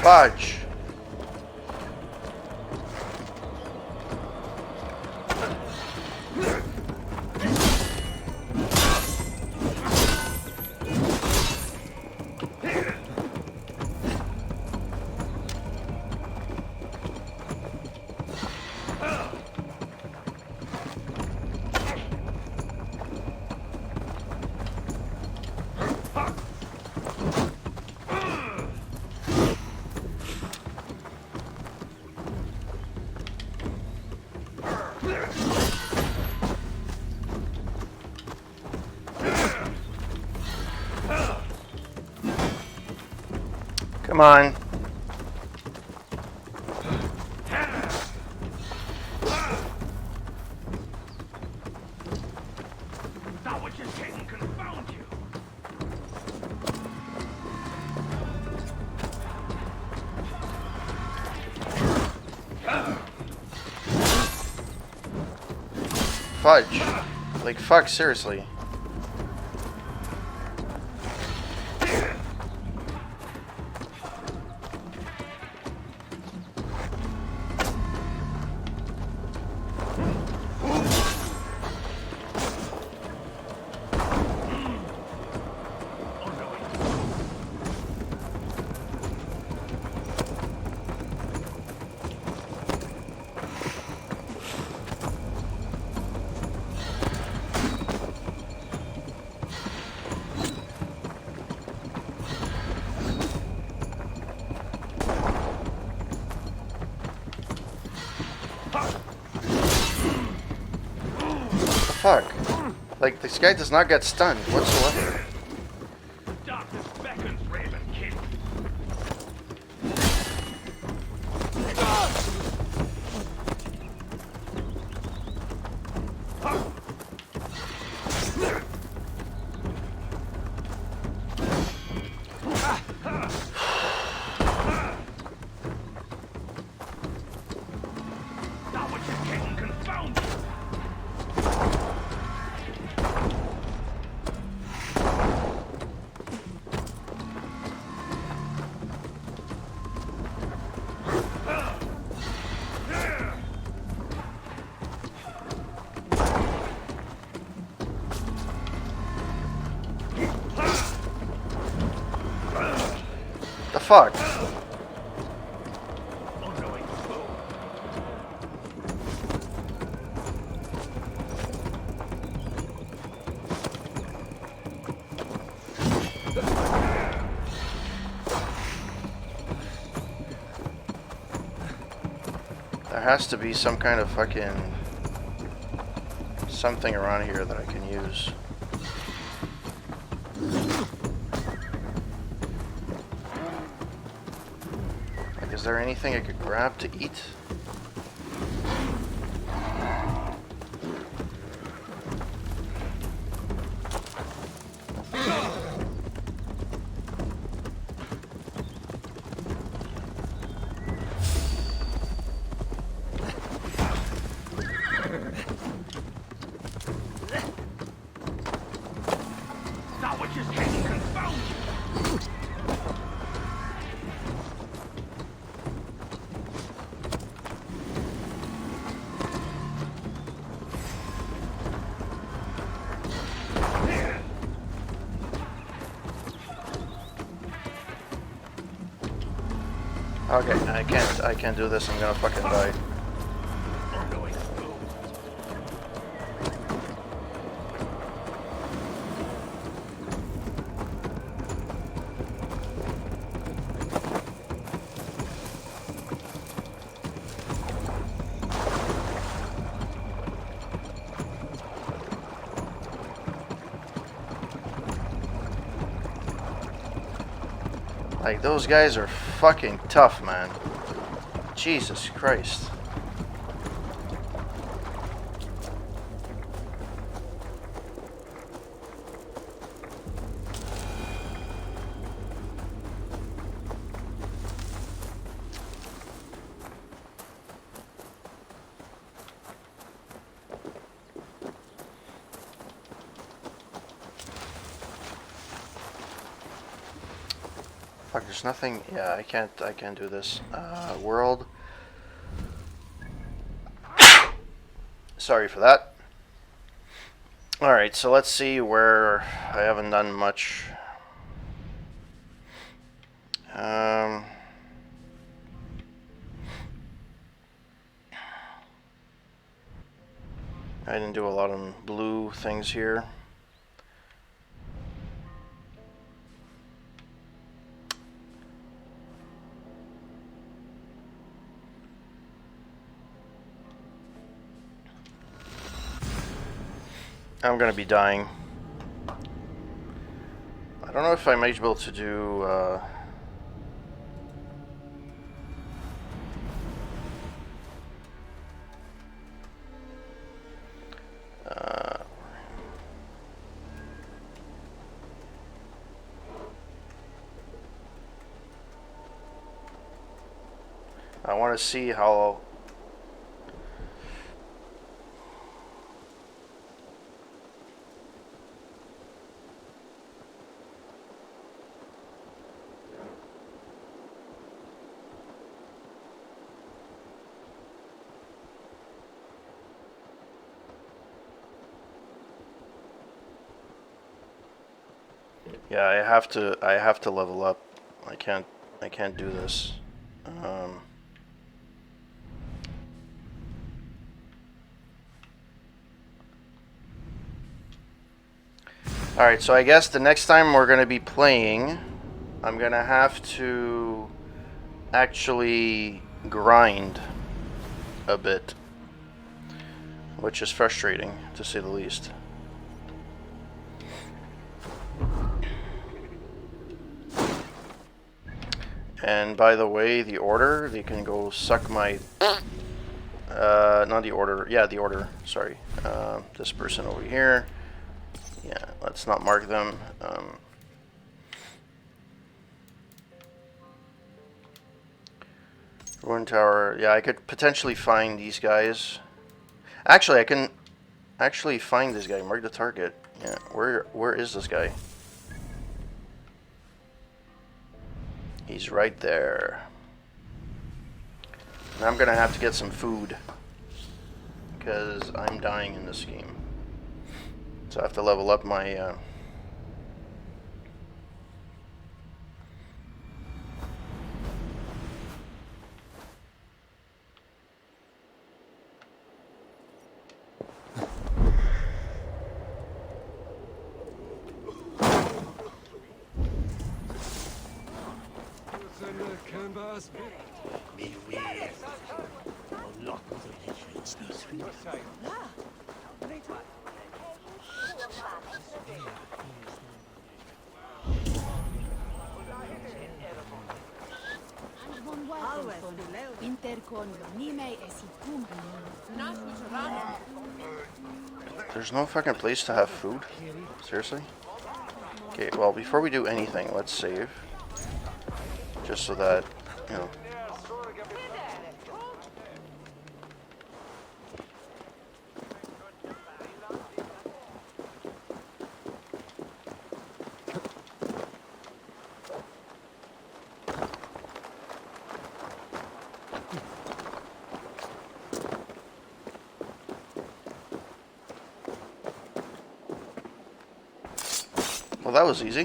Fudge. Come on. That which is hidden confound you. Fudge. Like, fuck, seriously. Fuck. Like, this guy does not get stunned whatsoever. Darkness beckons, Ravenkin. That which is king confound you. The fuck? There has to be some kind of fucking something around here that I can use. Like, is there anything I could grab to eat? That which is king confound you. Okay, I can't do this. I'm gonna fucking die. Like, those guys are fucking tough, man. Jesus Christ. Fuck, there's nothing. Yeah, I can't do this. World. Sorry for that. Alright, so let's see where I haven't done much. I didn't do a lot of blue things here. I'm gonna be dying. I don't know if I might be able to do I want to see how Yeah, I have to level up. I can't do this. Alright, so I guess the next time we're going to be playing, I'm going to have to actually grind a bit, which is frustrating, to say the least. And by the way, the order, they can go suck my... not the order, yeah, the order, sorry. This person over here. Yeah, let's not mark them. Ruin Tower, yeah, I could potentially find these guys. Actually, I can actually find this guy, mark the target. Yeah, where is this guy? He's right there. And I'm gonna have to get some food, because I'm dying in this game. So I have to level up my... There's no fucking place to have food? Seriously? Okay, well, before we do anything, let's save. Just so that, you know... Well, that was easy.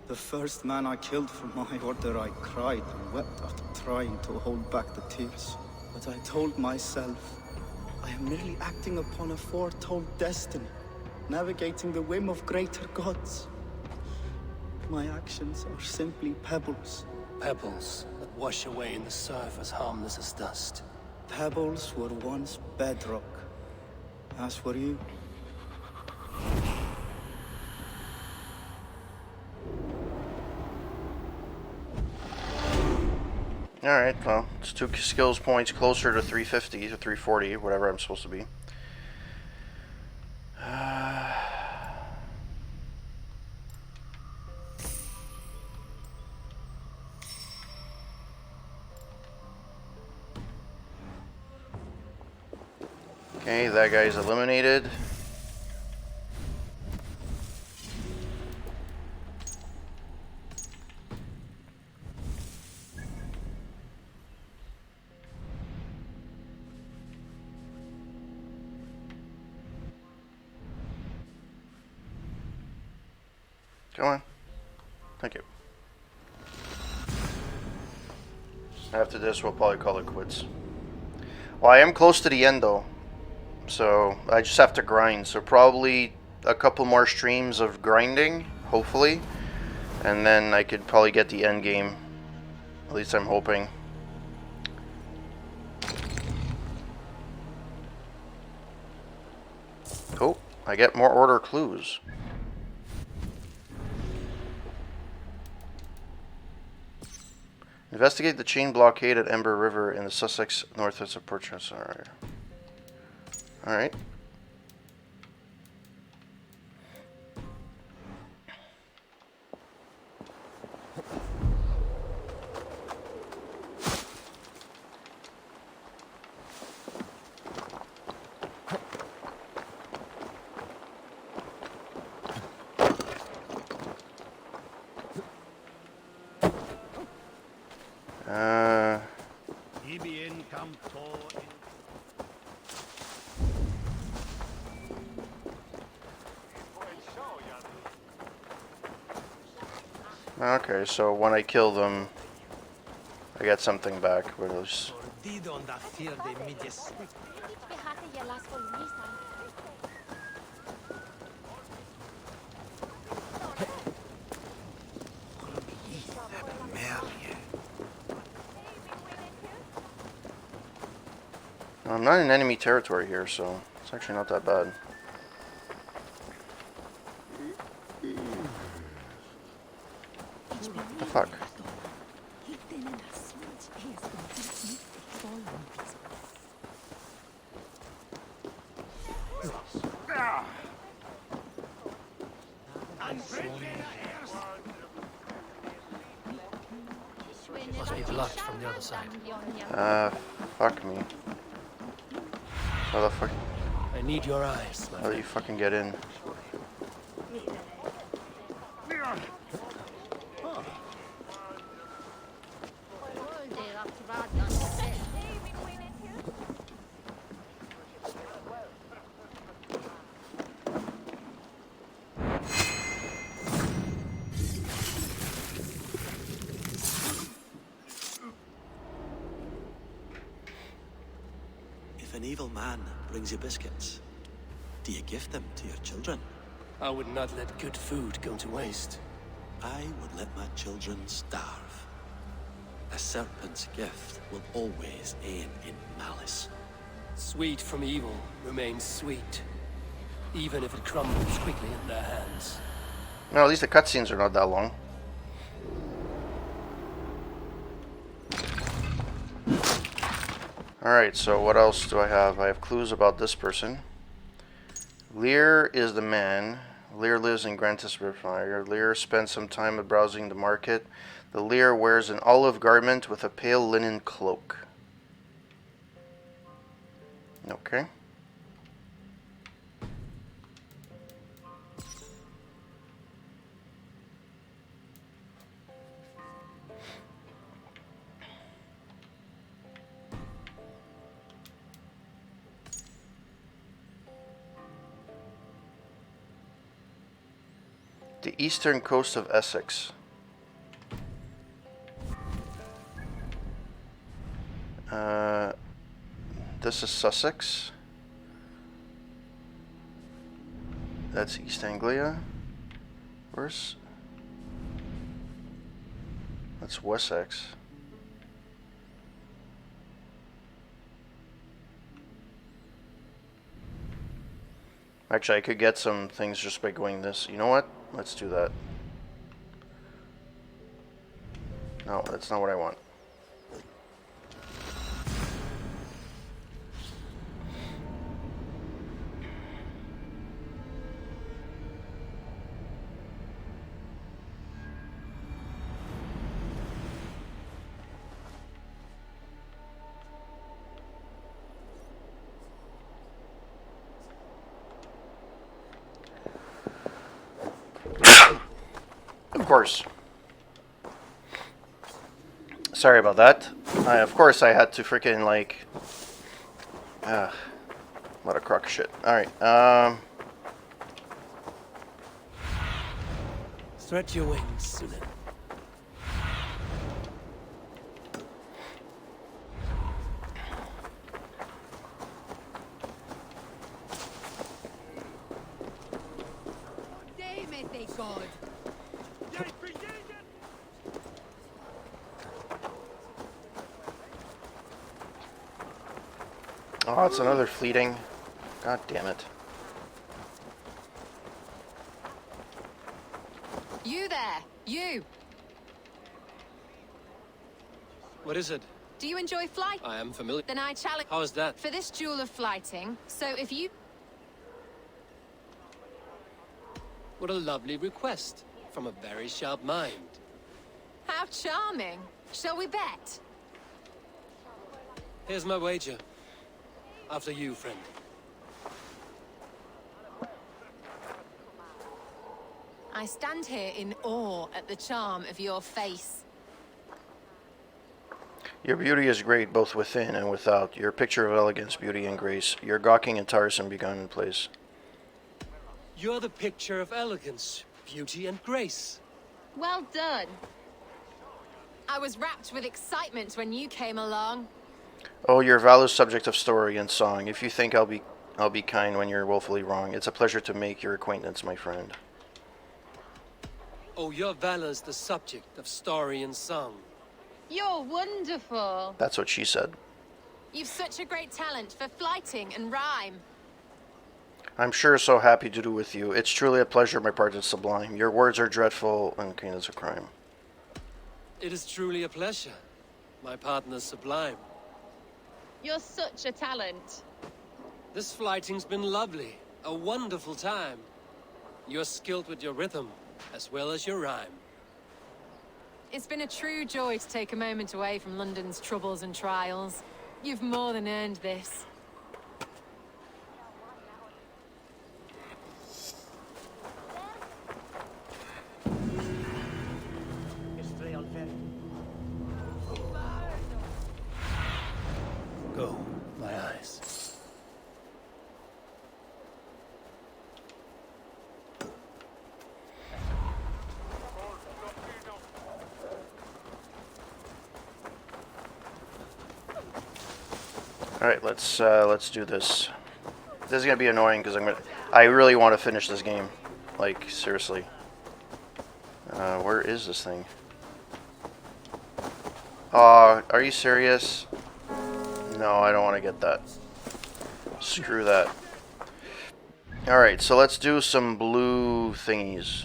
The first man I killed for my order, I cried and wept after trying to hold back the tears. But I told myself, I am merely acting upon a foretold destiny, navigating the whim of greater gods. My actions are simply pebbles. Pebbles that wash away in the surf as harmless as dust. Pebbles were once bedrock, as were you. Alright, well, it's 2 skills points closer to 350 to 340, whatever I'm supposed to be. Okay, that guy's eliminated. Come on. Thank you. After this, we'll probably call it quits. Well, I am close to the end, though. So, I just have to grind. So, probably a couple more streams of grinding, hopefully. And then I could probably get the end game. At least I'm hoping. Oh, I get more order clues. Investigate the chain blockade at Ember River in the Sussex northwest of Portsmouth. Alright. Alright. Okay, so when I kill them, I get something back. But it'll just... I'm not in enemy territory here, so it's actually not that bad. What the fuck? Must be blocked from the other side. Fuck me. How the fuck? I need your eyes. How do you fucking get in? If an evil man brings you biscuits, do you give them to your children? I would not let good food go to waste. I would let my children starve. A serpent's gift will always end in malice. Sweet from evil remains sweet, even if it crumbles quickly in their hands. No, at least the cutscenes are not that long. Alright, so what else do I have? I have clues about this person. Lear is the man. Lear lives in Grantis Riverfire. Lear spends some time browsing the market. The Lear wears an olive garment with a pale linen cloak. Okay. The eastern coast of Essex. This is Sussex. That's East Anglia. Where's... That's Wessex. Actually, I could get some things just by going this. You know what? Let's do that. No, that's not what I want. Of course. Sorry about that. Of course I had to freaking like... what a crock of shit. Alright, Stretch your wings, Sunan. oh, it's another fleeting. God damn it. You there, you! What is it? Do you enjoy flight? I am familiar. Then I challenge... How is that? For this duel of flighting, so if you... What a lovely request from a very sharp mind. How charming. Shall we bet? Here's my wager. After you, friend. I stand here in awe at the charm of your face. Your beauty is great both within and without. Your picture of elegance, beauty, and grace. Your gawking and tiresome begun in place. You're the picture of elegance, beauty, and grace. Well done. I was wrapped with excitement when you came along. Oh, your Valu's subject of story and song. If you think I'll be kind when you're woefully wrong. It's a pleasure to make your acquaintance, my friend. Oh, your valor's the subject of story and song. You're wonderful. That's what she said. You've such a great talent for flighting and rhyme. I'm sure so happy to do with you. It's truly a pleasure, my part is sublime. Your words are dreadful, and clean as a crime. It is truly a pleasure. My partner's sublime. You're such a talent. This flighting's been lovely. A wonderful time. You're skilled with your rhythm, as well as your rhyme. It's been a true joy to take a moment away from London's troubles and trials. You've more than earned this. Go, my eyes. All right, let's do this. This is gonna be annoying because I really want to finish this game, like seriously. Where is this thing? Are you serious? No, I don't want to get that. Screw that. All right, so let's do some blue thingies.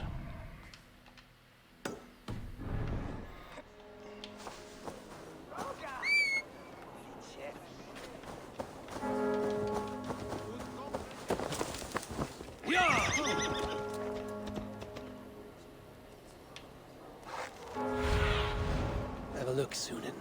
Have a look, Sunan.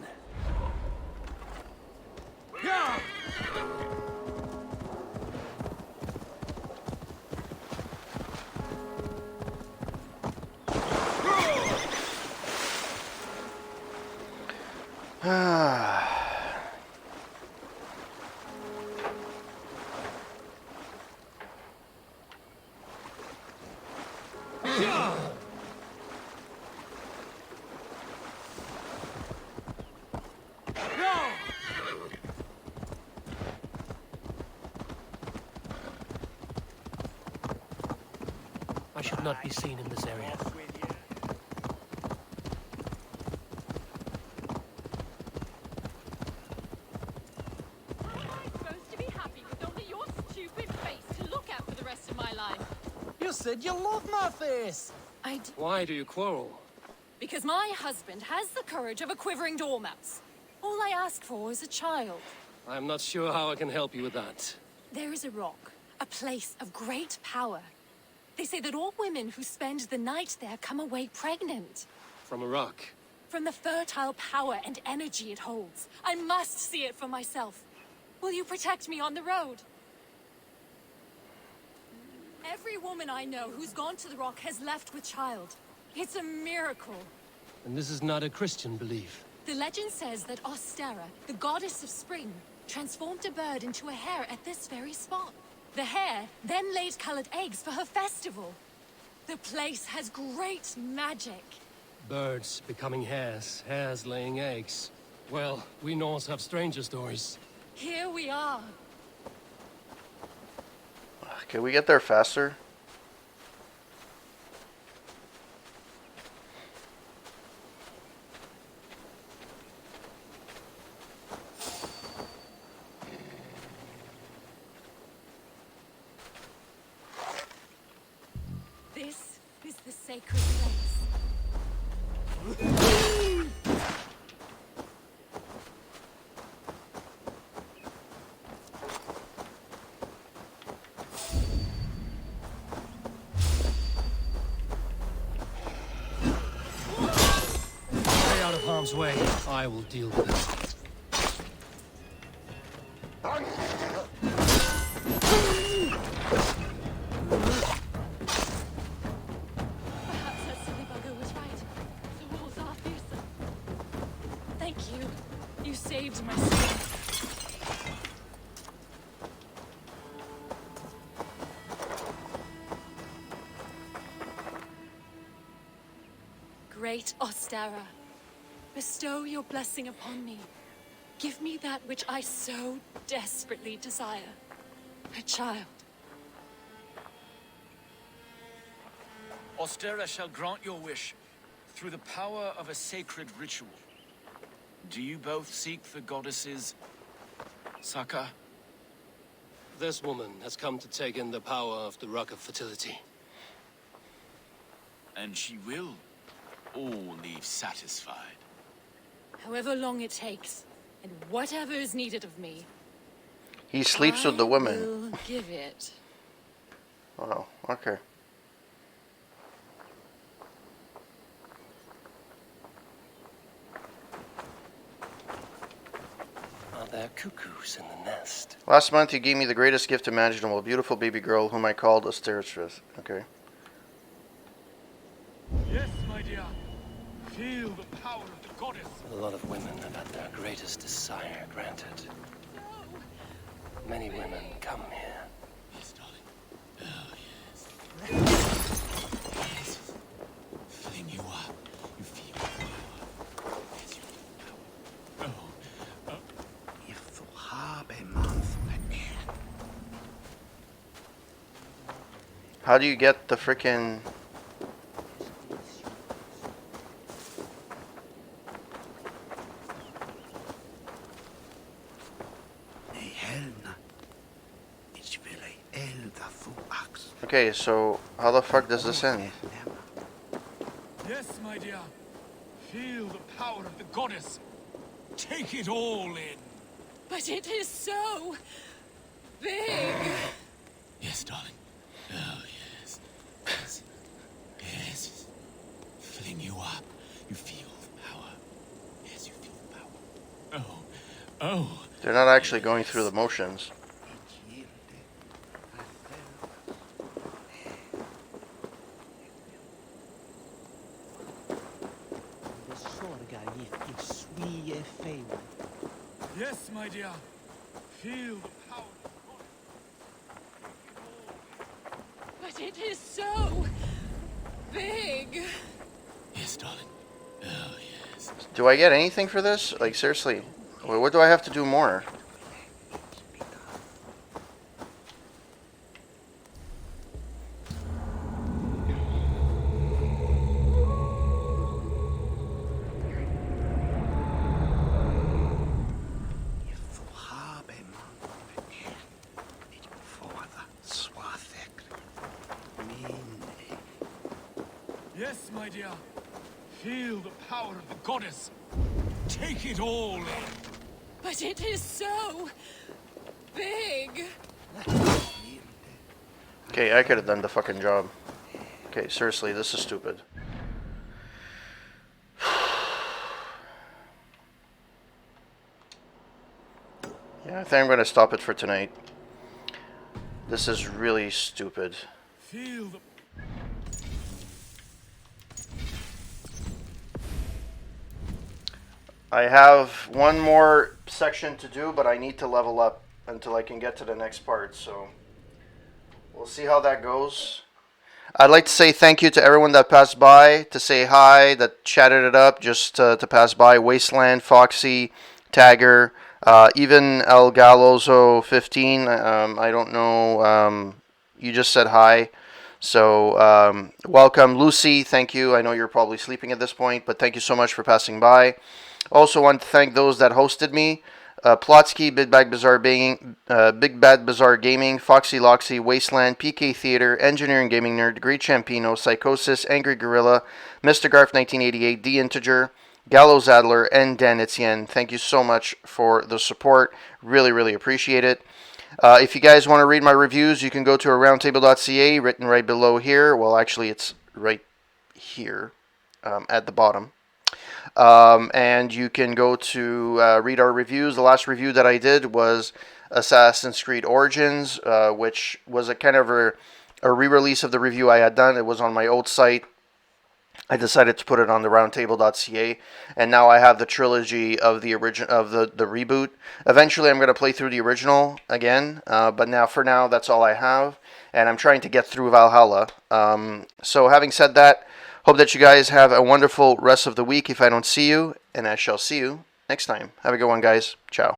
I should not be seen in this area. Supposed to be happy with only your stupid face to look at for the rest of my life. You said you love my face! Why do you quarrel? Because my husband has the courage of a quivering dormouse. All I ask for is a child. I'm not sure how I can help you with that. There is a rock, a place of great power. They say that all women who spend the night there come away pregnant. From a rock. From the fertile power and energy it holds. I must see it for myself. Will you protect me on the road? Every woman I know who's gone to the rock has left with child. It's a miracle. And this is not a Christian belief. The legend says that Ostera, the goddess of spring, transformed a bird into a hare at this very spot. The hare then laid colored eggs for her festival. The place has great magic. Birds becoming hares, hares laying eggs. Well, we Norse have stranger stories. Here we are. Can we get there faster? This is the sacred place. Stay out of harm's way. I will deal with it. Perhaps that silly bugger was right. The wolves are fearsome. Thank you. You saved my skin. great Ostara, bestow your blessing upon me. Give me that which I so desperately desire. A child. Ostera shall grant your wish through the power of a sacred ritual. Do you both seek the goddess's Saka? This woman has come to take in the power of the Rock of Fertility. And she will all leave satisfied. However long it takes, and whatever is needed of me. He sleeps with the I women. will give it. Wow, okay. Are there cuckoos in the nest? Last month you gave me the greatest gift imaginable, a beautiful baby girl whom I called Asteristus. Okay. Yes, my dear. Feel the power of the goddess. A lot of women have had their greatest desire granted. Many women come here. Yes, darling. Oh, yes. Yes. Filling you up. You feel power. Yes, you feel power. Oh. If du habe man verehrt. How do you get the frickin'... Okay, so how the fuck does this end? Yes, my dear. Feel the power of the goddess. Take it all in. But it is so big. Yes, darling. Oh, yes. Yes. Yes. Filling you up. You feel the power. Yes, you feel the power. Oh. Oh. They're not actually going through the motions. Yes, my dear. Feel the power. But it is so big. Yes, darling. Oh, yes. Do I get anything for this? Like, seriously. What do I have to do more? Yes, my dear. Feel the power of the goddess. Take it all in. But it is so big. Okay, I could have done the fucking job. Okay, seriously, this is stupid. Yeah, I think I'm going to stop it for tonight. This is really stupid. Feel the... I have one more section to do, but I need to level up until I can get to the next part, so we'll see how that goes. I'd like to say thank you to everyone that passed by, to say hi, that chatted it up, just to pass by. Wasteland, Foxy, Tagger, even El Galozo 15. I don't know. You just said hi. So welcome. Lucy, thank you. I know you're probably sleeping at this point, but thank you so much for passing by. Also want to thank those that hosted me. Plotsky, Big Bad Bazaar Gaming, Foxy Loxy, Wasteland, PK Theater, Engineering Gaming Nerd, Great Champino, Psychosis, Angry Gorilla, Mr. Garf 1988, D Integer, Gallows Adler, and Dan Etienne. Thank you so much for the support. Really, really appreciate it. If you guys want to read my reviews, you can go to aroundtable.ca, written right below here. Well, actually, it's right here at the bottom. And you can go to read our reviews. The last review that I did was Assassin's Creed Origins, which was a kind of a re-release of the review I had done. It was on my old site. I decided to put it on the roundtable.ca, and now I have the trilogy of the the reboot. Eventually, I'm going to play through the original again, but for now, that's all I have, and I'm trying to get through Valhalla. So having said that, Hope that you guys have a wonderful rest of the week if I don't see you, and I shall see you next time. Have a good one, guys. Ciao.